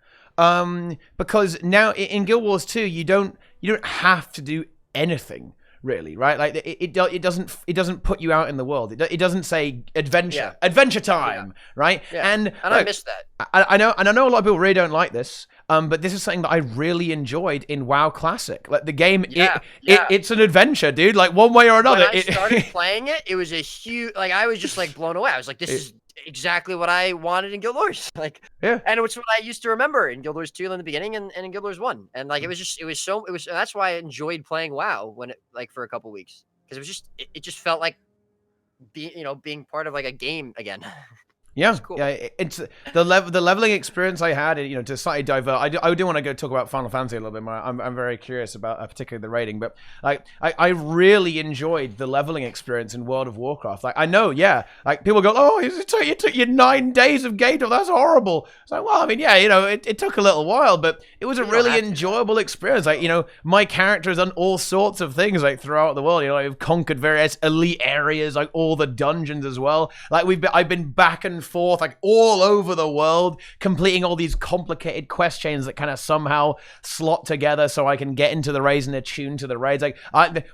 Because now in Guild Wars 2, you don't have to do anything really, right? Like it doesn't put you out in the world. It doesn't say adventure time, right? Yeah. And look, I missed that. I know a lot of people really don't like this. But this is something that I really enjoyed in WoW Classic. Like the game, it's an adventure, dude. Like one way or another. When I started playing it, it was a huge. Like I was just like blown away. I was like, this is exactly what I wanted in Guild Wars. Like, and it's what I used to remember in Guild Wars 2 in the beginning and in Guild Wars 1. And like, that's why I enjoyed playing WoW when it, like for a couple weeks. Cause it was just, it just felt like being part of like a game again. Yeah, cool. yeah. It's the leveling experience I had. You know, to slightly divert, I do want to go talk about Final Fantasy a little bit more. I'm very curious about particularly the rating, but like I really enjoyed the leveling experience in World of Warcraft. Like I know, yeah, like people go, oh, it took you 9 days of game time. That's horrible. It's like, well, I mean, yeah, you know, it took a little while, but it was a really enjoyable experience. Like, you know, my character has done all sorts of things like throughout the world. You know, I've conquered various elite areas, like all the dungeons as well. Like I've been back and forth, like all over the world, completing all these complicated quest chains that kind of somehow slot together so I can get into the raids and attune to the raids. Like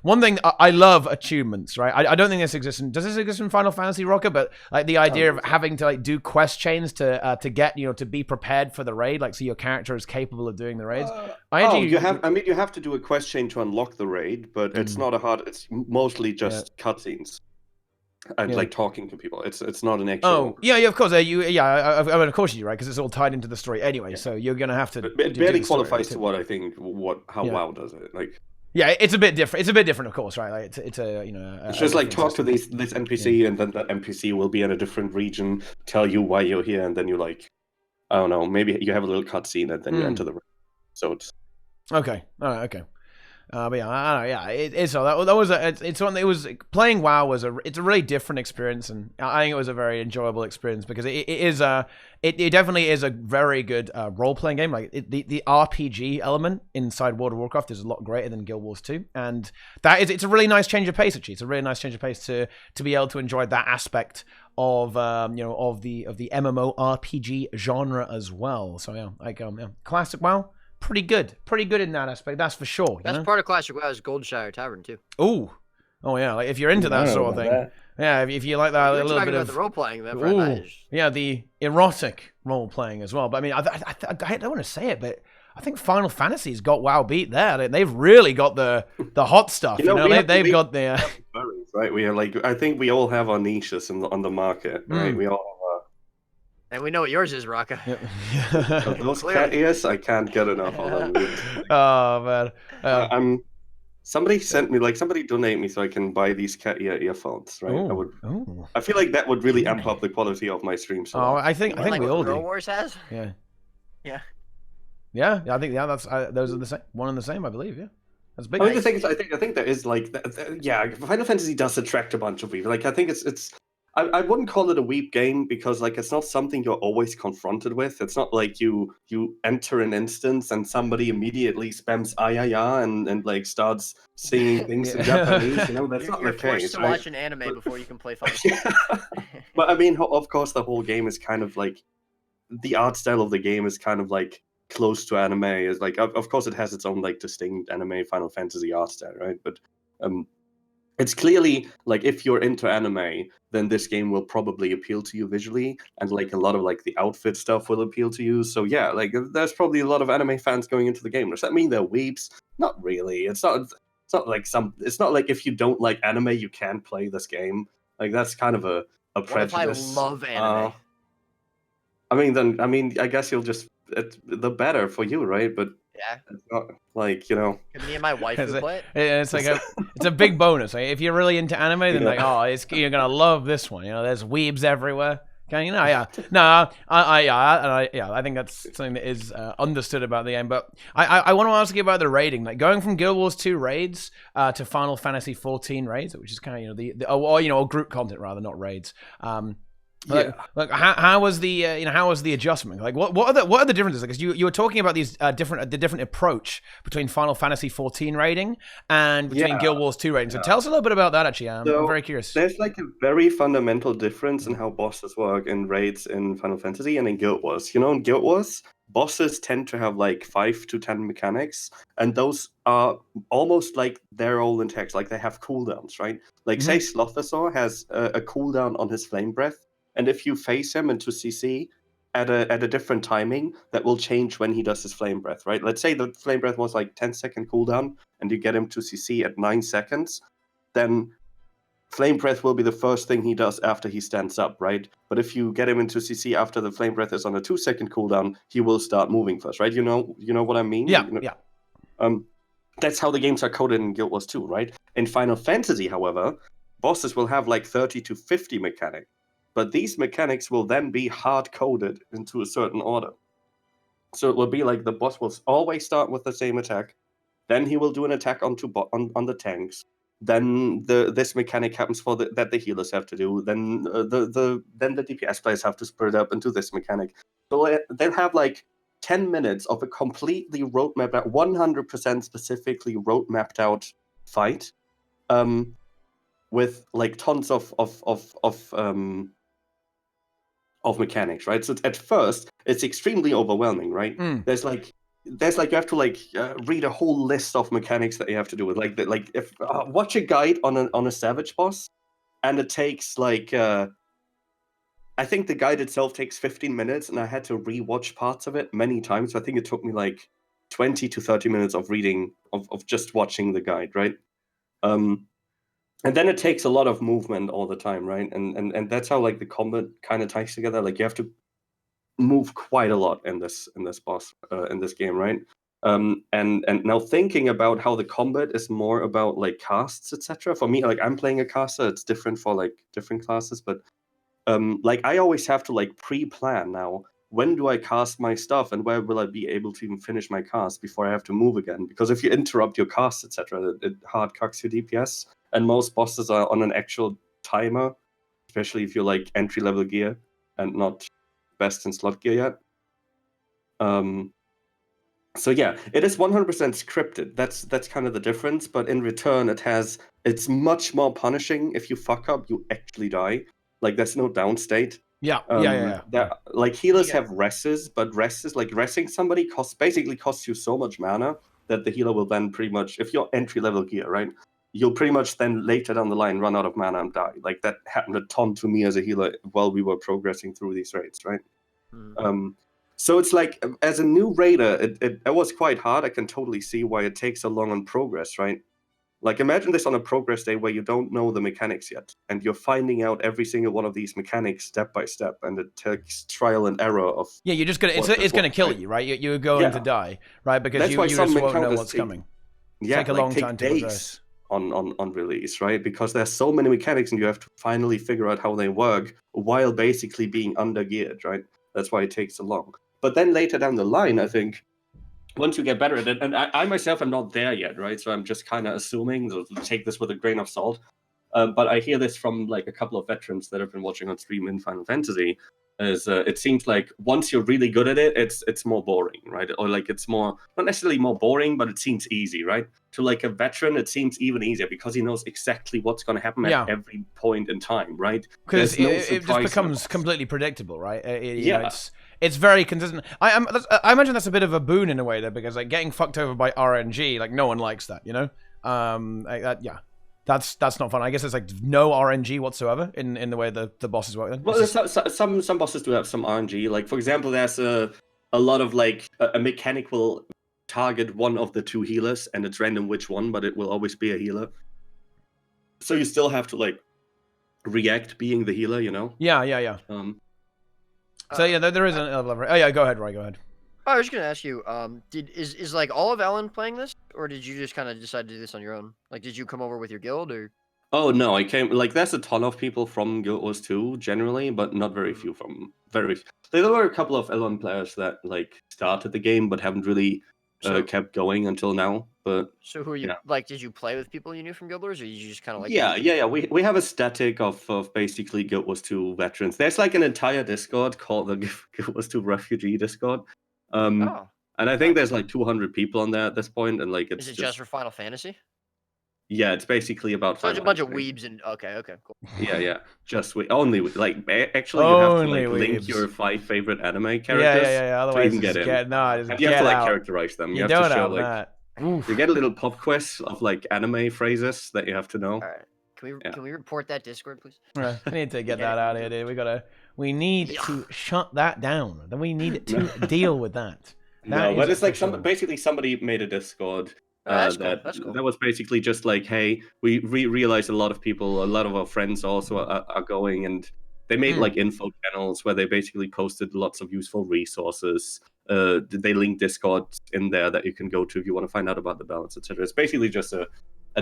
one thing I love attunements, right? I don't think this exists does this exist in Final Fantasy, Roca? But like the idea of having to like do quest chains to get, you know, to be prepared for the raid, like so your character is capable of doing the raids. You have to do a quest chain to unlock the raid, but it's not it's mostly just cutscenes. And like talking to people, it's not an actual. Oh yeah, of course. I mean, of course you're right, because it's all tied into the story anyway. Yeah. So you're gonna have to. But it barely qualifies to what I think. How WoW does it? Like. Yeah, it's a bit different. It's a bit different, of course, right? Like it's a you know. It's just like talk to this NPC, and then that NPC will be in a different region, tell you why you're here, and then you're like, I don't know, maybe you have a little cutscene, and then you enter the room. So it's okay. All right. Okay. But yeah, I don't know. Yeah, it's so that was it's one. It was playing WoW it's a really different experience, and I think it was a very enjoyable experience because it definitely is a very good role playing game. Like the RPG element inside World of Warcraft is a lot greater than Guild Wars 2, and it's a really nice change of pace. Actually, it's a really nice change of pace to be able to enjoy that aspect of of the MMO RPG genre as well. So yeah, like classic WoW. Pretty good in that aspect. That's for sure. That's part of Classic WoW is Goldshire Tavern too. Oh yeah. Like if you're into that sort of thing, yeah. If you like that, a little bit of the role playing, yeah, the erotic role playing as well. But I mean, I don't want to say it, but I think Final Fantasy's got WoW beat there. They've really got the hot stuff. You know, they've got the right. We are like, I think we all have our niches on the market, right? We all. And we know what yours is, Roca. Yep. Those cat ears, I can't get enough of them. Oh man! Somebody sent me, somebody donate me so I can buy these cat ear earphones, right? Ooh. I feel like that would really amp up the quality of my stream. So I think we all do. Girl Wars has. Yeah. Yeah. I think that's those are the same, one and the same, I believe. Yeah. That's big. I mean, the thing is, I think there is Final Fantasy does attract a bunch of people. Like I think it's. I wouldn't call it a weep game because it's not something you're always confronted with. It's not like you enter an instance and somebody immediately spams ayaya and starts singing things in Japanese. You know, that's not the case. You're forced to watch an anime before you can play Final Fantasy. But I mean, of course, the whole game is kind of the art style of the game is kind of close to anime. Is of course it has its own distinct anime Final Fantasy art style, right? But it's clearly if you're into anime, then this game will probably appeal to you visually, and a lot of the outfit stuff will appeal to you. So yeah, there's probably a lot of anime fans going into the game. Does that mean they're weeps? Not really. It's not like if you don't like anime, you can't play this game. That's kind of a prejudice. What if I love anime? I guess you'll just the better for you, right? But yeah, it's not Can me and my wife would play it. It's it's a big bonus. If you're really into anime, then you're gonna love this one. You know, there's weebs everywhere. Okay, I think that's something that is understood about the game. But I want to ask you about the raiding, going from Guild Wars 2 raids to Final Fantasy 14 raids, which is kind of group content rather, not raids. How was the adjustment? What are the differences? Because you were talking about these different approach between Final Fantasy 14 raiding and between Guild Wars 2 raiding. So tell us a little bit about that. Actually, I'm very curious. There's a very fundamental difference in how bosses work in raids in Final Fantasy and in Guild Wars. In Guild Wars, bosses tend to have 5 to 10 mechanics, and those are almost they're all in text. They have cooldowns, right? Say Slothosaur has a cooldown on his flame breath. And if you face him into CC at a different timing, that will change when he does his flame breath, right? Let's say the flame breath was 10-second cooldown, and you get him to CC at 9 seconds, then flame breath will be the first thing he does after he stands up, right? But if you get him into CC after the flame breath is on a 2-second cooldown, he will start moving first, right? You know what I mean? Yeah, That's how the games are coded in Guild Wars 2, right? In Final Fantasy, however, bosses will have 30 to 50 mechanics. but these mechanics will then be hard-coded into a certain order. So it will be like the boss will always start with the same attack, then he will do an attack on the tanks. Then this mechanic happens that the healers have to do. Then the DPS players have to split up into this mechanic. So they'll have like 10 minutes of a completely roadmapped out, 100% specifically roadmapped out fight, with like tons of mechanics, right? So at first it's extremely overwhelming, right? There's like you have to read a whole list of mechanics that you have to do with if watch a guide on a savage boss, and it takes I think the guide itself takes 15 minutes, and I had to rewatch parts of it many times. So I think it took me like 20 to 30 minutes of reading of just watching the guide, right? And then it takes a lot of movement all the time, right? And that's how like the combat kind of ties together. Like you have to move quite a lot in this boss in this game, right? And now thinking about how the combat is more about like casts, etc. For me, like I'm playing a caster, it's different for like different classes, but like I always have to like pre-plan now. When do I cast my stuff, and where will I be able to even finish my cast before I have to move again? Because if you interrupt your cast, etc., it hard cucks your DPS. And most bosses are on an actual timer, especially if you're like entry-level gear and not best in slot gear yet. So yeah, it is 100% scripted. That's kind of the difference. But in return, it's much more punishing. If you fuck up, you actually die. Like there's no downstate. Yeah. Like healers have rests, but resting somebody basically costs you so much mana that the healer will then pretty much, if you're entry level gear, right, you'll pretty much then later down the line run out of mana and die. Like that happened a ton to me as a healer while we were progressing through these raids, right? So it's like, as a new raider, it was quite hard. I can totally see why it takes so long on progress, right? Like imagine this on a progress day where you don't know the mechanics yet, and you're finding out every single one of these mechanics step by step, and it takes trial and error of. Yeah, you're just gonna it's gonna kill you, right? You're going to die, right? Because you just won't know what's coming. Take a long time to progress on release, right? Because there's so many mechanics, and you have to finally figure out how they work while basically being under geared, right? That's why it takes so long. But then later down the line, I think, once you get better at it, and I myself am not there yet, right? So I'm just kind of assuming, so take this with a grain of salt. But I hear this from like a couple of veterans that have been watching on stream in Final Fantasy. It seems like once you're really good at it, it's more boring, right? Or like it's more, not necessarily more boring, but it seems easy, right? To like a veteran, it seems even easier because he knows exactly what's going to happen at every point in time, right? Because it just becomes completely predictable, right? You know, it's very consistent. I imagine that's a bit of a boon in a way, though, because like getting fucked over by RNG, like no one likes that, you know? That's not fun. I guess it's like no RNG whatsoever in the way the bosses work. Then. Well, some bosses do have some RNG. Like for example, there's a lot of like a mechanic will target one of the two healers, and it's random which one, but it will always be a healer. So you still have to like react being the healer, you know? Yeah. So yeah, there is an level. Oh yeah, go ahead, Roy. Go ahead. I was just gonna ask you, is like all of Ellen playing this, or did you just kind of decide to do this on your own? Like, did you come over with your guild, or? Oh no, I came. Like, there's a ton of people from Guild Wars 2 generally, but not very few from very. There were a couple of Ellen players that like started the game but haven't really kept going until now. But so who are you? Like, did you play with people you knew from Guild Wars, or did you just kind of like? Yeah. We have a static of basically Guild Wars 2 veterans. There's like an entire Discord called the Guild Wars 2 Refugee Discord. And I think there's like 200 people on there at this point, and like it's. Is it just for Final Fantasy? Yeah, it's basically about. So it's a bunch of weebs and okay, cool. Yeah, just only like actually you have to like link your 5 favorite anime characters. Yeah. Otherwise, to even get in. And you have to like out. characterize them. You have to show like that. You get a little pop quiz of like anime phrases that you have to know. All right. Can we report that Discord, please? I need to get that out of here, dude. We need to shut that down. Then we need to deal with that. But it's like basically somebody made a Discord. That's cool. That was basically just like, hey, we realized a lot of our friends also are going, and they made like info channels where they basically posted lots of useful resources. They link Discord in there that you can go to if you want to find out about the balance, etc. It's basically just a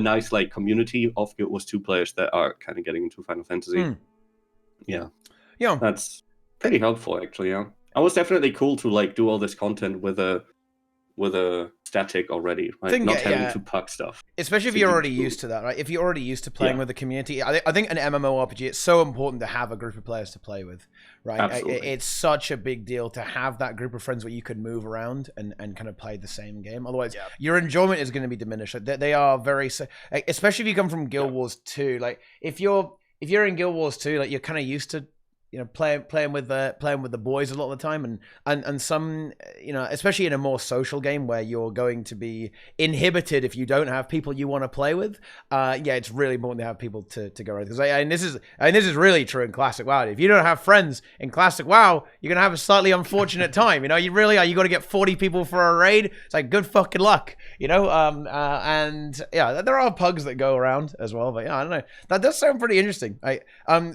nice like community of Guild Wars 2 players that are kind of getting into Final Fantasy. Yeah. Yeah, that's pretty helpful actually. Yeah, it was definitely cool to like do all this content with a static already, right? Not having to pack stuff. Especially if you're already used to that, right? If you're already used to playing with the community, I think an MMORPG, it's so important to have a group of players to play with, right? Absolutely. It's such a big deal to have that group of friends where you can move around and kind of play the same game. Otherwise, your enjoyment is going to be diminished. They are very, especially if you come from Guild Wars 2. Like if you're in Guild Wars 2, like you're kind of used to, you know, playing with the boys a lot of the time, and some, you know, especially in a more social game where you're going to be inhibited if you don't have people you want to play with. It's really important to have people to go around, because this is really true in Classic WoW. If you don't have friends in Classic WoW, you're gonna have a slightly unfortunate time. You know, you got to get 40 people for a raid. It's like good fucking luck, you know. And yeah, there are pugs that go around as well, but yeah, I don't know. That does sound pretty interesting.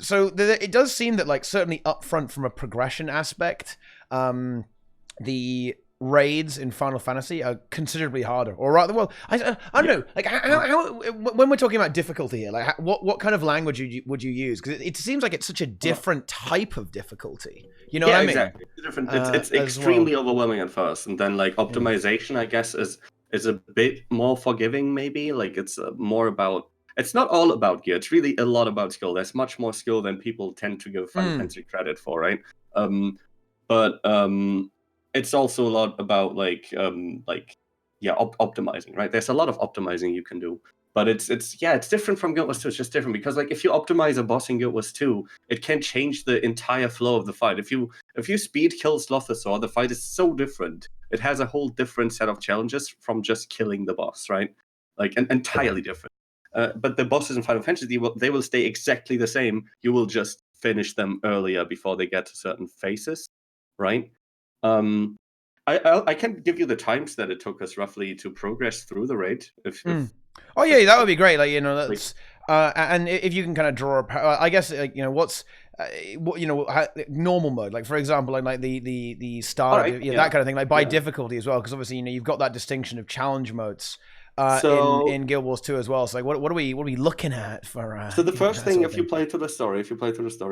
So it does seem that, like, certainly up front from a progression aspect, the raids in Final Fantasy are considerably harder, or rather, well, I don't know, like how when we're talking about difficulty here, like what kind of language would you use? Because it seems like it's such a different type of difficulty. You know what I mean? Exactly. It's different. It's extremely overwhelming at first, and then like optimization, I guess, is a bit more forgiving. Maybe like it's more about. It's not all about gear. It's really a lot about skill. There's much more skill than people tend to give Final Fantasy credit for, right? But it's also a lot about optimizing, right? There's a lot of optimizing you can do, but it's different from Guild Wars 2. It's just different because, like, if you optimize a boss in Guild Wars 2, it can change the entire flow of the fight. If you speed kill Slothosaur, the fight is so different. It has a whole different set of challenges from just killing the boss, right? Like, entirely different. But the bosses in Final Fantasy, they will stay exactly the same. You will just finish them earlier before they get to certain phases, right? I can give you the times that it took us roughly to progress through the raid. Oh yeah, that would be great. Like, you know, that's and if you can kind of draw I guess, like, you know, what's normal mode, like, for example, like the start, that kind of thing, like by difficulty as well, because obviously, you know, you've got that distinction of challenge modes. In Guild Wars 2 as well. So, like, what are we looking at for? So the first thing, if you play through the story,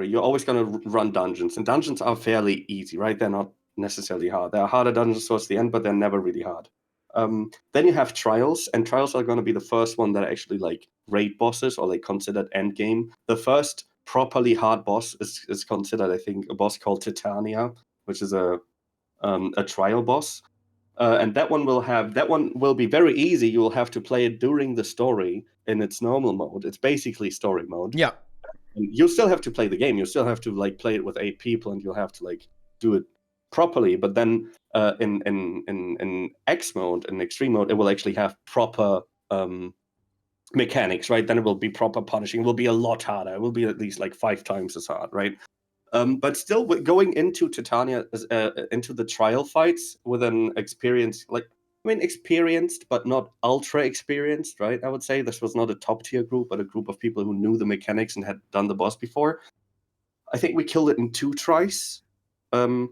you're always going to run dungeons, and dungeons are fairly easy, right? They're not necessarily hard. There are harder dungeons towards the end, but they're never really hard. Then you have trials, and trials are going to be the first one that are actually like raid bosses, or like considered end game. The first properly hard boss is considered, I think, a boss called Titania, which is a trial boss. And that one will be very easy. You will have to play it during the story in its normal mode. It's basically story mode. Yeah. And you'll still have to play the game. You still have to like play it with 8 people, and you'll have to like do it properly. But then in X mode, in extreme mode, it will actually have proper mechanics, right? Then it will be proper punishing. It will be a lot harder. It will be at least like 5 times as hard, right? But still, going into Titania, into the trial fights with an experienced, but not ultra experienced, right? I would say this was not a top tier group, but a group of people who knew the mechanics and had done the boss before. I think we killed it in 2 tries. Then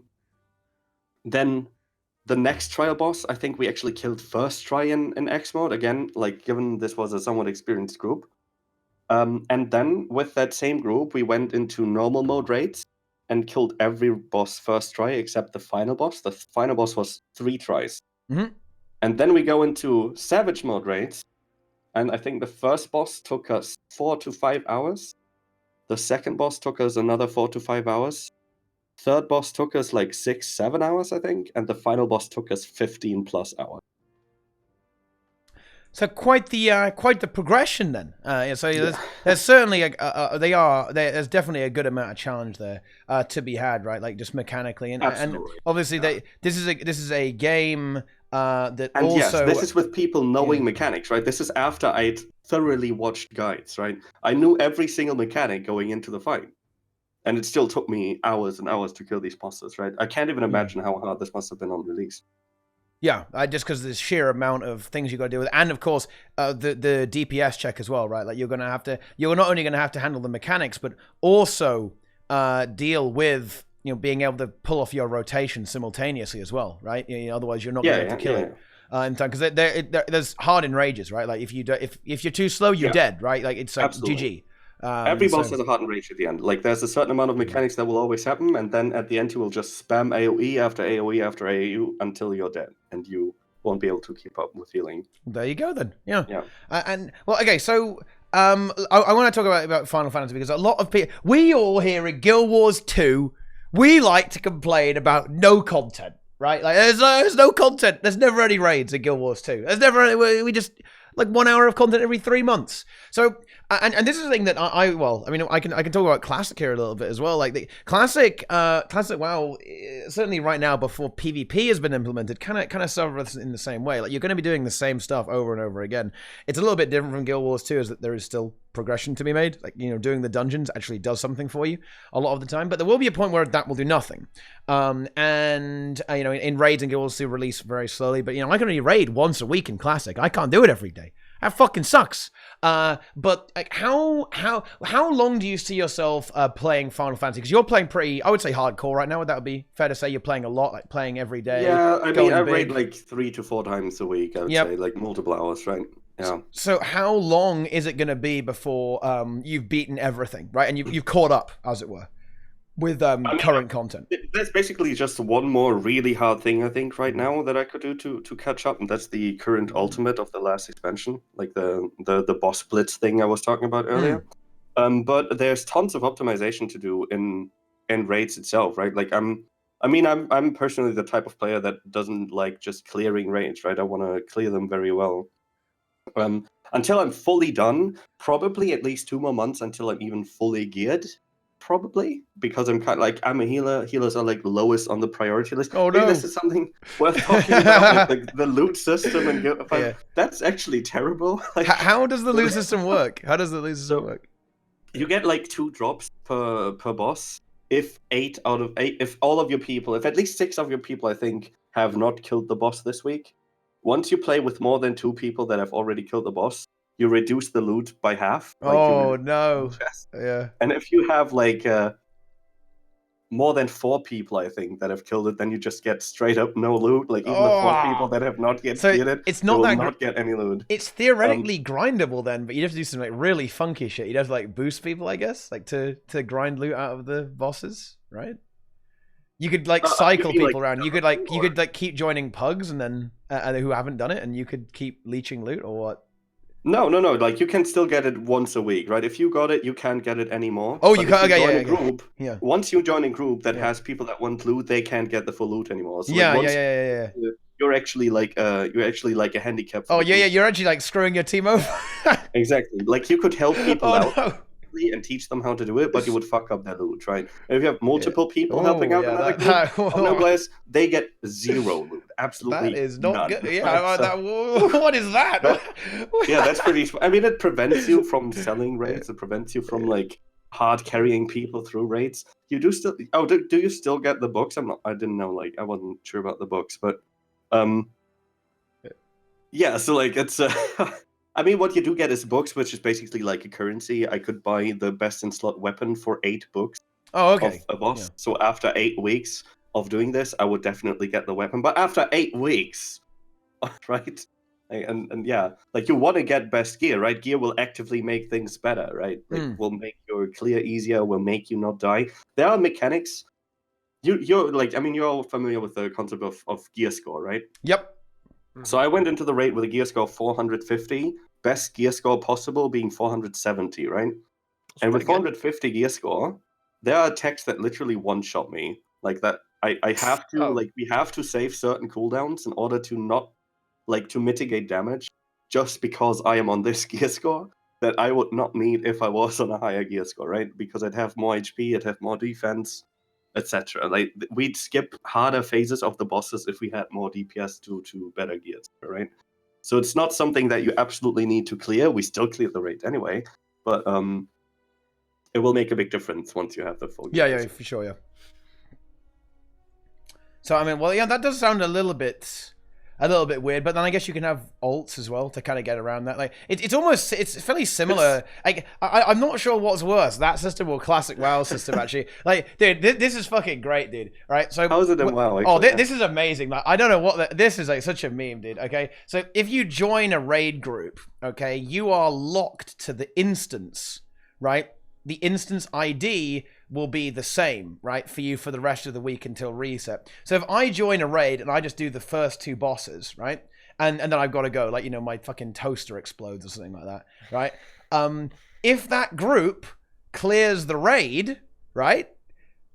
the next trial boss, I think we actually killed first try in X mode again, like, given this was a somewhat experienced group. And then with that same group, we went into normal mode raids and killed every boss first try except the final boss. The final boss was 3 tries. Mm-hmm. And then we go into savage mode raids, and I think the first boss took us 4 to 5 hours. The second boss took us another 4 to 5 hours. Third boss took us like 6-7 hours, I think, and the final boss took us 15 plus hours. So quite the progression then. So there's certainly there's definitely a good amount of challenge there to be had, right? Like, just mechanically, and obviously this is a game that and also. Yes, this is with people knowing mechanics, right? This is after I'd thoroughly watched guides, right? I knew every single mechanic going into the fight, and it still took me hours and hours to kill these bosses, right? I can't even imagine how hard this must have been on release. Yeah, just because of the sheer amount of things you got to deal with, and of course the DPS check as well, right? Like, you're not only gonna have to handle the mechanics, but also deal with, you know, being able to pull off your rotation simultaneously as well, right? You know, otherwise you're not going to be able to kill it in time, because there's hard enrages, right? Like, if you're too slow, you're dead, right? Like, it's like GG. Every boss has a hardened rage at the end. Like, there's a certain amount of mechanics that will always happen, and then at the end you will just spam AoE after AoE after AoE until you're dead, and you won't be able to keep up with healing. There you go then. Yeah. And well, okay, so I want to talk about Final Fantasy, because a lot of people, we all here at Guild Wars 2, we like to complain about no content, right? Like, there's no content. There's never any raids at Guild Wars 2. There's never any, we just like 1 hour of content every 3 months. So, and this is the thing that I can talk about Classic here a little bit as well. Like the Classic WoW, certainly right now before PvP has been implemented, kind of suffers in the same way. Like, you're going to be doing the same stuff over and over again. It's a little bit different from Guild Wars 2, is that there is still progression to be made. Like, doing the dungeons actually does something for you a lot of the time, but there will be a point where that will do nothing. In raids and Guild Wars 2 release very slowly, but I can only raid once a week in Classic. I can't do it every day. That fucking sucks. But like, how long do you see yourself playing Final Fantasy? Because you're playing pretty, I would say, hardcore right now. Would that be fair to say? You're playing a lot, like playing every day. Yeah, I mean, I raid like 3 to 4 times a week. I would say, like multiple hours, right? Yeah. So how long is it going to be before you've beaten everything, right? And you've caught up, as it were, with current content? There's basically just one more really hard thing, I think, right now that I could do to catch up, and that's the current ultimate of the last expansion, like the boss blitz thing I was talking about earlier. But there's tons of optimization to do in raids itself, right? Like, I'm personally the type of player that doesn't like just clearing raids, right? I want to clear them very well. Until I'm fully done, probably at least 2 more months until I'm even fully geared. Probably, because I'm kind of like, I'm a healer. Healers are like lowest on the priority list. Oh no, maybe this is something worth talking about. Like the loot system and that's actually terrible. Like, how does the loot system work? How does the loot system work? You get like 2 drops per boss. If all of your people, if at least 6 of your people, I think, have not killed the boss this week. Once you play with more than 2 people that have already killed the boss, you reduce the loot by half. Like, oh no! Yeah. And if you have like more than 4 people, I think, that have killed it, then you just get straight up no loot. Like, even the 4 people that have not yet killed it, it's not will not get any loot. It's theoretically grindable then, but you'd have to do some like really funky shit. You'd have to like boost people, I guess, like to grind loot out of the bosses, right? You could like cycle people around. You could keep joining pugs and then who haven't done it, and you could keep leeching loot, or what? No. Like, you can still get it once a week, right? If you got it, you can't get it anymore. Oh, you can't. Okay, group. Yeah. Once you join a group that has people that want loot, they can't get the full loot anymore. So yeah. You're actually like a handicap. Oh yeah. You're actually like screwing your team over. Exactly. Like, you could help people out. No. And teach them how to do it, but you would fuck up their loot, right? If you have multiple people helping out another group, no players, they get 0 loot. Absolutely, that is not none. good. Yeah, what is that? Yeah, that's pretty. I mean, it prevents you from selling raids. It prevents you from like hard carrying people through raids. You do still. Oh, do you still get the books? I didn't know. Like, I wasn't sure about the books, but yeah. So like, it's. I mean, what you do get is books, which is basically like a currency. I could buy the best in slot weapon for 8 books. Oh, okay. Of a boss. Yeah. So after 8 weeks of doing this, I would definitely get the weapon. But after 8 weeks, right? And yeah, like, you want to get best gear, right? Gear will actively make things better, right? Like, will make your clear easier, will make you not die. There are mechanics. You're like, I mean, you're all familiar with the concept of gear score, right? Yep. So I went into the raid with a gear score of 450, best gear score possible being 470, right? And with 450 gear score, there are attacks that literally one-shot me. Like that, I have to, like, we have to save certain cooldowns in order to not, like, to mitigate damage, just because I am on this gear score that I would not need if I was on a higher gear score, right? Because I'd have more HP, I'd have more defense, etc. Like, we'd skip harder phases of the bosses if we had more DPS to better gear, right? So it's not something that you absolutely need to clear. We still clear the raid anyway, but it will make a big difference once you have the full gear. Yeah, for sure, yeah. So I mean, well, yeah, that does sound a little bit weird, but then I guess you can have alts as well to kind of get around that. Like, it's fairly similar. Like, I'm not sure what's worse, that system or classic WoW system, actually. Like, dude, this is fucking great, dude. Right? So how is it in WoW? Actually? This is amazing. Like, I don't know what this is, like, such a meme, dude. Okay, so if you join a raid group, okay, you are locked to the instance, right, the instance ID will be the same, right, for you for the rest of the week until reset. So if I join a raid and I just do the first 2 bosses, right, and then I've got to go, like, you know, my fucking toaster explodes or something like that, right? If that group clears the raid, right,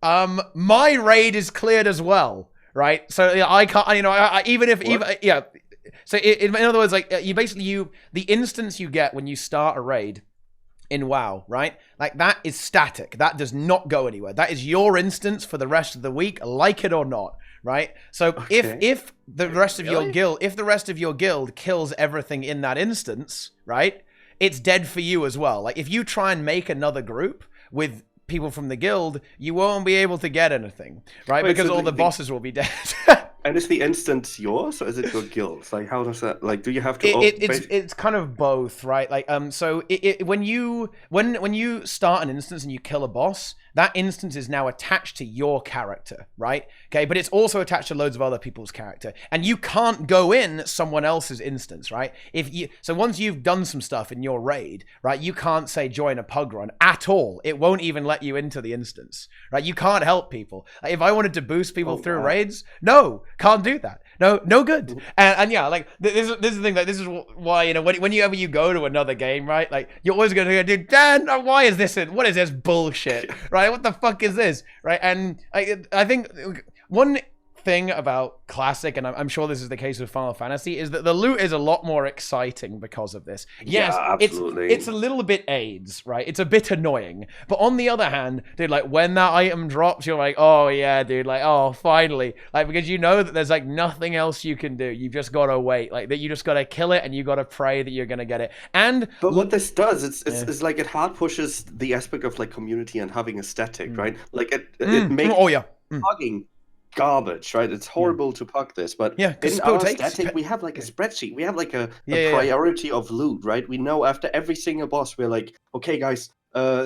my raid is cleared as well, right? So yeah, I can't, you know, yeah. So in other words, like the instance you get when you start a raid in WoW, right? Like that is static. That does not go anywhere. That is your instance for the rest of the week, like it or not, right? So if the rest of your guild kills everything in that instance, right? It's dead for you as well. Like if you try and make another group with people from the guild, you won't be able to get anything, right? Because so all the bosses will be dead. And is the instance yours, or is it your guild's? Like, how does that, like, do you have to... It's kind of both, right? Like, so when you start an instance and you kill a boss, that instance is now attached to your character, right? Okay, but it's also attached to loads of other people's character. And you can't go in someone else's instance, right? So once you've done some stuff in your raid, right, you can't say join a pug run at all. It won't even let you into the instance, right? You can't help people. Like, if I wanted to boost people through raids, no, can't do that. No good. And yeah, like this is the thing. Like this is why, you know, whenever you go to another game, right? Like you're always going to go, dude, Dan, why is this? What is this bullshit? Right? What the fuck is this? Right? And I think one thing about Classic, and I'm sure this is the case with Final Fantasy, is that the loot is a lot more exciting because of this. Yes, yeah, absolutely. It's a little bit AIDS, right? It's a bit annoying. But on the other hand, dude, like when that item drops, you're like, oh yeah, dude, like, oh, finally. Like, because you know that there's like nothing else you can do. You've just got to wait. Like that you just got to kill it and you got to pray that you're going to get it. But what this does, it's like it hard pushes the aspect of like community and having a static, right? Like it makes hugging garbage, right? It's horrible to pug this, but in our static, we have like a spreadsheet. We have like a priority of loot, right? We know after every single boss, we're like, okay, guys,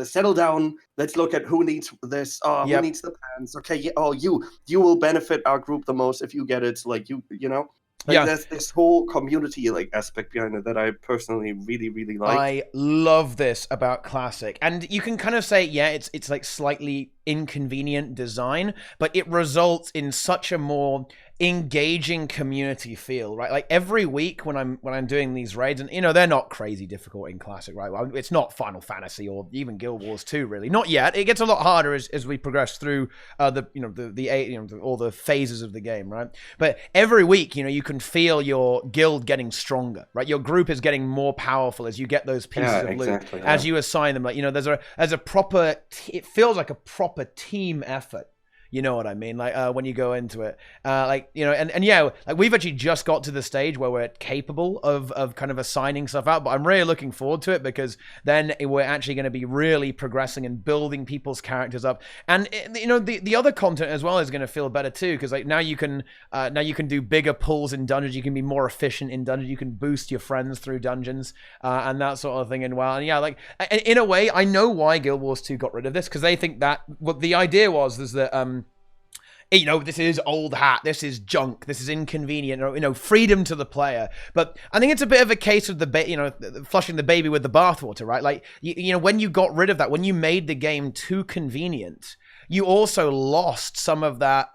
settle down. Let's look at who needs this. Who needs the pants? Okay, you will benefit our group the most if you get it. Like you know. Like there's this whole community like aspect behind it that I personally really, really like. I love this about Classic. And you can kind of say, yeah, it's like slightly inconvenient design, but it results in such a more engaging community feel, right? Like every week when I'm doing these raids, and you know they're not crazy difficult in Classic, right? Well, it's not Final Fantasy or even Guild Wars 2, really, not yet. It gets a lot harder as we progress through all the phases of the game, right? But every week, you know, you can feel your guild getting stronger, right? Your group is getting more powerful as you get those pieces of loot, as you assign them. Like, you know, there's a proper. It feels like a proper team effort. You know what I mean? Like when you go into it, like, you know, and yeah, like we've actually just got to the stage where we're capable of kind of assigning stuff out, but I'm really looking forward to it because then we're actually going to be really progressing and building people's characters up. And you know, the other content as well is going to feel better too, because like now you can do bigger pulls in dungeons. You can be more efficient in dungeons. You can boost your friends through dungeons and that sort of thing. And well, and yeah, like in a way, I know why Guild Wars 2 got rid of this, because they think that what the idea was that you know, this is old hat, this is junk, this is inconvenient, or, you know, freedom to the player. But I think it's a bit of a case of flushing the baby with the bathwater, right? Like, you know, when you got rid of that, when you made the game too convenient, you also lost some of that,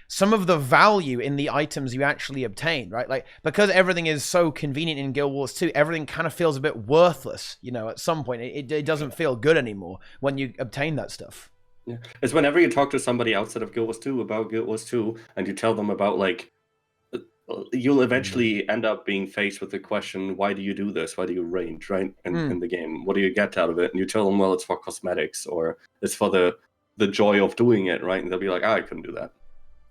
some of the value in the items you actually obtained, right? Like, because everything is so convenient in Guild Wars 2, everything kind of feels a bit worthless, you know, at some point. It doesn't feel good anymore when you obtain that stuff. Yeah, it's whenever you talk to somebody outside of Guild Wars 2 about Guild Wars 2, and you tell them about, like, you'll eventually end up being faced with the question, why do you do this? Why do you range, right? In the game? What do you get out of it? And you tell them, well, it's for cosmetics, or it's for the joy of doing it, right? And they'll be like, I couldn't do that.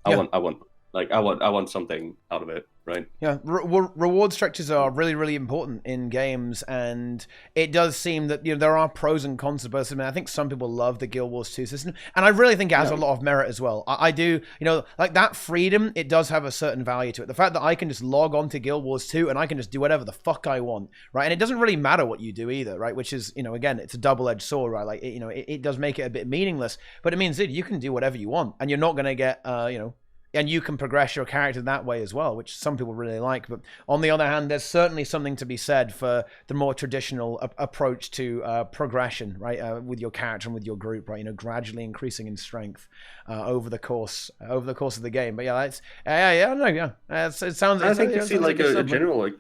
I want something out of it, right? Yeah, reward structures are really, really important in games, and it does seem that, you know, there are pros and cons to both of them. I think some people love the Guild Wars 2 system, and I really think it has a lot of merit as well. I do, you know, like that freedom, it does have a certain value to it. The fact that I can just log on to Guild Wars 2 and I can just do whatever the fuck I want, right? And it doesn't really matter what you do either, right? Which is, you know, again, it's a double-edged sword, right? Like, it does make it a bit meaningless, but it means that you can do whatever you want, and you're not going to get, you know, and you can progress your character that way as well, which some people really like. But on the other hand, there's certainly something to be said for the more traditional approach to progression, right? With your character and with your group, right? You know, gradually increasing in strength over the course of the game. But yeah, I don't know. Yeah, it sounds. I think you see like a general like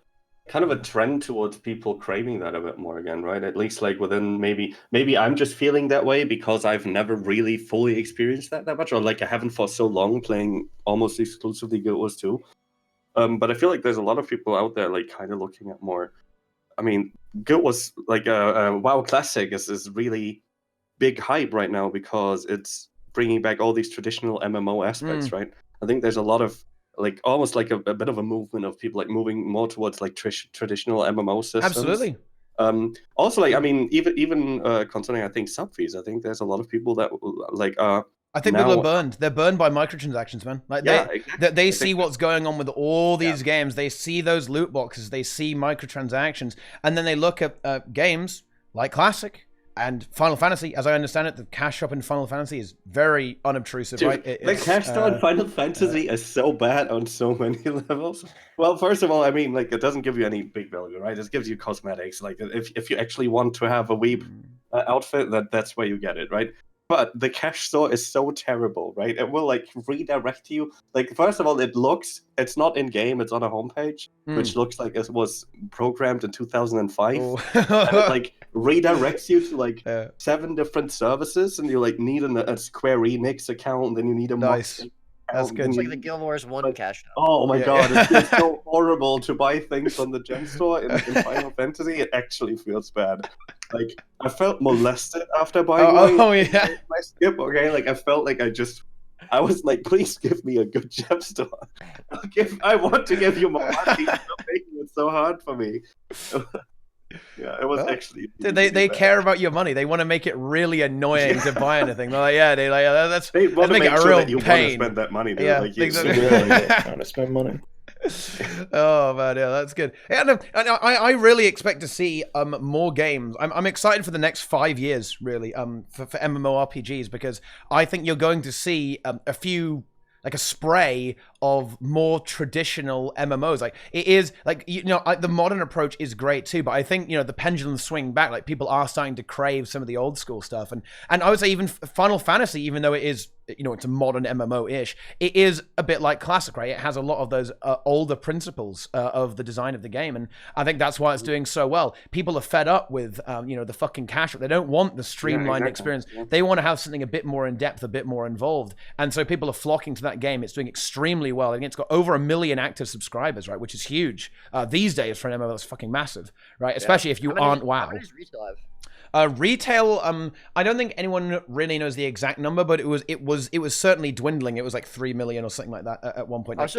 kind of a trend towards people craving that a bit more again, right? At least like within maybe I'm just feeling that way because I've never really fully experienced that much, or like I haven't for so long playing almost exclusively Guild Wars 2. But I feel like there's a lot of people out there like kind of looking at more. I mean, Guild Wars like WoW Classic is really big hype right now because it's bringing back all these traditional MMO aspects, right? I think there's a lot of like almost like a bit of a movement of people like moving more towards like traditional MMO systems. Absolutely. Also, like I mean, even concerning I think sub fees, I think there's a lot of people that like I think people are burned. They're burned by microtransactions, man. Like they see what's going on with all these games. They see those loot boxes. They see microtransactions, and then they look at games like Classic and Final Fantasy. As I understand it, the cash shop in Final Fantasy is very unobtrusive, Dude, right? The cash store in Final Fantasy is so bad on so many levels. Well, first of all, I mean, like, it doesn't give you any big value, right? It gives you cosmetics. Like, if you actually want to have a weeb outfit, that's where you get it, right? But the cash store is so terrible, right? It will like redirect you. Like, first of all, it's not in game, it's on a homepage, which looks like it was programmed in 2005. And it like redirects you to like 7 different services, and you like need a Square Enix account, and then you need a nice. That's good. It's like the Guild Wars 1 cash. Oh my god, it feels so horrible to buy things on the gem store in Final Fantasy. It actually feels bad. Like, I felt molested after buying my skip, okay? Like, I felt like I was like, please give me a good gem store. I want to give you more money. You're making it so hard for me. Yeah, it was actually. They care about your money. They want to make it really annoying to buy anything. They're like, let's make it a real that you pain. Want to spend that money, dude. Yeah, like, you trying to spend money. Oh man, yeah, that's good. Yeah, no, I really expect to see more games. I'm excited for the next 5 years, really, for MMORPGs, because I think you're going to see a few. Like a spray of more traditional MMOs. Like it is like, you know, the modern approach is great too, but I think, you know, the pendulum swing back. Like people are starting to crave some of the old school stuff, and I would say even Final Fantasy, even though it is, you know, it's a modern MMO-ish, it is a bit like Classic, right? It has a lot of those older principles of the design of the game, and I think that's why it's doing so well. People are fed up with, you know, the fucking cash. They don't want the streamlined experience. Yeah. They want to have something a bit more in depth, a bit more involved, and so people are flocking to that game. It's doing extremely well. I think it's got over 1 million active subscribers, right? Which is huge these days for an MMO. That's fucking massive, right? Especially if you aren't WoW. How many does retail have? Retail, I don't think anyone really knows the exact number, but it was certainly dwindling. It was like 3 million or something like that at one point. Like,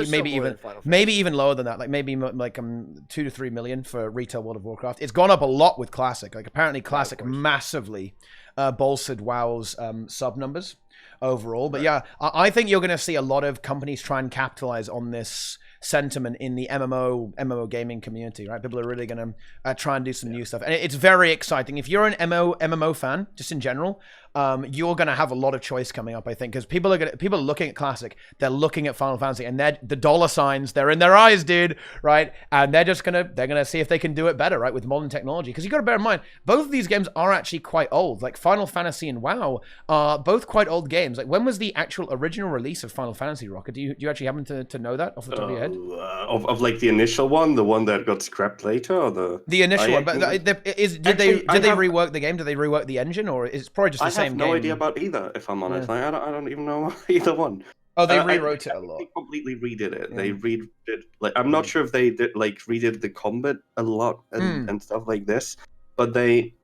maybe even lower than that. Like maybe like 2 to 3 million for retail World of Warcraft. It's gone up a lot with Classic. Like apparently Classic massively bolstered WoW's sub numbers overall. But yeah, I think you're going to see a lot of companies try and capitalize on this sentiment in the MMO gaming community, right? People are really going to try and do some new stuff, and it's very exciting. If you're an MMO fan, just in general, you're going to have a lot of choice coming up, I think, because people are looking at Classic, they're looking at Final Fantasy, and the dollar signs, they're in their eyes, dude, right? And they're gonna see if they can do it better, right, with modern technology. Because you got to bear in mind, both of these games are actually quite old. Like Final Fantasy and WoW are both quite old games. Like, when was the actual original release of Final Fantasy, Roca? Do you actually happen to know that off the top of your head? Of like the initial one, the one that got scrapped later, or the initial one? But did they rework the game? Did they rework the engine, or is it probably just the same game? I have no idea about either, if I'm honest. Yeah. I don't even know either one. Oh, they rewrote it a lot. They completely redid it. Yeah. They redid, like, I'm not sure if they redid the combat a lot and stuff like this, but they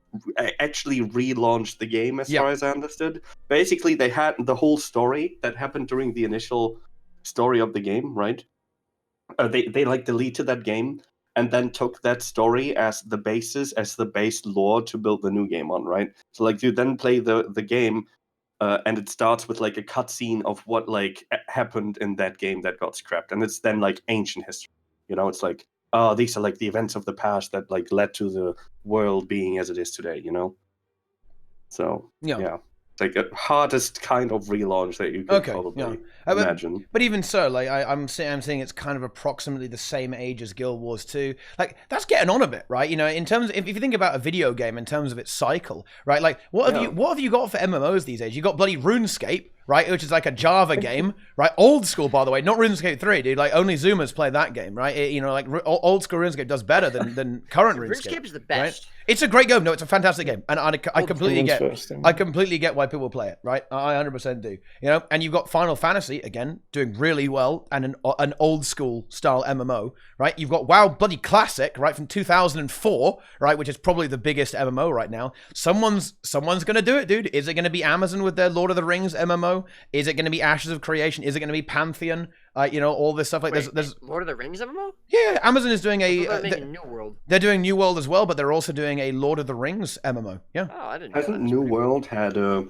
actually relaunched the game as far as I understood. Basically, they had the whole story that happened during the initial story of the game, right? They like deleted that game and then took that story as the basis, as the base lore to build the new game on, right? So like you then play the game, and it starts with like a cutscene of what like happened in that game that got scrapped, and it's then like ancient history. You know, it's like, oh, these are like the events of the past that like led to the world being as it is today. You know, so yeah. like a hardest kind of relaunch that you could probably imagine. But even so, like I'm saying it's kind of approximately the same age as Guild Wars 2. Like that's getting on a bit, right? You know, in terms of, if you think about a video game in terms of its cycle, right? Like what have you got for MMOs these days? You got bloody RuneScape, right? Which is like a Java game, right? Old school, by the way, not RuneScape 3, dude. Like only Zoomers play that game, right? You know, like old school RuneScape does better than current RuneScape. RuneScape is the best. Right? It's a great game. No, it's a fantastic game, and I completely get why people play it, right? I 100% do. You know, and you've got Final Fantasy again doing really well, and an old school style MMO, right? You've got WoW bloody Classic, right, from 2004, right, which is probably the biggest MMO right now. Someone's gonna do it, dude. Is it gonna be Amazon with their Lord of the Rings MMO? Is it gonna be Ashes of Creation? Is it gonna be Pantheon? You know, all this stuff like there's Lord of the Rings MMO? Yeah, Amazon is doing New World. They're doing New World as well, but they're also doing a Lord of the Rings MMO. Yeah. Oh, I didn't know. Hasn't New World had a...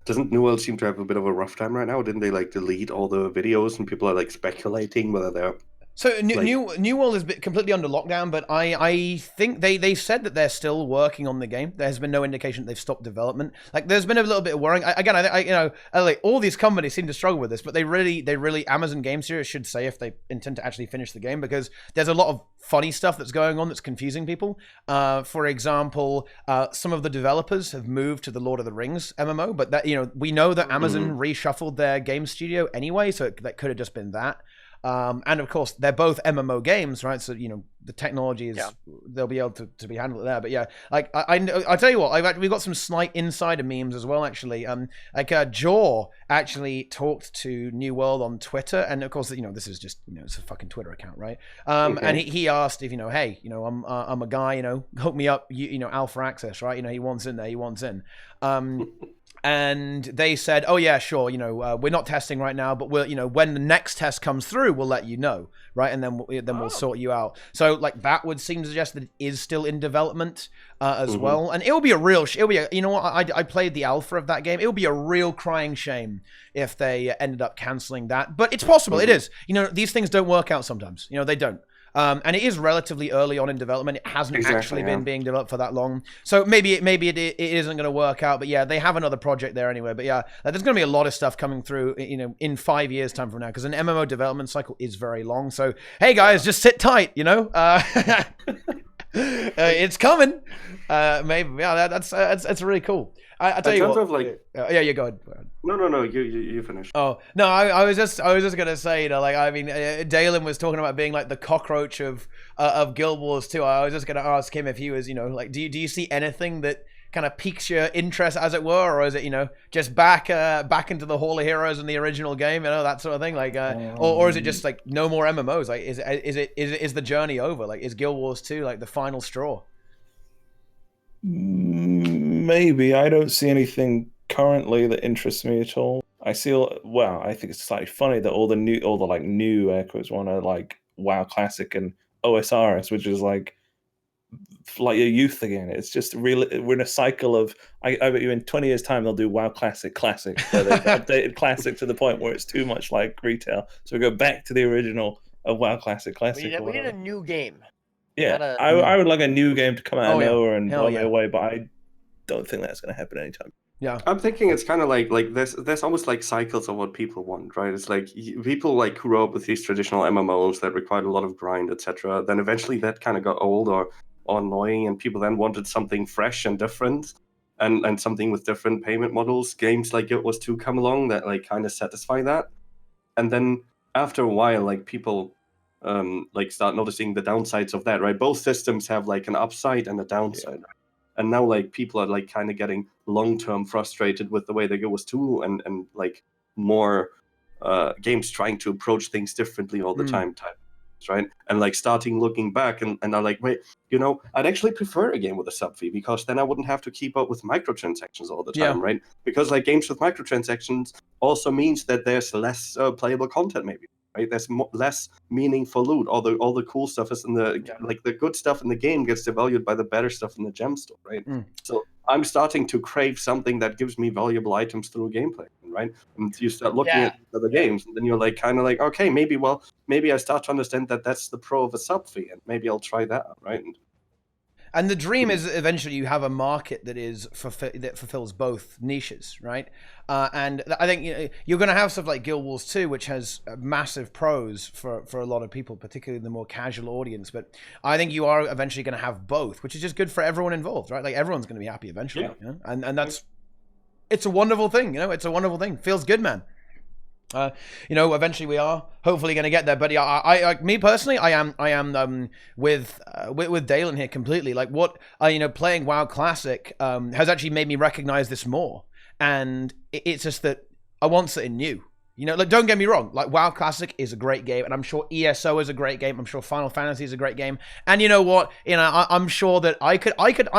Doesn't New World seem to have a bit of a rough time right now? Didn't they like delete all the videos and people are like speculating whether they're... So New World is completely under lockdown, but I think they said that they're still working on the game. There has been no indication that they've stopped development. Like there's been a little bit of worrying. I you know, like all these companies seem to struggle with this, but they really Amazon Game Studios should say if they intend to actually finish the game, because there's a lot of funny stuff that's going on that's confusing people. For example, some of the developers have moved to the Lord of the Rings MMO, but that, you know, we know that Amazon reshuffled their game studio anyway, so that could have just been that. And of course, they're both MMO games, right? So, you know, the technology is, they'll be able to be handled there. But yeah, like, I tell you what, we've got some slight insider memes as well, actually. Jaw actually talked to New World on Twitter. And of course, you know, this is just, you know, it's a fucking Twitter account, right? And he asked if, you know, hey, you know, I'm a guy, you know, hook me up, you know, Alpha Access, right? You know, he wants in. And they said, oh yeah, sure, you know, we're not testing right now, but we'll, you know, when the next test comes through, we'll let you know, right? And then we'll sort you out. So like that would seem to suggest that it is still in development as well. And it'll be you know what, I played the alpha of that game. It'll be a real crying shame if they ended up canceling that, but it's possible. It is, you know, these things don't work out sometimes, you know, they don't. And it is relatively early on in development. It hasn't actually been being developed for that long. So maybe it isn't going to work out. But yeah, they have another project there anyway. But yeah, there's going to be a lot of stuff coming through, you know, in 5 years time from now, because an MMO development cycle is very long. So, hey guys, just sit tight, you know, it's coming. Maybe, yeah, that's really cool. I tell you what. Of like, yeah, go ahead. No, you finish. Oh no, I was just gonna say, you know, like, I mean, Daelin was talking about being like the cockroach of Guild Wars 2. I was just gonna ask him if he was, you know, like, do you see anything that kind of piques your interest, as it were, or is it, you know, just back into the Hall of Heroes in the original game, you know, that sort of thing, like, or is it just like no more MMOs? Like, is the journey over? Like, is Guild Wars 2 like the final straw? Maybe. I don't see anything currently that interests me at all. I think it's slightly funny that all the new air quotes want to like WoW Classic and OSRS, which is like your youth again. It's just really, we're in a cycle of, I bet you in 20 years time they'll do WoW Classic, where they've updated Classic to the point where it's too much like retail. So we go back to the original of WoW Classic. We need a new game. Yeah, I would like a new game to come out of nowhere and blow me away, but I don't think that's going to happen anytime. Yeah, I'm thinking it's kind of like there's almost like cycles of what people want, right? It's like people like grew up with these traditional MMOs that required a lot of grind, etc. Then eventually that kind of got old or annoying, and people then wanted something fresh and different, and something with different payment models. Games like Guild Wars 2 come along that like kind of satisfy that, and then after a while, like people like start noticing the downsides of that, right? Both systems have like an upside and a downside. Yeah. And now, like, people are like kind of getting long-term frustrated with the way the Guild Wars 2 and like more games trying to approach things differently all the time, right? And like starting looking back and are like, wait, you know, I'd actually prefer a game with a sub fee, because then I wouldn't have to keep up with microtransactions all the time, right? Because like games with microtransactions also means that there's less playable content, maybe. Right? There's less meaningful loot. All the cool stuff is in like the good stuff in the game gets devalued by the better stuff in the gem store, right? So I'm starting to crave something that gives me valuable items through gameplay, right? And you start looking at other games, and then you're like kind of like, okay, maybe I start to understand that that's the pro of a sub fee, and maybe I'll try that out, right? And the dream is eventually you have a market that that fulfills both niches, right? And I think you're going to have stuff like Guild Wars 2, which has massive pros for a lot of people, particularly the more casual audience. But I think you are eventually going to have both, which is just good for everyone involved, right? Like everyone's going to be happy eventually. Yeah. You know? And it's a wonderful thing, it's a wonderful thing. Feels good, man. Eventually we are hopefully going to get there. But I me personally, I am with Daelin here completely. Like what, playing WoW Classic has actually made me recognize this more. And it's just that I want something new. Like, don't get me wrong. Like, WoW Classic is a great game, and I'm sure ESO is a great game. I'm sure Final Fantasy is a great game. And you know what? I'm sure that I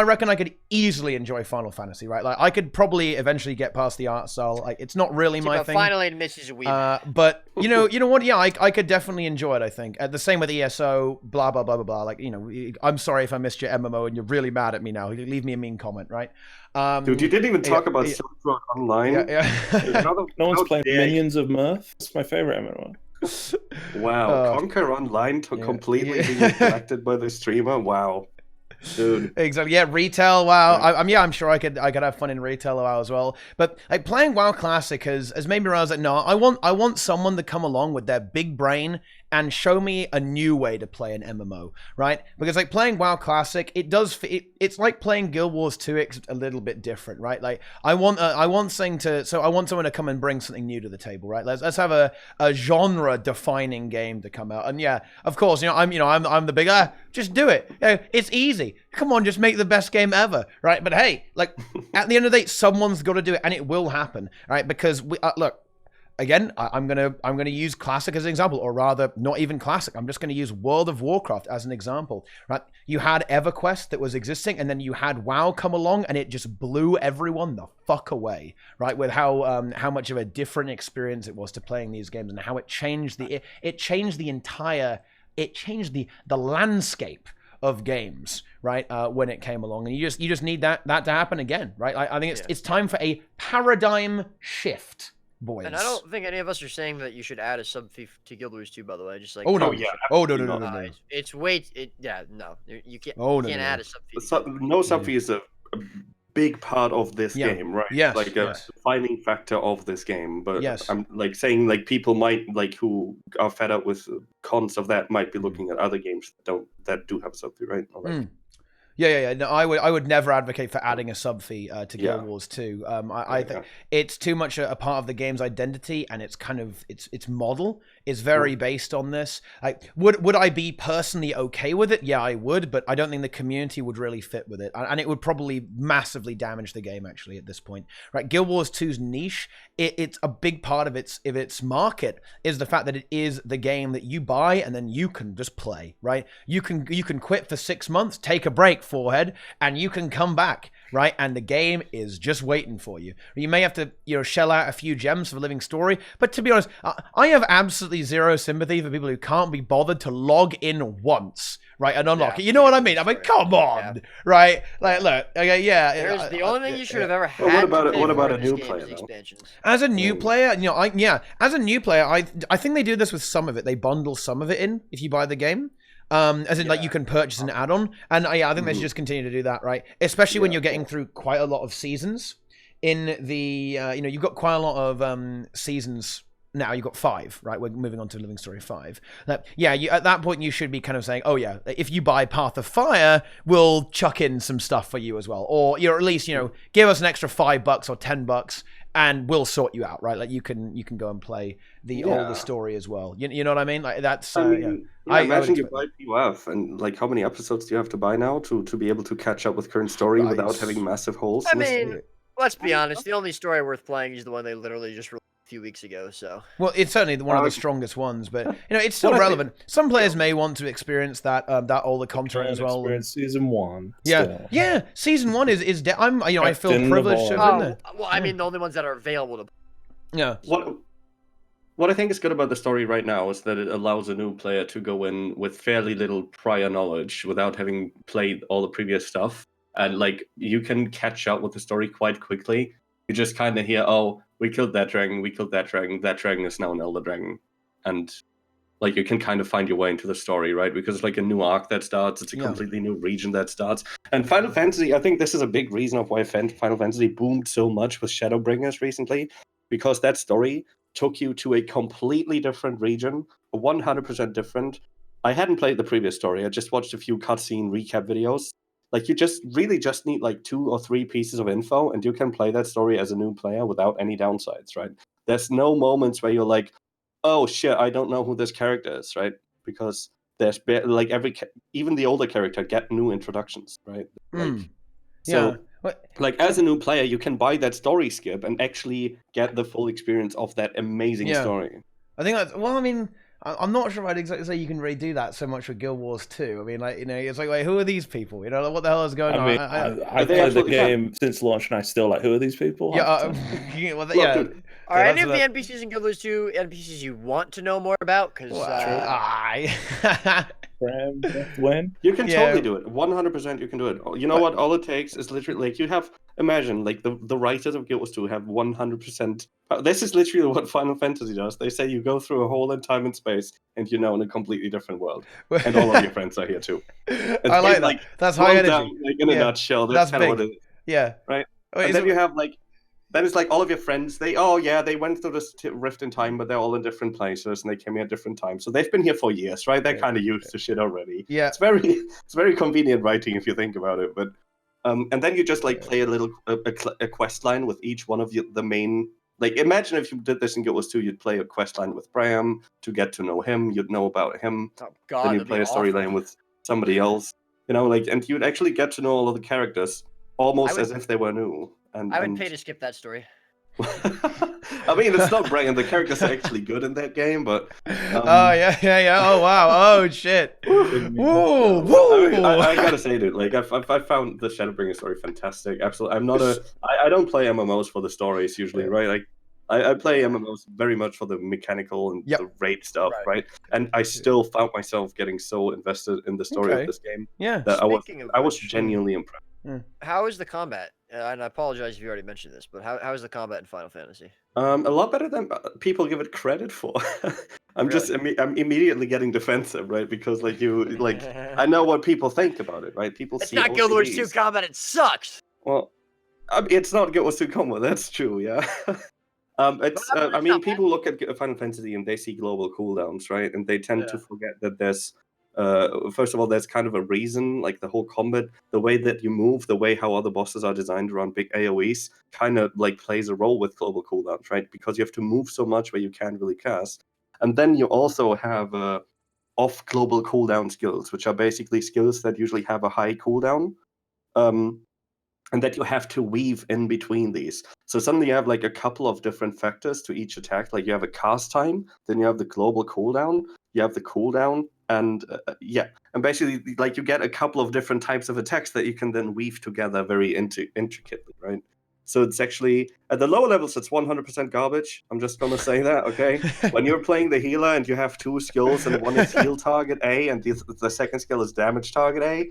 reckon I could easily enjoy Final Fantasy, right? Like, I could probably eventually get past the art style. Like, it's not really my thing. Finally, Mrs. Weeb. But you know what? Yeah, I could definitely enjoy it. I think the same with ESO. Blah blah blah blah blah. Like, I'm sorry if I missed your MMO and you're really mad at me now. Leave me a mean comment, right? Dude, you didn't even talk about Silk Road Online. No one's playing Minions of Mirth. It's my favorite MMO. Wow, Conquer Online completely being neglected by the streamer. Wow, dude. Exactly. Yeah, retail. WoW. I'm sure I could have fun in retail WoW as well. But like playing WoW Classic has made me realize that no, I want someone to come along with their big brain and show me a new way to play an MMO, right? Because like playing WoW Classic, it's like playing Guild Wars 2 a little bit different, right? Like I want someone to come and bring something new to the table, right? Let's have a genre defining game to come out. And yeah, of course, I'm the big just do it. It's easy. Come on, just make the best game ever, right? But hey, like at the end of the day, someone's got to do it, and it will happen, right? Because we look. Again, I'm gonna use Classic as an example, or rather, not even Classic. I'm just gonna use World of Warcraft as an example, right? You had EverQuest that was existing, and then you had WoW come along, and it just blew everyone the fuck away, right? With how much of a different experience it was to playing these games, and how it changed the landscape of games, right? When it came along, and you just need that to happen again, right? I think it's time for a paradigm shift. Boys. And I don't think any of us are saying that you should add a sub fee to Guild Wars 2, by the way. Just like no. It's no. You can't. Can't add a sub fee. No sub fee is a big part of this game, right? Yes, like a defining factor of this game. But yes. I'm like saying like people might who are fed up with cons of that might be looking at other games that do have sub fee, right? Yeah. No, I would never advocate for adding a sub fee to Guild Wars 2. I think it's too much a part of the game's identity, and it's kind of its model is very based on this. Like, would I be personally okay with it? Yeah, I would, but I don't think the community would really fit with it, and it would probably massively damage the game actually at this point. Right, Guild Wars 2's niche, it's a big part of its market is the fact that it is the game that you buy and then you can just play. Right, you can quit for 6 months, take a break, forehead, and you can come back, right? And the game is just waiting for you. You may have to, shell out a few gems for a living story, but to be honest, I have absolutely zero sympathy for people who can't be bothered to log in once, right, and unlock it. You know what I mean? I mean, come on, right? Like, look, okay, yeah. The only thing you should have ever had. What about a new player, though? As a new player, as a new player, I think they do this with some of it. They bundle some of it in if you buy the game. As in, like, you can purchase an add-on, and I think they should just continue to do that, right? Especially when you're getting through quite a lot of seasons. In the, you've got quite a lot of seasons now. You've got 5, right? We're moving on to Living Story 5. At that point, you should be kind of saying, oh yeah, if you buy Path of Fire, we'll chuck in some stuff for you as well, or at least give us an extra $5 or $10. And we'll sort you out, right? Like you can go and play the older story as well. You know what I mean? Like that's. I imagine you buy POF, and like how many episodes do you have to buy now to be able to catch up with current story without having massive holes? I mean, let's be honest. The only story worth playing is the one they literally just released a few weeks ago. So. Well, it's certainly one of the strongest ones, but it's still relevant. Some players may want to experience that older content as well. Experience season 1. Yeah. Season 1 is. I feel privileged to have been there. Well, I mean, the only ones that are available to. Yeah. What I think is good about the story right now is that it allows a new player to go in with fairly little prior knowledge without having played all the previous stuff, and like you can catch up with the story quite quickly. You just kind of hear, oh, we killed that dragon, that dragon is now an elder dragon, and like you can kind of find your way into the story, right? Because it's like a new arc that starts, it's a completely new region that starts. And Final Fantasy, I think this is a big reason of why Final Fantasy boomed so much with Shadowbringers recently, because that story took you to a completely different region, 100% different. I hadn't played the previous story, I just watched a few cutscene recap videos. Like, you just really just need like 2 or 3 pieces of info, and you can play that story as a new player without any downsides, right? There's no moments where you're like, oh shit, I don't know who this character is, right? Because there's like even the older character get new introductions, right? Like, so like as a new player, you can buy that story skip and actually get the full experience of that amazing story. I think that's, well, I mean, I'm not sure I'd exactly say you can really do that so much with Guild Wars 2. I mean, like, you know, it's like, wait, who are these people? You know, like, what the hell is going on? I've played the game since launch, and I still like, who are these people? Are any of the NPCs in Guild Wars 2 NPCs you want to know more about? Because Dwin? You can totally do it. 100% you can do it. You know what? All it takes is literally, like, you have, imagine, like, the writers of Guild Wars 2 have 100%. This is literally what Final Fantasy does. They say you go through a hole in time and space, and you're now in a completely different world. And all of your friends are here too. I like that. Like, that's high energy. Down, like, in a nutshell, that's kind of what it is. Yeah. Right? And then you have, like, then it's like all of your friends, they went through this rift in time, but they're all in different places and they came here at different times. So they've been here for years, right? They're kind of used to shit already. Yeah. It's very convenient writing if you think about it. But and then you just like play a quest line with each one of the main. Like, imagine if you did this in Guild Wars 2, you'd play a quest line with Brien to get to know him. You'd know about him. Oh God, then you'd play a storyline with somebody else. You know, like, and you'd actually get to know all of the characters almost as if they were new. I would pay to skip that story. I mean, it's not Brien. The characters are actually good in that game, but oh yeah. Oh wow. Oh shit. Whoa. I gotta say, dude. Like, I found the Shadowbringer story fantastic. Absolutely. I don't play MMOs for the stories usually, right? Like, I play MMOs very much for the mechanical and the raid stuff, right? And I still found myself getting so invested in the story of this game that I was genuinely impressed. How is the combat? And I apologize if you already mentioned this, but how is the combat in Final Fantasy? A lot better than people give it credit for. I'm immediately getting defensive, right? Because I know what people think about it, right? It's not Guild Wars 2 combat. It sucks. Well, it's not Guild Wars 2 combat. That's true, yeah. People look at Final Fantasy and they see global cooldowns, right? And they tend to forget that there's first of all, there's kind of a reason, like the whole combat, the way that you move, the way how other bosses are designed around big AoEs kind of like plays a role with global cooldowns, right? Because you have to move so much where you can't really cast. And then you also have off global cooldown skills, which are basically skills that usually have a high cooldown. And that you have to weave in between these. So suddenly you have like a couple of different factors to each attack. Like you have a cast time, then you have the global cooldown, you have the cooldown, and and basically like you get a couple of different types of attacks that you can then weave together very intricately, right? So it's actually at the lower levels it's 100% garbage. I'm just gonna say that, okay? When you're playing the healer and you have 2 skills and one is heal target A and the second skill is damage target A,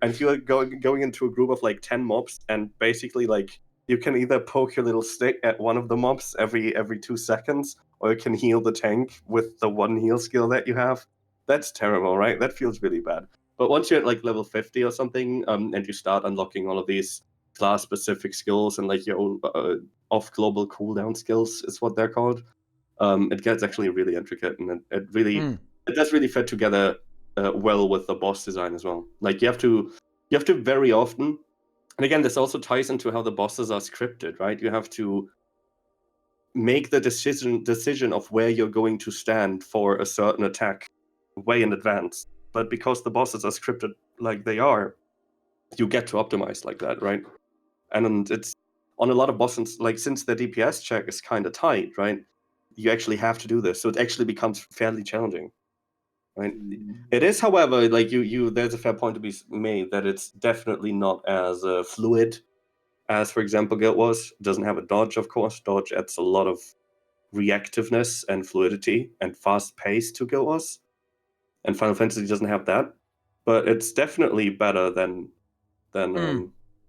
and you're going into a group of like 10 mobs, and basically like you can either poke your little stick at one of the mobs every 2 seconds, or you can heal the tank with the 1 heal skill that you have. That's terrible, right? That feels really bad. But once you're at like level 50 or something, and you start unlocking all of these class-specific skills and like your own off-global cooldown skills is what they're called, it gets actually really intricate, and it does really fit together well with the boss design as well. Like you have to very often, and again, this also ties into how the bosses are scripted, right? You have to make the decision of where you're going to stand for a certain attack way in advance. But because the bosses are scripted like they are, you get to optimize like that, right? And it's on a lot of bosses, like since the DPS check is kind of tight, right? You actually have to do this, so it actually becomes fairly challenging. Right. It is, however, like there's a fair point to be made that it's definitely not as fluid as, for example, Guild Wars. It doesn't have a dodge, of course. Dodge adds a lot of reactiveness and fluidity and fast pace to Guild Wars, and Final Fantasy doesn't have that. But it's definitely better than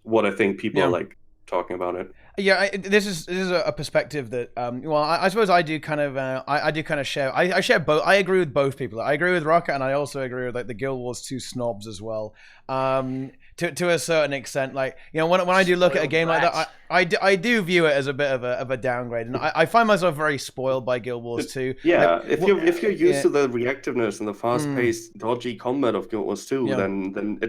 what I think people are like talking about it. Yeah, this is a perspective that well, I suppose I do kind of share. I share both. I agree with both people. I agree with Roca, and I also agree with like the Guild Wars 2 snobs as well. To a certain extent, like, you know, when I do look at a game like that, I do view it as a bit of a downgrade, and I find myself very spoiled by Guild Wars 2. Yeah, like, if you're used to the reactiveness and the fast-paced, dodgy combat of Guild Wars 2, then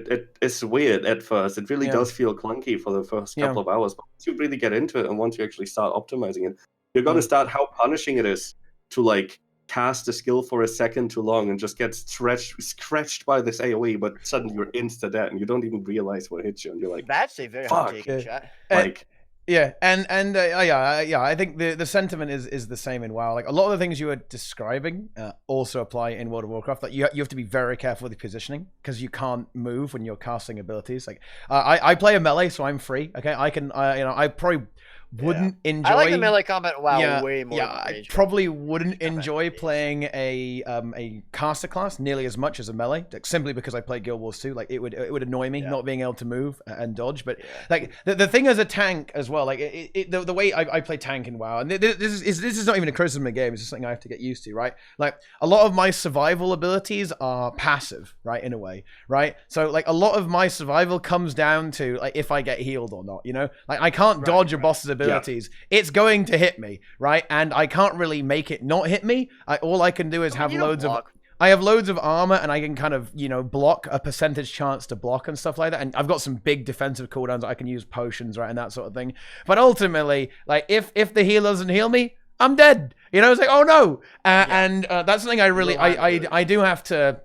it's weird at first. It really does feel clunky for the first couple of hours, but once you really get into it and once you actually start optimizing it, you're gonna start how punishing it is to like cast a skill for a second too long and just get scratched by this AoE, but suddenly you're insta-dead and you don't even realize what hit you, and you're like, that's a very hard take shot. Like, yeah, and I think the sentiment is the same in WoW. Like, a lot of the things you were describing also apply in World of Warcraft. Like, you have to be very careful with your positioning because you can't move when you're casting abilities. Like, I play a melee, so I'm free. Okay, I probably wouldn't enjoy. I like the melee combat way more. Yeah, I probably wouldn't enjoy playing a caster class nearly as much as a melee, like, simply because I play Guild Wars 2. Like, it would annoy me not being able to move and dodge. But like the thing as a tank as well, like the way I play tank in WoW, and this is not even a criticism of the game. It's just something I have to get used to, right? Like, a lot of my survival abilities are passive, right, in a way, right? So like a lot of my survival comes down to like if I get healed or not. You know, like I can't dodge a boss's abilities. It's going to hit me, right? And I can't really make it not hit me. All I can do is have loads of... I have loads of armor, and I can kind of, you know, block a percentage chance to block and stuff like that. And I've got some big defensive cooldowns that I can use potions, right, and that sort of thing. But ultimately, like, if the healer doesn't heal me, I'm dead. You know, it's like, oh no. And that's something I really... I do have to...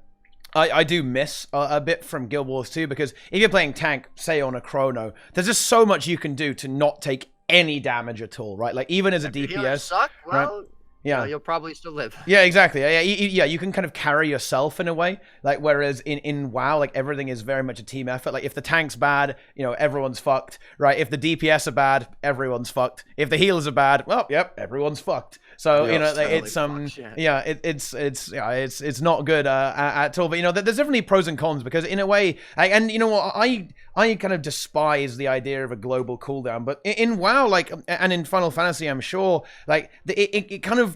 I do miss a bit from Guild Wars 2, because if you're playing tank, say on a chrono, there's just so much you can do to not take any damage at all, right? Like, even as a DPS, suck, well, right? Yeah, you'll probably still live. Yeah, exactly. Yeah, you can kind of carry yourself in a way. Like, whereas in WoW, like, everything is very much a team effort. Like, if the tank's bad, you know, everyone's fucked, right? If the DPS are bad, everyone's fucked. If the healers are bad, well, yep, everyone's fucked. So, you know, totally it's not good at all. But, you know, there's definitely pros and cons, because in a way, and you know what, I kind of despise the idea of a global cooldown. But in WoW, like, and in Final Fantasy, I'm sure, like, it kind of...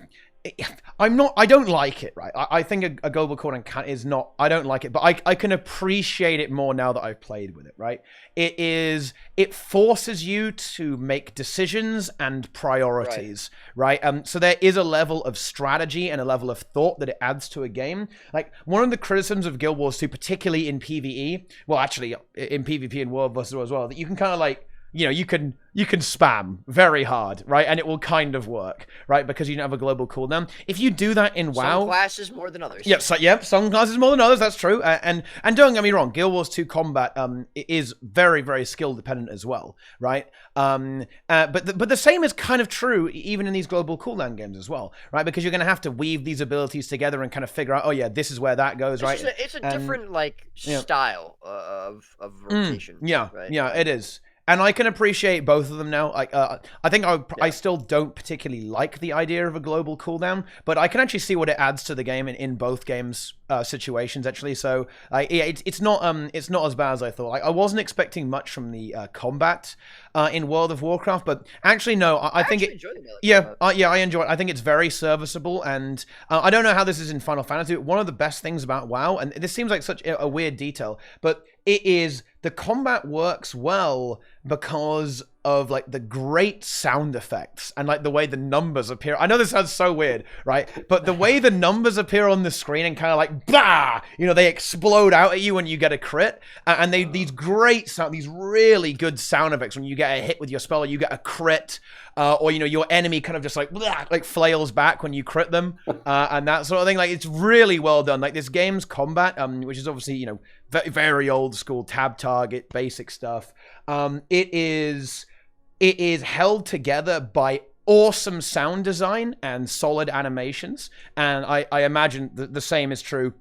I don't like it, right? I think a global cooldown is not... I don't like it, but I can appreciate it more now that I've played with it, right? It forces you to make decisions and priorities, right? So there is a level of strategy and a level of thought that it adds to a game. Like, one of the criticisms of Guild Wars 2, particularly in PvE, well, actually in PvP and World vs. World as well, that you can kind of like... You know, you can spam very hard, right? And it will kind of work, right? Because you don't have a global cooldown. If you do that in WoW... Some classes more than others. Yep, some classes more than others, that's true. And don't get me wrong, Guild Wars 2 combat is very, very skill dependent as well, right? But the same is kind of true even in these global cooldown games as well, right? Because you're going to have to weave these abilities together and kind of figure out, oh yeah, this is where that goes, right? It's a different, like, style of rotation. Right? Yeah, it is. And I can appreciate both of them now. Like, I think I still don't particularly like the idea of a global cooldown, but I can actually see what it adds to the game in both games situations, actually. So, yeah, it's not as bad as I thought. Like, I wasn't expecting much from the combat in World of Warcraft, but actually, no, I think it. Enjoy the melee yeah, I enjoy it. I think it's very serviceable, and I don't know how this is in Final Fantasy. But one of the best things about WoW, and this seems like such a weird detail, but it is the combat works well because of like the great sound effects and like the way the numbers appear. I know this sounds so weird, right? But the way the numbers appear on the screen and kind of like, bah, you know, they explode out at you when you get a crit. And these great sound, these really good sound effects when you get a hit with your spell or you get a crit, or, you know, your enemy kind of just like, blah, like flails back when you crit them, and that sort of thing. Like, it's really well done. Like, this game's combat, which is obviously, you know, very, very old school tab target, basic stuff. It is held together by awesome sound design and solid animations, and I imagine the same is true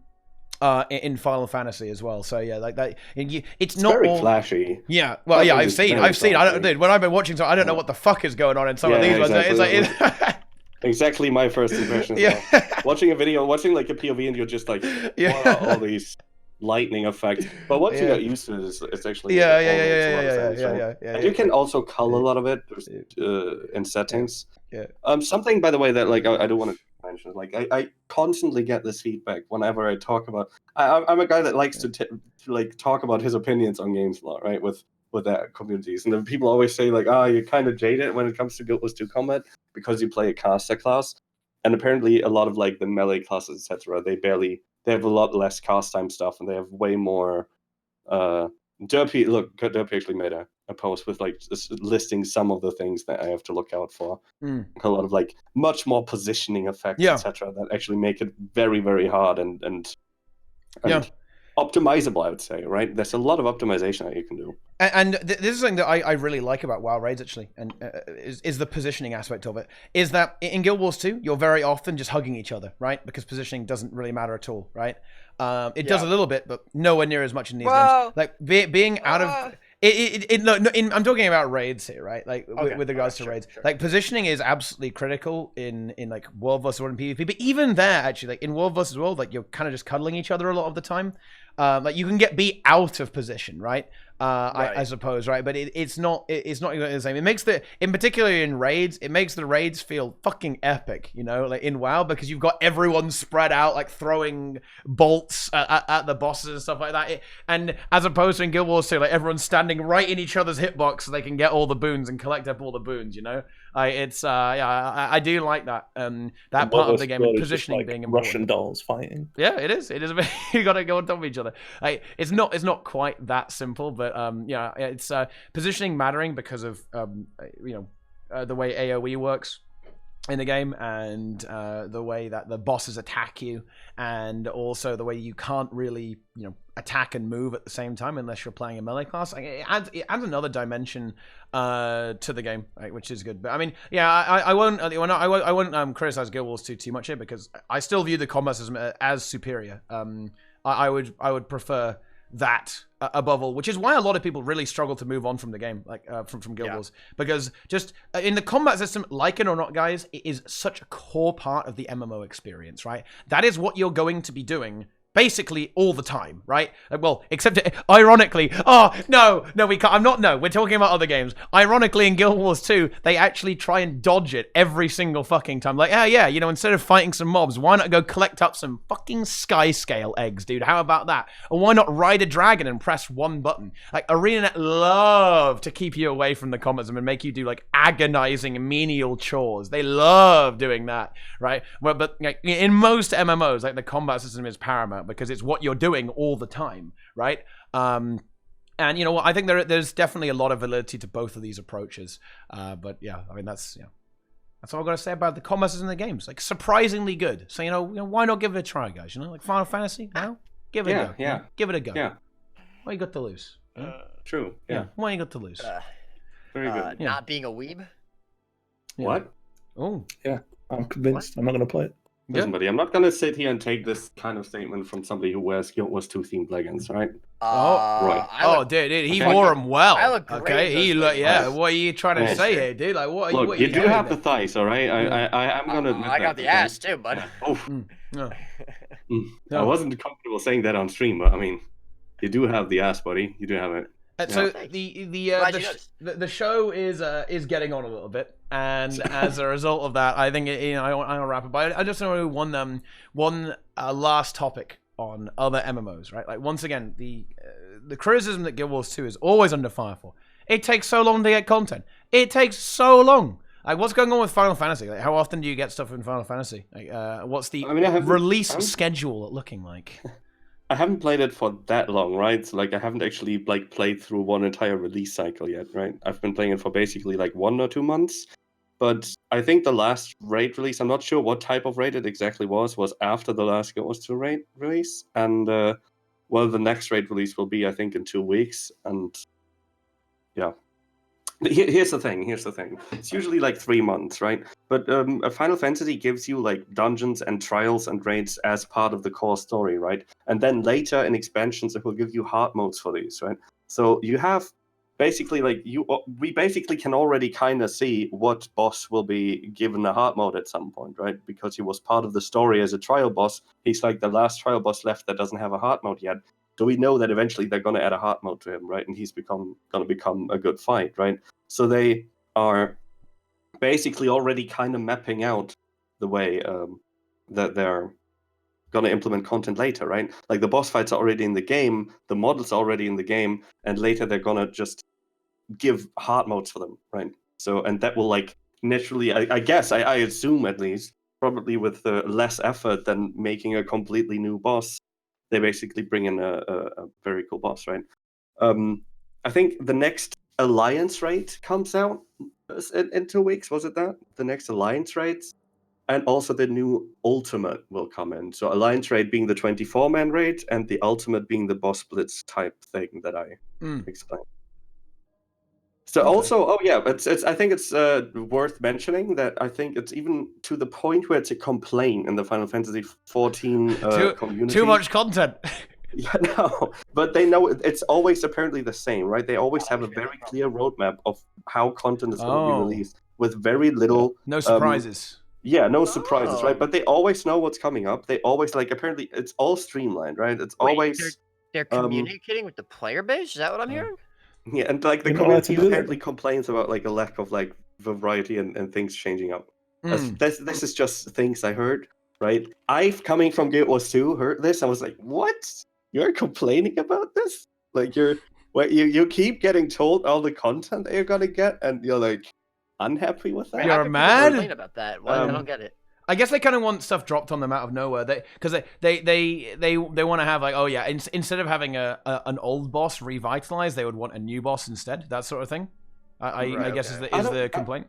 in Final Fantasy as well. So yeah, like that, it's not very all flashy. Yeah, well, yeah, I've seen. I don't, dude, when I've been watching, so I don't know what the fuck is going on in some of these ones. It's like exactly my first impression. Watching a video, watching like a POV, and you're just like, what are all these lightning effect. But once you get used to it, it's actually yeah. And you can also cull a lot of it in settings. Something, by the way, that like I don't want to mention. Like I constantly get this feedback whenever I talk about. I'm a guy that likes to like talk about his opinions on games a lot, right? With their communities, and then people always say like, you're kind of jaded when it comes to Guild Wars 2 combat because you play a caster class, and apparently a lot of like the melee classes, etc. They have a lot less cast time stuff, and they have way more. Derpy actually made a post with like listing some of the things that I have to look out for. A lot of like much more positioning effects, etc. That actually make it very, very hard and optimizable, I would say, right? There's a lot of optimization that you can do. And this is something that I really like about WoW Raids, actually, and is the positioning aspect of it. Is that in Guild Wars 2, you're very often just hugging each other, right? Because positioning doesn't really matter at all, right? It does a little bit, but nowhere near as much in these games. Like being out of... I'm talking about raids here, right? Like with regards to raids, like positioning is absolutely critical in like World vs. World and PvP. But even there, actually, like in World vs. World, like you're kind of just cuddling each other a lot of the time. Like you can be out of position, right? I suppose, right? But it's not exactly the same. It makes in particular in raids, it makes the raids feel fucking epic, you know, like in WoW, because you've got everyone spread out, like throwing bolts at the bosses and stuff like that. And as opposed to in Guild Wars 2, like everyone's standing right in each other's hitbox so they can get all the boons and collect up all the boons, you know? I do like that. That part of the game, positioning like being important. Russian dolls fighting. Yeah, it is. It is. You got to go on top of each other. It's not quite that simple, but it's positioning mattering because of the way AOE works in the game, and the way that the bosses attack you, and also the way you can't really attack and move at the same time unless you're playing a melee class. It adds another dimension to the game, right, which is good. But I mean, I won't criticize Guild Wars 2 too much here, because I still view the combat system as superior. I would prefer that above all, which is why a lot of people really struggle to move on from the game, like from Guild Wars, because just in the combat system, like it or not, guys, it is such a core part of the MMO experience, right? That is what you're going to be doing basically all the time, right? Well, except ironically, we can't. We're talking about other games. Ironically, in Guild Wars 2, they actually try and dodge it every single fucking time. Like, instead of fighting some mobs, why not go collect up some fucking sky scale eggs, dude? How about that? Or why not ride a dragon and press one button? Like, ArenaNet love to keep you away from the combat zone and make you do like agonizing menial chores. They love doing that, right? But like, in most MMOs, like the combat system is paramount, because it's what you're doing all the time, right? And you know what? I think there's definitely a lot of validity to both of these approaches. But yeah, I mean that's all I've got to say about the combat system in the games. Like surprisingly good. So why not give it a try, guys? Like Final Fantasy, give it a go. Yeah, give it a go. Yeah. What you got to lose? True. Yeah. What you got to lose? Very good. Not being a weeb. What? Oh. Yeah, I'm convinced. I'm not going to play it. Listen, buddy, I'm not going to sit here and take this kind of statement from somebody who wears Guild Wars 2 themed leggings, right? Right. Dude, he wore them well. I look great. Okay, what are you trying to say here, dude? Like, what? Look, you do have the thighs, all right? I'm going to admit I got the ass too, bud. I wasn't comfortable saying that on stream, but I mean, you do have the ass, buddy. You do have it. So the show is getting on a little bit, and as a result of that, I think I want to wrap up. But I just want to one last topic on other MMOs, right? Like once again, the criticism that Guild Wars 2 is always under fire for. It takes so long to get content. It takes so long. Like what's going on with Final Fantasy? Like how often do you get stuff in Final Fantasy? Like what's the release schedule looking like? I haven't played it for that long, right? So like I haven't actually like played through one entire release cycle yet, right? I've been playing it for basically like 1 or 2 months. But I think the last raid release, I'm not sure what type of raid it exactly was after the last Guild Wars 2 raid release. And the next raid release will be, I think, in 2 weeks. And yeah. Here's the thing. It's usually like 3 months, right? But a Final Fantasy gives you like dungeons and trials and raids as part of the core story, right? And then later in expansions, it will give you hard modes for these, right? So you have basically we basically can already kind of see what boss will be given a hard mode at some point, right? Because he was part of the story as a trial boss. He's like the last trial boss left that doesn't have a hard mode yet. So we know that eventually they're going to add a hard mode to him, right? And he's going to become a good fight, right? So they are basically already kind of mapping out the way that they're going to implement content later, right? Like the boss fights are already in the game, the models are already in the game, and later they're going to just give hard modes for them, right? So, and that will like naturally, I guess, I assume at least, probably with less effort than making a completely new boss, they basically bring in a very cool boss, right? I think the next Alliance raid comes out in 2 weeks. Was it that? The next Alliance raid? And also the new Ultimate will come in. So Alliance raid being the 24-man raid, and the Ultimate being the boss blitz type thing that I explained. So also, I think it's worth mentioning that I think it's even to the point where it's a complaint in the Final Fantasy XIV community. Too much content. Yeah, no, but they know it's always apparently the same, right? They always have a very clear roadmap of how content is going to be released with very little... No surprises. No surprises, right? But they always know what's coming up. They always, like, apparently it's all streamlined, right? It's always... They're communicating with the player base? Is that what I'm hearing? Yeah, and like the community apparently complains about like a lack of like variety and things changing up. This is just things I heard, right? I've, coming from Guild Wars 2, heard this. I was like, what? You're complaining about this? Like you keep getting told all the content that you're gonna get, and you're like unhappy with that? You're mad about that. What? I don't get it. I guess they kind of want stuff dropped on them out of nowhere. Because they want to have like, instead of having an old boss revitalized, they would want a new boss instead. That sort of thing. I guess is the complaint.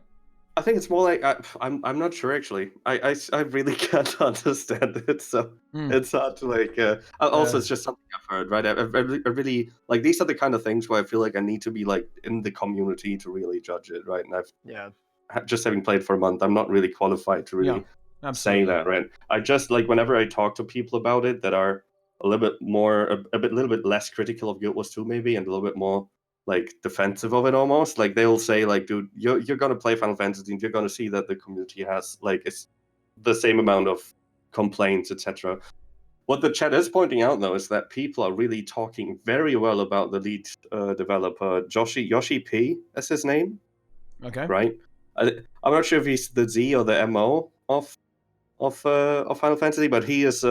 I think it's more like I'm not sure actually. I really can't understand it, so it's hard to like. Also, it's just something I've heard, right? I really like, these are the kind of things where I feel like I need to be like in the community to really judge it, right? And just having played for a month, I'm not really qualified to really. Saying that, right? I just like, whenever I talk to people about it that are a little bit more, little bit less critical of Guild Wars 2 maybe, and a little bit more like defensive of it almost, like they'll say like, dude, you're gonna play Final Fantasy and you're gonna see that the community has like, it's the same amount of complaints, etc. What the chat is pointing out though is that people are really talking very well about the lead developer, Yoshi P is his name. Okay. Right? I'm not sure if he's the Z or the MO of Final Fantasy, but he is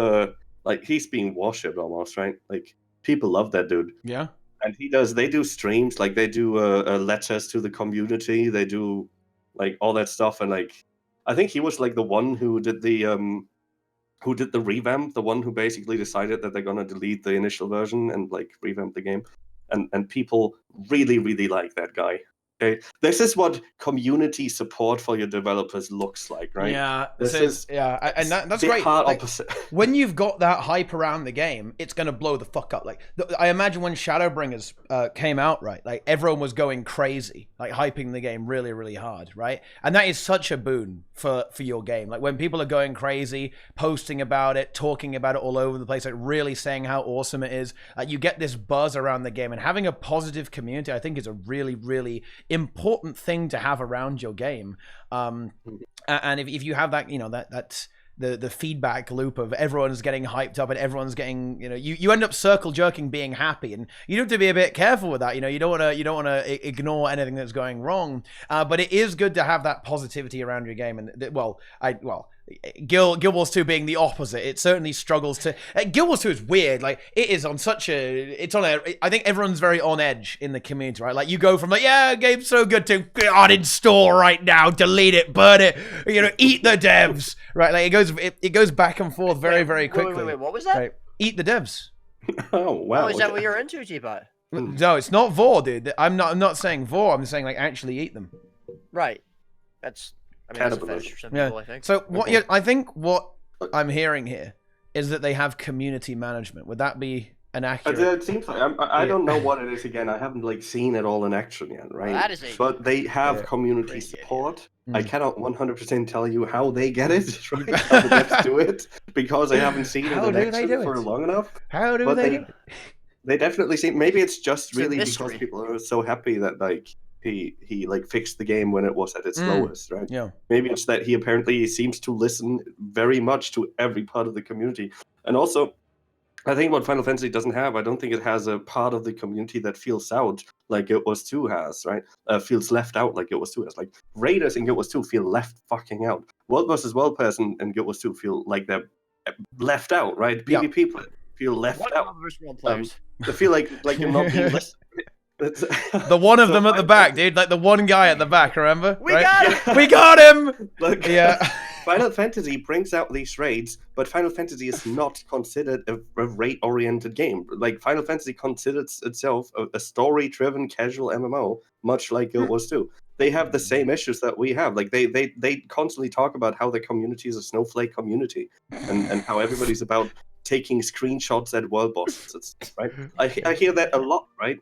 like, he's being worshipped almost, right? Like people love that dude. Yeah. And they do streams, like they do letters to the community, they do like all that stuff, and like I think he was like the one who did the revamp, the one who basically decided that they're gonna delete the initial version and like revamp the game, and people really like that guy. Okay, this is what community support for your developers looks like, right? Yeah, and that's the great. Hard like, opposite. When you've got that hype around the game, it's gonna blow the fuck up. Like, I imagine when Shadowbringers came out, right? Like everyone was going crazy, like hyping the game really hard, right? And that is such a boon for your game. Like when people are going crazy, posting about it, talking about it all over the place, like really saying how awesome it is. You get this buzz around the game, and having a positive community, I think, is a really important thing to have around your game. And if you have that, you know, that's the feedback loop of everyone's getting hyped up and everyone's getting, you know, you end up circle jerking being happy, and you have to be a bit careful with that. You know, you don't want to ignore anything that's going wrong, but it is good to have that positivity around your game. And Guild Wars 2 being the opposite, it certainly struggles to. Guild Wars 2 is weird. Like it is on such a. I think everyone's very on edge in the community, right? Like you go from like, yeah, game's so good to uninstall right now, delete it, burn it, you know, eat the devs, right? Like it goes back and forth very quickly. Wait, what was that? Right? Eat the devs. Oh wow! Oh, is that what you're into, Teapot? No, it's not vor, dude. I'm not saying vor. I'm saying like actually eat them. Right. That's a fetish for some people, I think. So I think what I'm hearing here is that they have community management. Would that be an accurate? It seems like I don't know what it is again. I haven't like seen it all in action yet, right? Well, but they have community support. I cannot 100% tell you how they get it, right? How the devs do it, because I haven't seen it in action for long enough. How do they do it? They definitely seem. Maybe it's just really because people are so happy that like he like fixed the game when it was at its lowest, right? Yeah. Maybe it's that he apparently seems to listen very much to every part of the community. And also, I think what Final Fantasy doesn't have, I don't think it has a part of the community that feels out like Guild Wars 2 has, right? Feels left out like Guild Wars 2 has. Like, raiders in Guild Wars 2 feel left fucking out. World versus World person in Guild Wars 2 feel like they're left out, right? PvP feel left out. They feel like you're not being listened. The one of them at the back, dude. Like the one guy at the back, remember? We got him! We got him! Like, yeah. Final Fantasy brings out these raids, but Final Fantasy is not considered a raid-oriented game. Like, Final Fantasy considers itself a story-driven casual MMO, much like Guild Wars 2. They have the same issues that we have. Like, they constantly talk about how the community is a snowflake community, and how everybody's about taking screenshots at world bosses, right? I hear that a lot, right?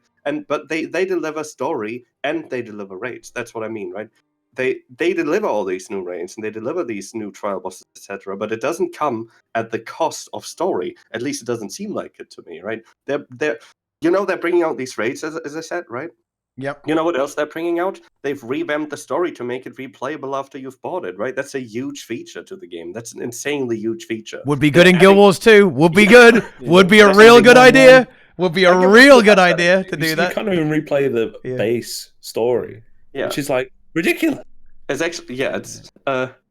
But they deliver story and they deliver raids. That's what I mean, right? They deliver all these new raids and they deliver these new trial bosses, etc. But it doesn't come at the cost of story. At least it doesn't seem like it to me, right? They're bringing out these raids, as I said, right? Yep. You know what else they're bringing out? They've revamped the story to make it replayable after you've bought it, right? That's a huge feature to the game. That's an insanely huge feature. Would be good in Guild Wars 2. Would be good. Would be a real good idea. Would be a real good idea to do that. You can't even replay the base story, which is like ridiculous. It's actually, it's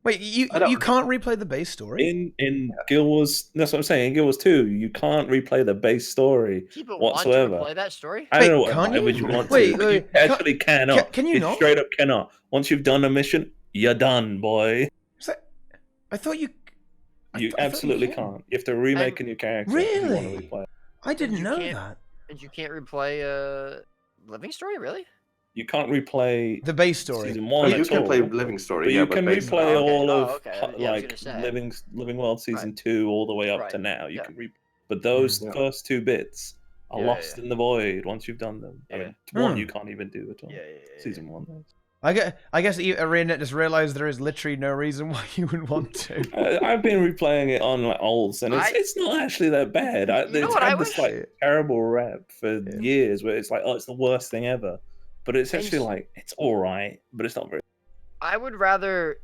wait, you can't replay the base story in Guild Wars. That's what I'm saying. In Guild Wars 2, you can't replay the base story whatsoever. Want to replay that story? I don't know why would you want to. You actually cannot. Can you not? Straight up cannot. Once you've done a mission, you're done, boy. I thought you. You absolutely can't. You have to remake a new character. Really? If you want to replay. I didn't know that. And you can't replay Living Story, really? You can't replay the base story. Season 1 you can play Living Story, but you can replay all of Living World Season 2 all the way up to now. You can but those first two bits are lost in the void once you've done them. I mean, one you can't even do at all. Season 1. I guess ArenaNet just realized there is literally no reason why you would want to. I've been replaying it on like olds, and it's not actually that bad. It's had this like terrible rep for years, where it's like, oh, it's the worst thing ever. But it's actually like, it's all right, but it's not very. I would rather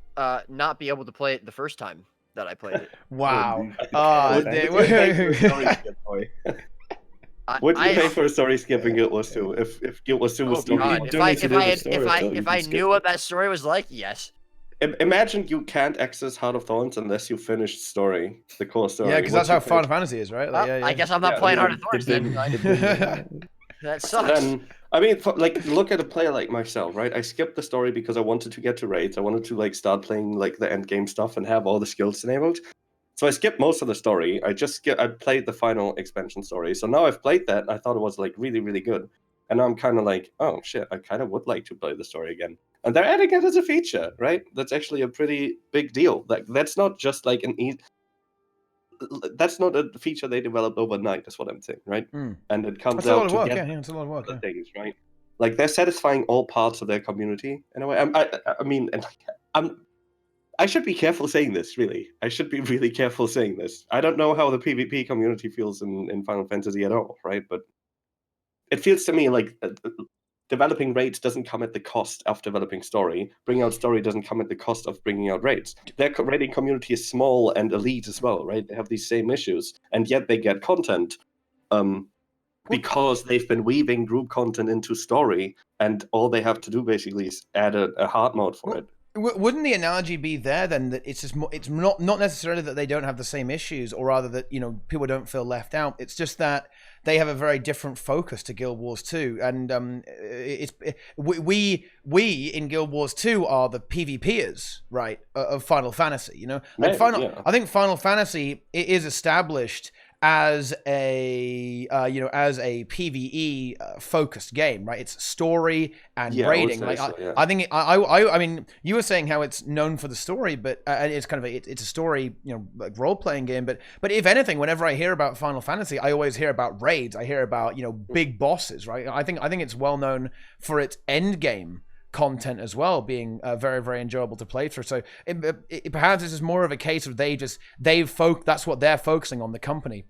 not be able to play it the first time that I played it. Wow. Would you pay for a story skip in Guild Wars 2 if Guild Wars 2 was story? If I knew what that story was like, yes. Imagine you can't access Heart of Thorns unless you finish the core story. Yeah, because that's how Final Fantasy is, right? Like, I guess I'm not playing Heart of Thorns then. That sucks. Then, I mean, look at a player like myself, right? I skipped the story because I wanted to get to raids. I wanted to start playing the end game stuff and have all the skills enabled. So I skipped most of the story. I played the final expansion story. So now I've played that. And I thought it was really, really good. And now I'm kind of like, oh shit, I kind of would like to play the story again. And they're adding it as a feature, right? That's actually a pretty big deal. That's not just that's not a feature they developed overnight, is what I'm saying, right? And it comes out to it's a lot of work. Things, right? Like, they're satisfying all parts of their community in a way. I should be careful saying this, really. I should be really careful saying this. I don't know how the PvP community feels in Final Fantasy at all, right? But it feels to me like developing raids doesn't come at the cost of developing story. Bringing out story doesn't come at the cost of bringing out raids. Their raiding community is small and elite as well, right? They have these same issues, and yet they get content because they've been weaving group content into story, and all they have to do basically is add a hard mode for it. Wouldn't the analogy be there then that it's just it's not necessarily that they don't have the same issues, or rather that people don't feel left out. It's just that they have a very different focus to Guild Wars 2, and we in Guild Wars 2 are the PvPers, right, of Final Fantasy. I think Final Fantasy is established as a as a PvE focused game, right? It's story and raiding. I think I mean, you were saying how it's known for the story, but it's kind of it's a story, role playing game. But if anything, whenever I hear about Final Fantasy, I always hear about raids. I hear about big bosses, right? I think it's well known for its end game content as well, being very, very enjoyable to play through. So perhaps this is more of a case of that's what they're focusing on, the company.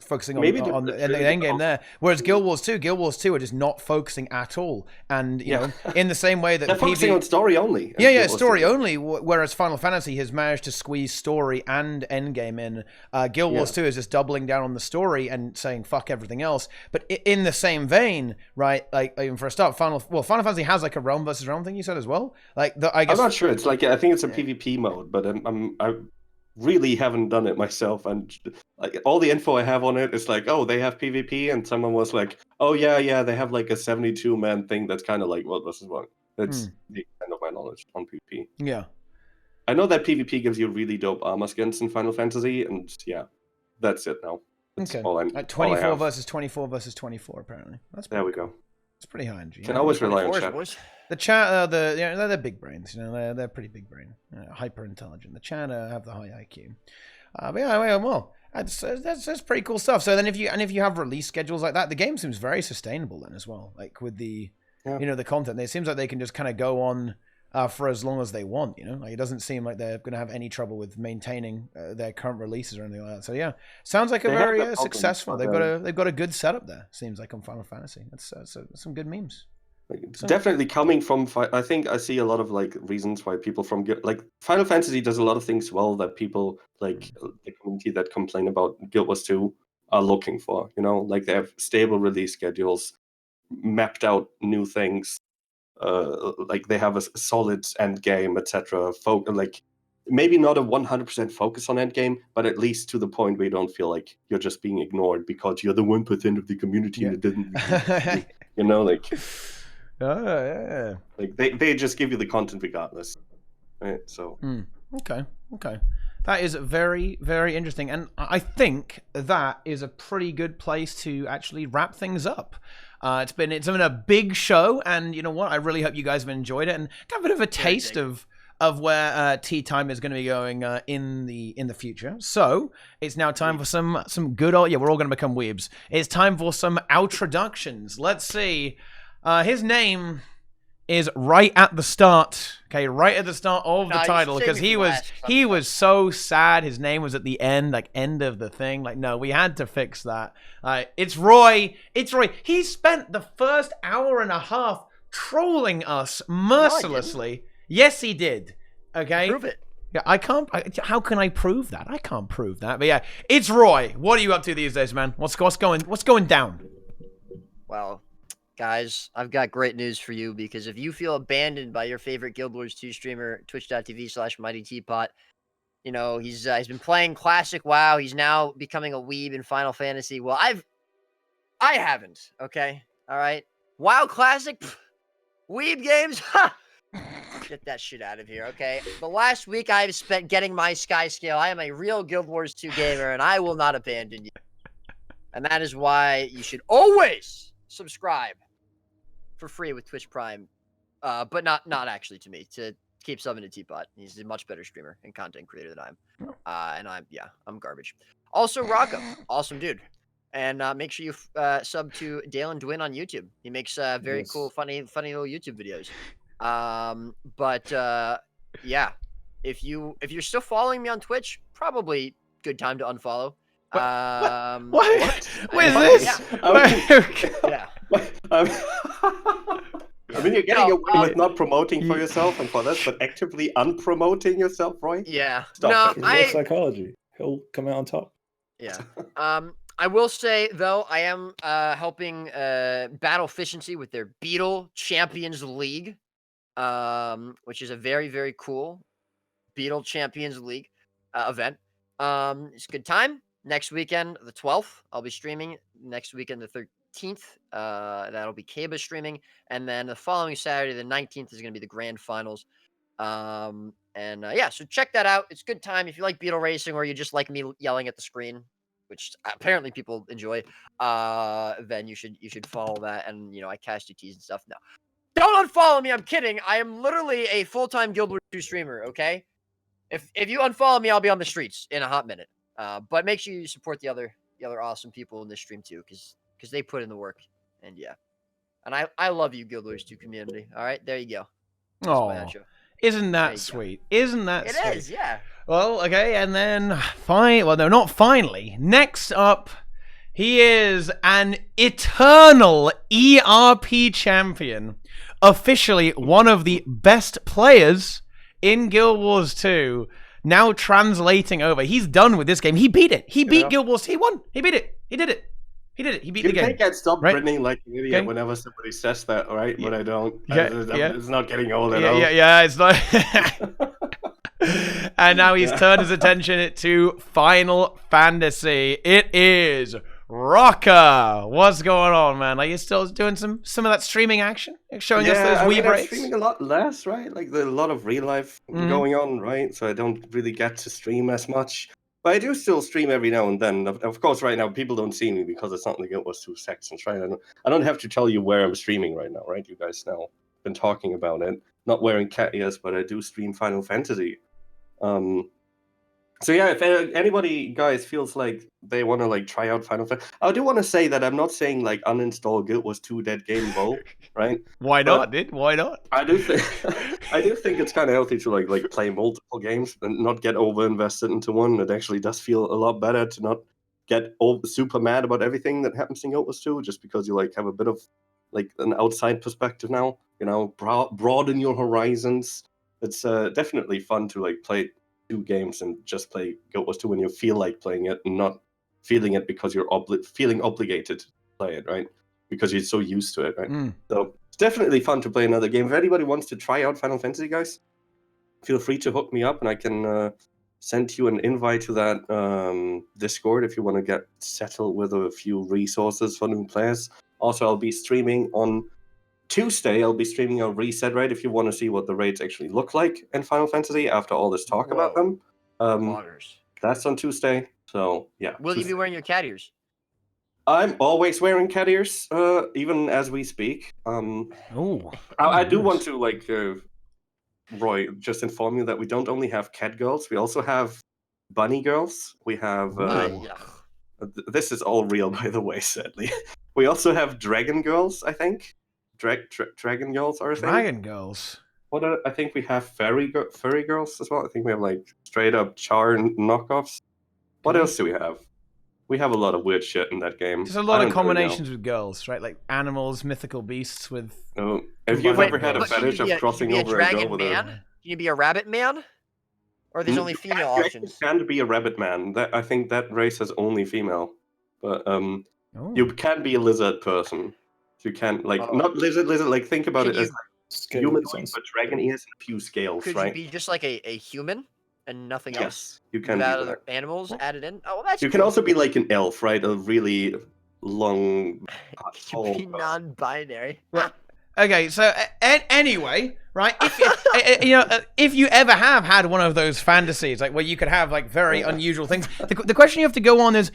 focusing on the end game there. Whereas Guild Wars 2 are just not focusing at all. And, you know, in the same way that they're focusing on story only. Yeah, story only. Whereas Final Fantasy has managed to squeeze story and end game in. Guild Wars 2 is just doubling down on the story and saying fuck everything else. But in the same vein, right? Like, even for a start, Final Fantasy has like a realm versus realm thing you said as well. Like, I guess I'm not sure. It's like I think it's a PvP mode, but I really haven't done it myself, and like all the info I have on it is like, oh, they have PvP, and someone was like, oh yeah, they have like a 72-man thing that's kind of like, well, this is one. That's the extent of my knowledge on PvP. Yeah, I know that PvP gives you really dope armor skins in Final Fantasy, and yeah, that's it now. That's all I 24 versus 24 versus 24 apparently. There we go. It's pretty high energy. Can always rely on chat. Boys. The chat, they're big brains. You know, they're pretty big brain, hyper intelligent. The chat have the high IQ. But yeah, well, that's pretty cool stuff. So then, if you have release schedules like that, the game seems very sustainable then as well. Like with the, you know, the content. It seems like they can just kind of go on for as long as they want. You know, like it doesn't seem like they're going to have any trouble with maintaining their current releases or anything like that. So yeah, sounds like a very successful. They've got a good setup there. Seems like on Final Fantasy. That's some good memes. It's definitely coming from. I think I see a lot of like reasons why people from like Final Fantasy does a lot of things well that people like the community that complain about Guild Wars 2 are looking for. You know, like they have stable release schedules, mapped out new things. Like they have a solid end game, etc. Like maybe not a 100% focus on end game, but at least to the point where you don't feel like you're just being ignored because you're the 1% of the community that didn't. You know, like. Yeah. Like they just give you the content regardless, right? So okay, that is very, very interesting, and I think that is a pretty good place to actually wrap things up. It's been a big show, and you know what? I really hope you guys have enjoyed it and got a bit of a taste of where TeaTime is going to be going in the future. So it's now time for some good old we're all going to become weebs. It's time for some outroductions. Let's see. His name is right at the start. Okay, right at the start of the title, because he was so sad. His name was at the end, like end of the thing. Like, no, we had to fix that. It's Roy. He spent the first hour and a half trolling us mercilessly. Yes, he did. Okay, prove it. Yeah, I can't. How can I prove that? I can't prove that. But yeah, it's Roy. What are you up to these days, man? What's going down? Well, guys, I've got great news for you, because if you feel abandoned by your favorite Guild Wars 2 streamer, twitch.tv/MightyTeapot, you know, he's been playing classic WoW. He's now becoming a weeb in Final Fantasy. Well, I haven't, okay? All right? WoW Classic, weeb games, ha! Get that shit out of here, okay? The last week I've spent getting my Sky Scale. I am a real Guild Wars 2 gamer, and I will not abandon you. And that is why you should always subscribe for free with Twitch Prime, but not actually to me, to keep subbing to Teapot. He's a much better streamer and content creator than I am. And I'm garbage. Also, Roca, awesome dude. And make sure you sub to Daelin Dwin on YouTube. He makes very cool, funny little YouTube videos. But yeah, if you're still following me on Twitch, probably good time to unfollow. What is this? Yeah. I mean, you're getting away with not promoting for yourself and for this, but actively unpromoting yourself, Roy? Yeah. Stop it. Psychology. He'll come out on top. Yeah. I will say, though, I am helping Battle Efficiency with their Beetle Champions League, which is a very, very cool Beetle Champions League event. It's a good time. Next weekend, the 12th, I'll be streaming. Next weekend, the 13th, that'll be Kaba streaming. And then the following Saturday, the 19th, is going to be the grand finals. Yeah, so check that out. It's a good time. If you like Beetle Racing, or you just like me yelling at the screen, which apparently people enjoy, then you should follow that. And, you know, I cast UTs and stuff. No, don't unfollow me. I'm kidding. I am literally a full-time Guild Wars 2 streamer, okay? If you unfollow me, I'll be on the streets in a hot minute. But make sure you support the other awesome people in this stream too, because they put in the work. And yeah, and I love you, Guild Wars 2 community. All right, there you go. Oh, Isn't that sweet? Isn't that sweet? It is, yeah. Well, okay, and then well, no, not finally. Next up, he is an eternal ERP champion, officially one of the best players in Guild Wars 2. Now translating over. He's done with this game. He beat it. He beat Guild Wars. He won. He beat it. He did it. He did it. He beat the game. You think I'd stop grinning like an idiot whenever somebody says that, right? But I don't. It's not getting old at all. Yeah, it's not. And now he's turned his attention to Final Fantasy. It is Roca. What's going on, man? Are you still doing some of that streaming action? Showing us those wee breaks? I'm streaming a lot less, right? Like there's a lot of real life going on, right? So I don't really get to stream as much. But I do still stream every now and then. Of course, right now people don't see me because it's not like it was 2 sections, right? I don't have to tell you where I'm streaming right now, right? You guys now been talking about it. Not wearing cat ears, but I do stream Final Fantasy. So yeah, if anybody, guys, feels like they want to like try out Final Fantasy, I do want to say that I'm not saying like uninstall Guild Wars 2 dead game go, right? Why not, dude? Why not? I do think it's kind of healthy to like play multiple games and not get over invested into one. It actually does feel a lot better to not get super mad about everything that happens in Guild Wars 2 just because you like have a bit of like an outside perspective now. You know, broaden your horizons. It's definitely fun to like play 2 games and just play Guild Wars 2 when you feel like playing it and not feeling it because you're feeling obligated to play it, right? Because you're so used to it, right? So it's definitely fun to play another game. If anybody wants to try out Final Fantasy, guys, feel free to hook me up and I can send you an invite to that Discord if you want to get settled with a few resources for new players. Also, I'll be streaming on Tuesday. I'll be streaming a reset raid if you want to see what the raids actually look like in Final Fantasy after all this talk about them. That's on Tuesday. So yeah. Will you be wearing your cat ears? I'm always wearing cat ears, even as we speak. I do want to like Roy just inform you that we don't only have cat girls, we also have bunny girls. We have this is all real, by the way, sadly. We also have dragon girls, I think. Dragon girls are a thing. Dragon girls. I think we have furry girls as well. I think we have like straight up char knockoffs. What else do we have? We have a lot of weird shit in that game. There's a lot of combinations with girls, right? Like animals, mythical beasts with. Oh, have you ever had a fetish of crossing over a girl with a? Can you be a rabbit man? Or there's only female options? You can be a rabbit man. I think that race has only female. But you can be a lizard person. You can not lizard. Like think about it as like human but dragon ears and a few scales, right? Could you be just like a human and nothing else? Yes, you can. Without animals added in. Oh, well, that's. You can also be like an elf, right? A really long. You be non-binary. Okay, so anyway, right? If if you ever have had one of those fantasies, like where you could have like very unusual things, the question you have to go on is,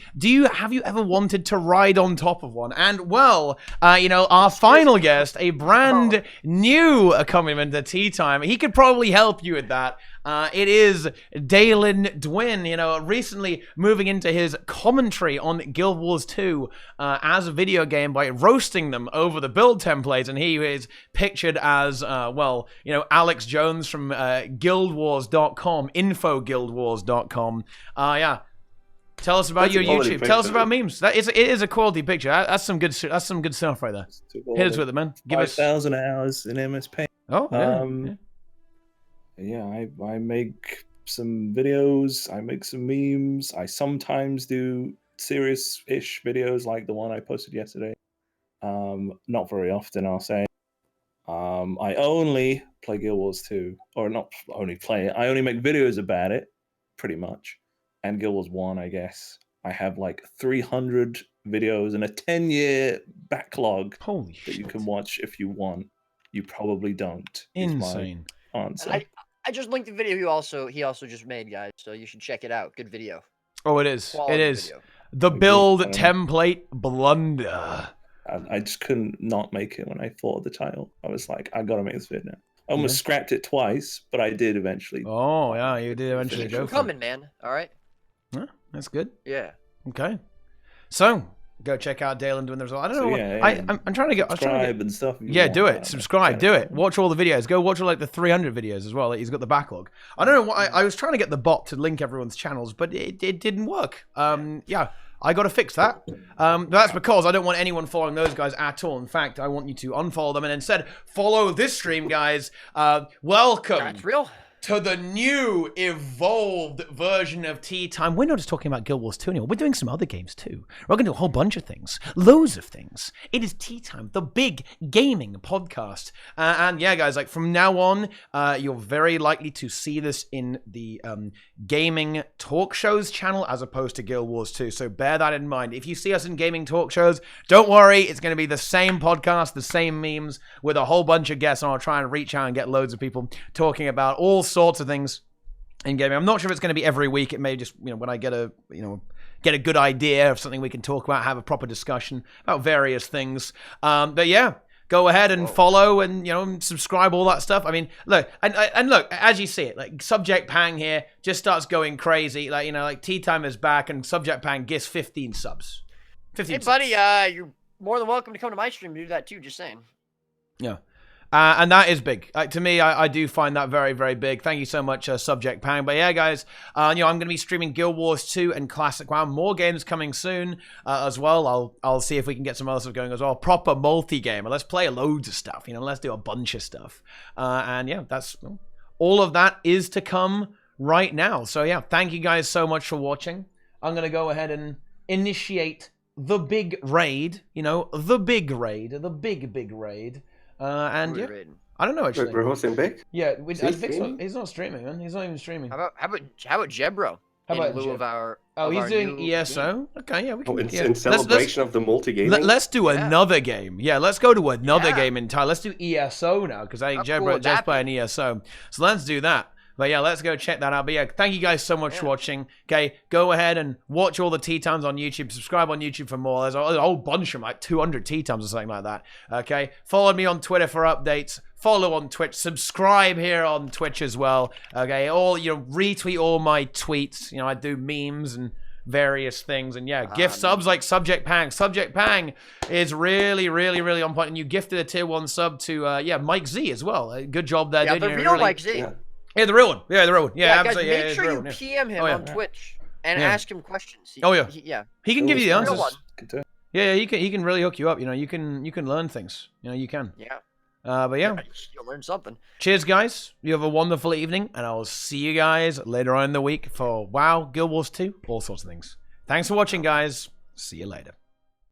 have you ever wanted to ride on top of one? And well, our final guest, a brand new accompaniment to Tea Time, he could probably help you with that. It is Daelin Dwin, recently moving into his commentary on Guild Wars 2 as a video game by roasting them over the build templates, and he is pictured as, Alex Jones from guildwars.com, infoguildwars.com. Tell us about your YouTube. Picture. Tell us about memes. It is a quality picture. That's some good stuff right there. Hit us with it, man. Give us 5,000 hours in MS Paint. Oh, yeah, I make some videos, I make some memes, I sometimes do serious-ish videos like the one I posted yesterday. Not very often, I'll say. I only play Guild Wars 2, or not only play it, I only make videos about it, pretty much. And Guild Wars 1, I guess. I have like 300 videos and a 10-year backlog that you can watch if you want. You probably don't. Insane. Answer. I just linked the video he also just made, guys, so you should check it out. Good video. Oh, it is. Quality it is. Video. The build template blunder. I just couldn't not make it when I thought of the title. I was like, I gotta make this video. I almost scrapped it twice, but I did eventually. Oh, yeah, you did eventually go for it. Coming, man. All right. Huh? That's good. Yeah. Okay. So, Go check out Daelin doing this. I don't know. Yeah, I'm trying to get subscribe and stuff. Yeah, do it. Subscribe. Do it. Watch all the videos. Go watch all like the 300 videos as well. He's got the backlog. I don't know what I was trying to get the bot to link everyone's channels, but it didn't work. Yeah, I got to fix that. That's because I don't want anyone following those guys at all. In fact, I want you to unfollow them and instead follow this stream, guys. Welcome. That's real. To the new, evolved version of Tea Time. We're not just talking about Guild Wars 2 anymore. We're doing some other games too. We're going to do a whole bunch of things. Loads of things. It is Tea Time, the big gaming podcast. And yeah, guys, like from now on, you're very likely to see this in the gaming talk shows channel as opposed to Guild Wars 2. So bear that in mind. If you see us in gaming talk shows, don't worry. It's going to be the same podcast, the same memes with a whole bunch of guests. And I'll try and reach out and get loads of people talking about all sorts of things in gaming. I'm not sure if it's going to be every week. It may just, when I get a good idea of something we can talk about, have a proper discussion about various things. But yeah, go ahead and follow and, subscribe, all that stuff. I mean, look, and look, as you see it, like Subject Pang here just starts going crazy. Like Tea Time is back and Subject Pang gets 15 subs. 15 hey, buddy, you're more than welcome to come to my stream and do that too, just saying. Yeah. And that is big. To me, I do find that very, very big. Thank you so much, Subject Pang. But yeah, guys, I'm going to be streaming Guild Wars 2 and Classic WoW. More games coming soon as well. I'll see if we can get some other stuff going as well. Proper multi-gamer. Let's play loads of stuff. Let's do a bunch of stuff. And yeah, all of that is to come right now. So yeah, thank you guys so much for watching. I'm going to go ahead and initiate the big raid. The big raid. The big raid. And yeah, I don't know actually. We're hosting Vic? Yeah, he's not streaming, man. He's not even streaming. How about Jebro? How about in lieu of our? He's doing ESO. Game. Okay, yeah, we can. In celebration of the multi-gaming. Let's do another game. Yeah, let's go to another game in time. Let's do ESO now because I think Jebro just playing ESO. So let's do that. But yeah, let's go check that out. But yeah, thank you guys so much for watching. Okay, go ahead and watch all the Tea Times on YouTube. Subscribe on YouTube for more. There's a whole bunch of them, like 200 Tea Times or something like that. Okay, follow me on Twitter for updates. Follow on Twitch. Subscribe here on Twitch as well. Okay, retweet all my tweets. I do memes and various things. And yeah, gift subs like Subject Pang. Subject Pang is really, really, really on point. And you gifted a tier 1 sub to Mike Z as well. Good job there. Yeah, the real Mike Z. Yeah, the real one. Yeah, the real one. Yeah, guys, absolutely. make sure you PM him on Twitch and ask him questions. He can give you the answers. Yeah, he can really hook you up. You can learn things. You can. Yeah. But yeah, you'll learn something. Cheers, guys. You have a wonderful evening, and I'll see you guys later on in the week for WoW, Guild Wars 2, all sorts of things. Thanks for watching, guys. See you later.